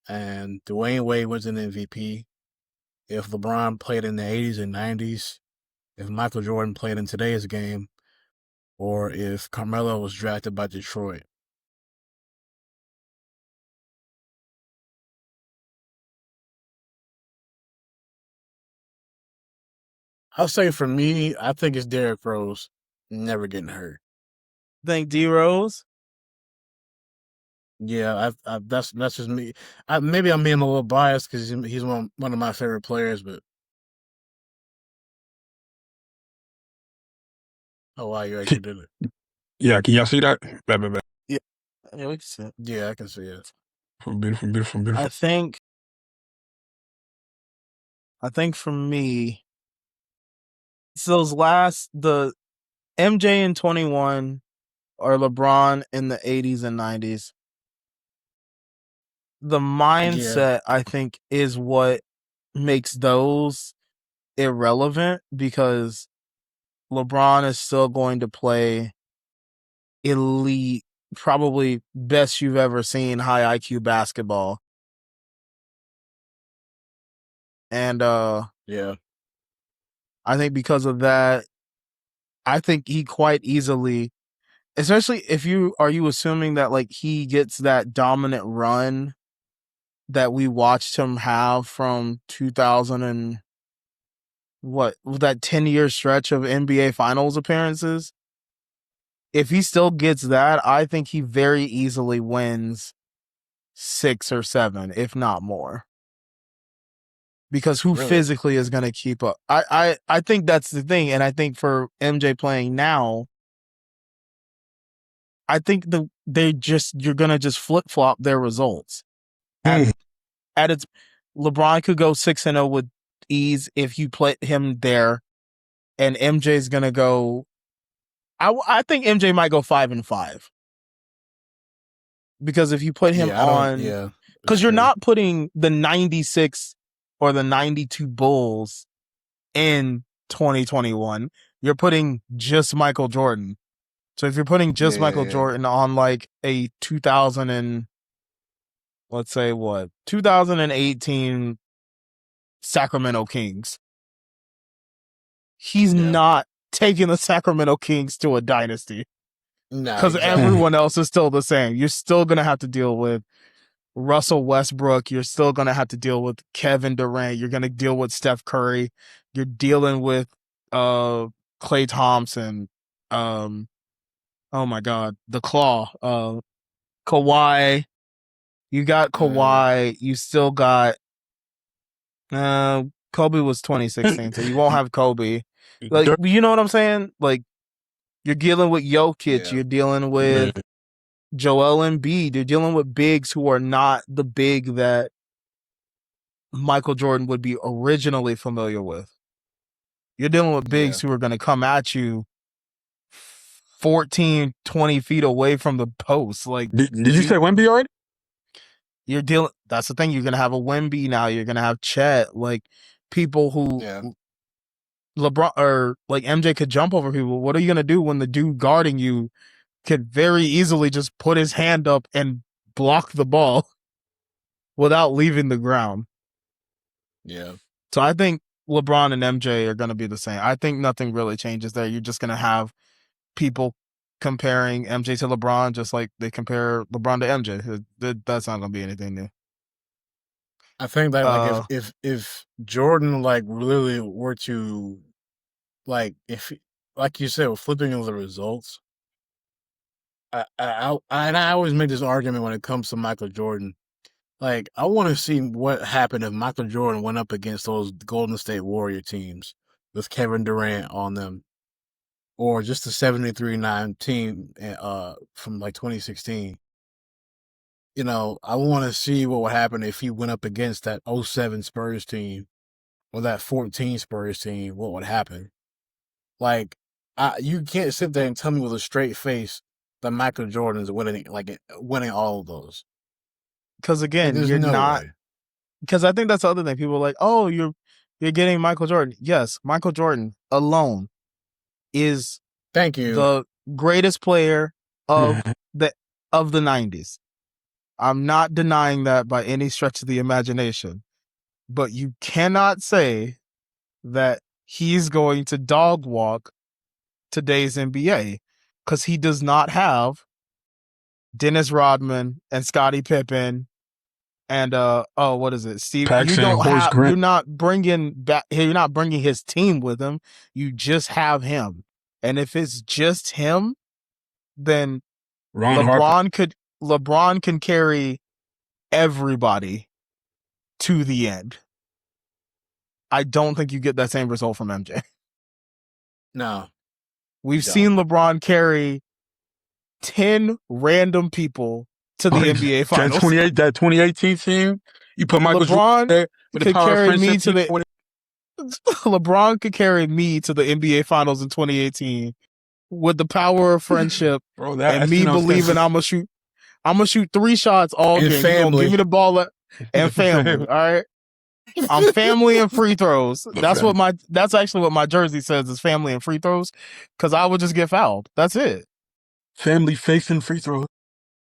and Dwayne Wade wins an MVP, if LeBron played in the 80s and 90s, if Michael Jordan played in today's game, or if Carmelo was drafted by Detroit. I'll say for me, I think it's Derrick Rose never getting hurt. Think D Rose? Yeah, that's just me. Maybe I'm being a little biased because he's one of my favorite players, but oh wow, you actually did it. Yeah, can y'all see that? Bad. Yeah, we can see it. Yeah, I can see it. Beautiful. I think for me, it's those the MJ in 21 or LeBron in the 80s and 90s. The mindset, I think, is what makes those irrelevant because LeBron is still going to play elite, probably best you've ever seen high IQ basketball. And Yeah. I think because of that, I think he quite easily, especially if you assuming that like he gets that dominant run that we watched him have from 2000 and what, that 10-year stretch of NBA finals appearances. If he still gets that, I think he very easily wins 6 or 7, if not more. Because who Really? physically is going to keep up? I think that's the thing. And I think for MJ playing now, I think you're going to just flip flop their results. At its, LeBron could go 6-0 with ease if you put him there, and MJ's going to go. I think MJ might go 5-5 because if you put him on, because you're not putting the 96 or the 92 Bulls in 2021, you're putting just Michael Jordan. So if you're putting just Michael Jordan on like a 2018 Sacramento Kings, he's not taking the Sacramento Kings to a dynasty. Because everyone else is still the same. You're still going to have to deal with Russell Westbrook. You're still going to have to deal with Kevin Durant. You're going to deal with Steph Curry. You're dealing with Klay Thompson. Oh my God, the Claw. Kawhi. You got Kawhi. You still got. Kobe was 2016, so you won't have Kobe. Like, you know what I'm saying? Like, you're dealing with Jokic. You're dealing with Joel Embiid. You're dealing with bigs who are not the big that Michael Jordan would be originally familiar with. You're dealing with bigs who are going to come at you 14, 20 feet away from the post. Like, did you say Wemby already? That's the thing. You're going to have a Wemby now. You're going to have Chet. Like, people who LeBron or like MJ could jump over people. What are you going to do when the dude guarding you could very easily just put his hand up and block the ball without leaving the ground? Yeah. So I think LeBron and MJ are going to be the same. I think nothing really changes there. You're just going to have people comparing MJ to LeBron just like they compare LeBron to MJ. That's not going to be anything new. I think that like if Jordan like really were to like if like you said, with flipping of the results, I always make this argument when it comes to Michael Jordan. Like, I want to see what happened if Michael Jordan went up against those Golden State Warrior teams with Kevin Durant on them, or just the 73-9 team from like 2016. You know, I want to see what would happen if he went up against that 07 Spurs team or that 14 Spurs team. What would happen? Like, you can't sit there and tell me with a straight face that Michael Jordan's winning all of those. Because again, you're not. Because I think that's the other thing. People are like, "Oh, you're getting Michael Jordan." Yes, Michael Jordan alone is the greatest player of the 90s. I'm not denying that by any stretch of the imagination, but you cannot say that he's going to dog walk today's NBA because he does not have Dennis Rodman and Scottie Pippen and what is it, Steve? Paxson, you don't Horace have. Grant. You're not bringing back. You're not bringing his team with him. You just have him, and if it's just him, then LeBron can carry everybody to the end. I don't think you get that same result from MJ. No. We've seen LeBron carry 10 random people to the NBA Finals. That 2018 team, you put Michael LeBron there with the power of friendship. LeBron could carry me to the NBA Finals in 2018 with the power of friendship. Bro, and me believing I'm gonna shoot 3 shots all game. He's gonna give me the ball and family. All right. I'm family and free throws. That's family. that's actually what my jersey says is family and free throws, because I would just get fouled. That's it. Family, faith, and free throw.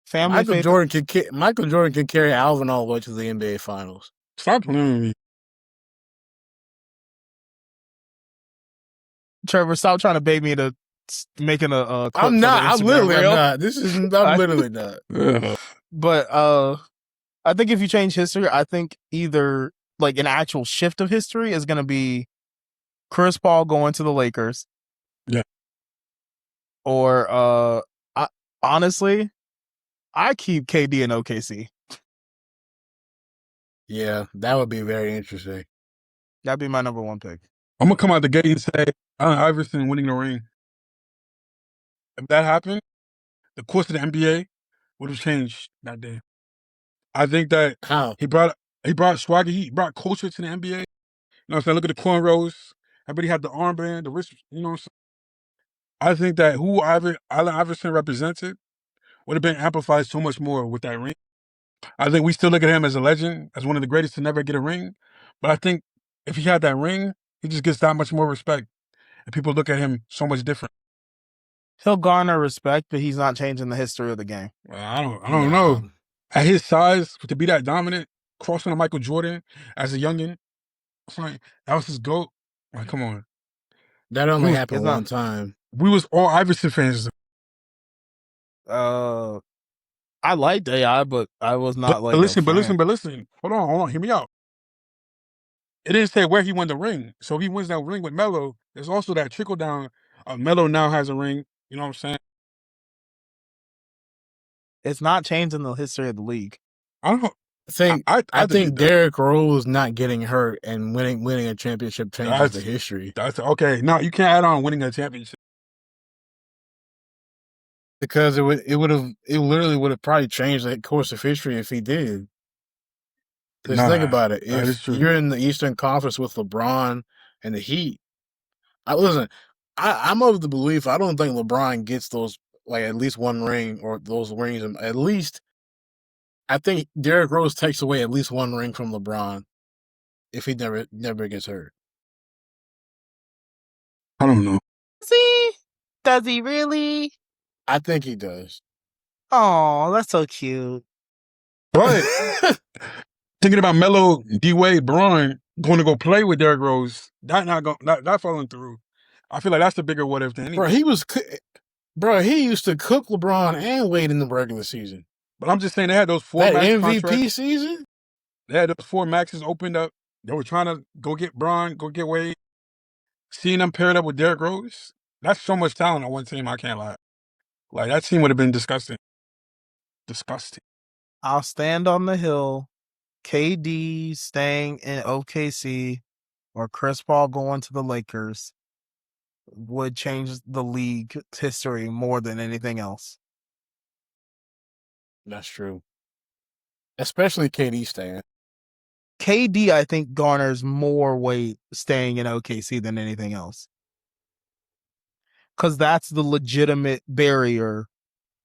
Family, Michael faith. Jordan can carry Alvin all the way to the NBA Finals. Stop playing with me. Trevor, stop trying to bait me to making a clip I'm for not. the I'm Instagram literally reel. not. I'm literally not. Yeah. But I think if you change history, I think either like an actual shift of history is going to be Chris Paul going to the Lakers. Yeah. Or honestly, I keep KD in OKC. Yeah, that would be very interesting. That'd be my number one pick. I'm gonna come out the gate and say Allen Iverson winning the ring. If that happened, the course of the NBA would have changed that day. I think that How? he brought swagger. He brought culture to the NBA. You know what I'm saying? Look at the cornrows. Everybody had the armband, the wrist. You know what I'm saying? I think that Allen Iverson represented would have been amplified so much more with that ring. I think we still look at him as a legend, as one of the greatest to never get a ring. But I think if he had that ring, he just gets that much more respect. And people look at him so much different. He'll garner respect, but he's not changing the history of the game. I don't know. At his size, to be that dominant, crossing to Michael Jordan as a youngin', like, that was his GOAT. Like, come on. That only happened one time. We was all Iverson fans. I liked AI, but I was not But listen. Hold on. Hear me out. It didn't say where he won the ring. So he wins that ring with Melo. There's also that trickle down. Melo now has a ring. You know what I'm saying? It's not changing the history of the league. I don't. I think Derrick Rose not getting hurt and winning a championship changes the history. That's okay. No, you can't add on winning a championship because it literally would have probably changed the course of history if he did. Because think about it, if you're in the Eastern Conference with LeBron and the Heat, I'm of the belief I don't think LeBron gets those like at least one ring or those rings. At least I think Derrick Rose takes away at least one ring from LeBron if he never gets hurt. I don't know. Does he really? I think he does. Oh, that's so cute. But thinking about Melo, D-Wade, Braun going to go play with Derrick Rose, that falling through. I feel like that's the bigger what if than anything. He used to cook LeBron and Wade in the regular season. But I'm just saying they had those that max MVP contracts. Season. They had those 4 maxes opened up. They were trying to go get Braun, go get Wade. Seeing them paired up with Derrick Rose, that's so much talent on one team. I can't lie. Like that team would have been disgusting. Disgusting. I'll stand on the hill. KD staying in OKC or Chris Paul going to the Lakers would change the league history more than anything else. That's true. Especially KD staying. KD, I think, garners more weight staying in OKC than anything else. Because that's the legitimate barrier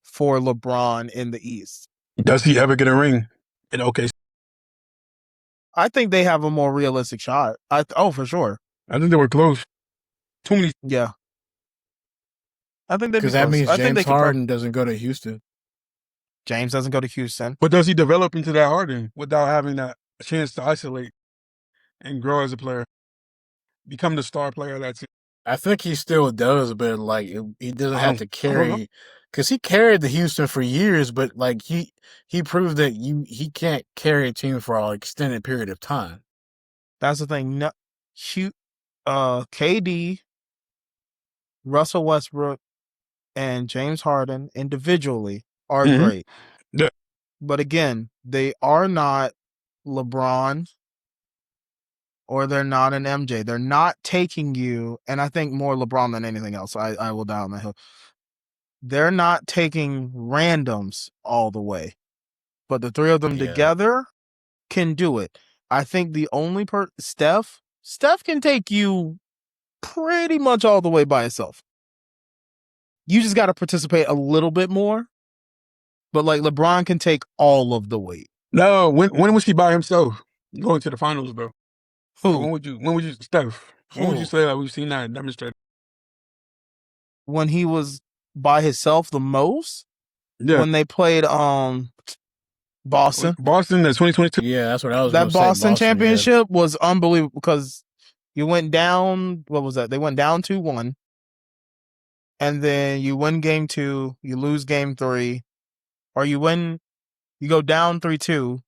for LeBron in the East. Does he ever get a ring in OKC? I think they have a more realistic shot. For sure. I think they were close. Too many. Yeah. I think they'd be close. Because that means James Harden doesn't go to Houston. James doesn't go to Houston. But does he develop into that Harden without having that chance to isolate and grow as a player? Become the star player that's it. I think he still does, but like he doesn't have to carry. Because he carried the Houston for years, but like he proved that he can't carry a team for an extended period of time. That's the thing. No, KD, Russell Westbrook, and James Harden individually are great. Yeah. But again, they are not LeBron or they're not an MJ. They're not taking you, and I think more LeBron than anything else. I will die on the hill. They're not taking randoms all the way. But the three of them together can do it. I think the only Steph can take you pretty much all the way by itself. You just got to participate a little bit more. But like LeBron can take all of the weight. No, when was he by himself going to the finals though? Who? When would you, Steph? When would you say like we've seen that demonstrated? When he was by himself the most? Yeah, When they played Boston. Boston, that 2022. Yeah, that's what I was That going to say. Boston Yeah. championship was unbelievable because you went down. What was that? They went down 2-1, and then you win game 2, you lose game 3, or you go down 3-2.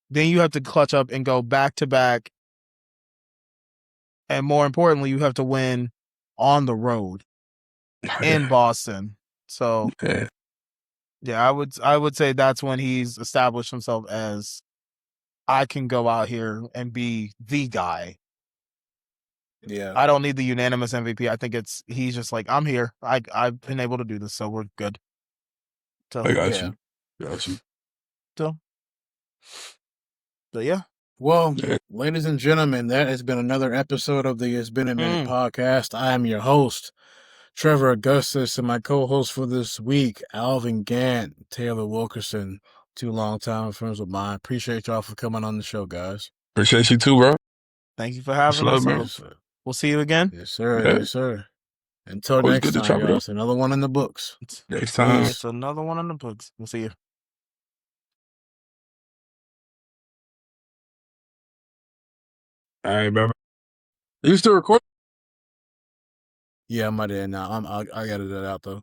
Then you have to clutch up and go back to back, and more importantly, you have to win on the road in Boston. So Yeah. yeah, I would say that's when he's established himself as I can go out here and be the guy. Yeah. I don't need the unanimous MVP. I think he's just like, I'm here. I've been able to do this, so we're good. So I got Yeah. you. Got you. so but yeah. Well, Yeah. ladies and gentlemen, that has been another episode of the It's Been a Minute podcast. I am your host, Trevor Augustus, and my co-host for this week, Alvin Gant, Taylor Wilkerson, 2 longtime friends of mine. Appreciate y'all for coming on the show, guys. Appreciate you too, bro. Thank you for having Much us. love, man. Yes, sir. We'll see you again. Yes, sir. Yeah. Yes, sir. Until Always next good to time, chop it y'all. up. It's another one in the books. Next time. It's another one in the books. We'll see you. All right, bro. You still recording? Yeah, I'm at it now. I got it out though.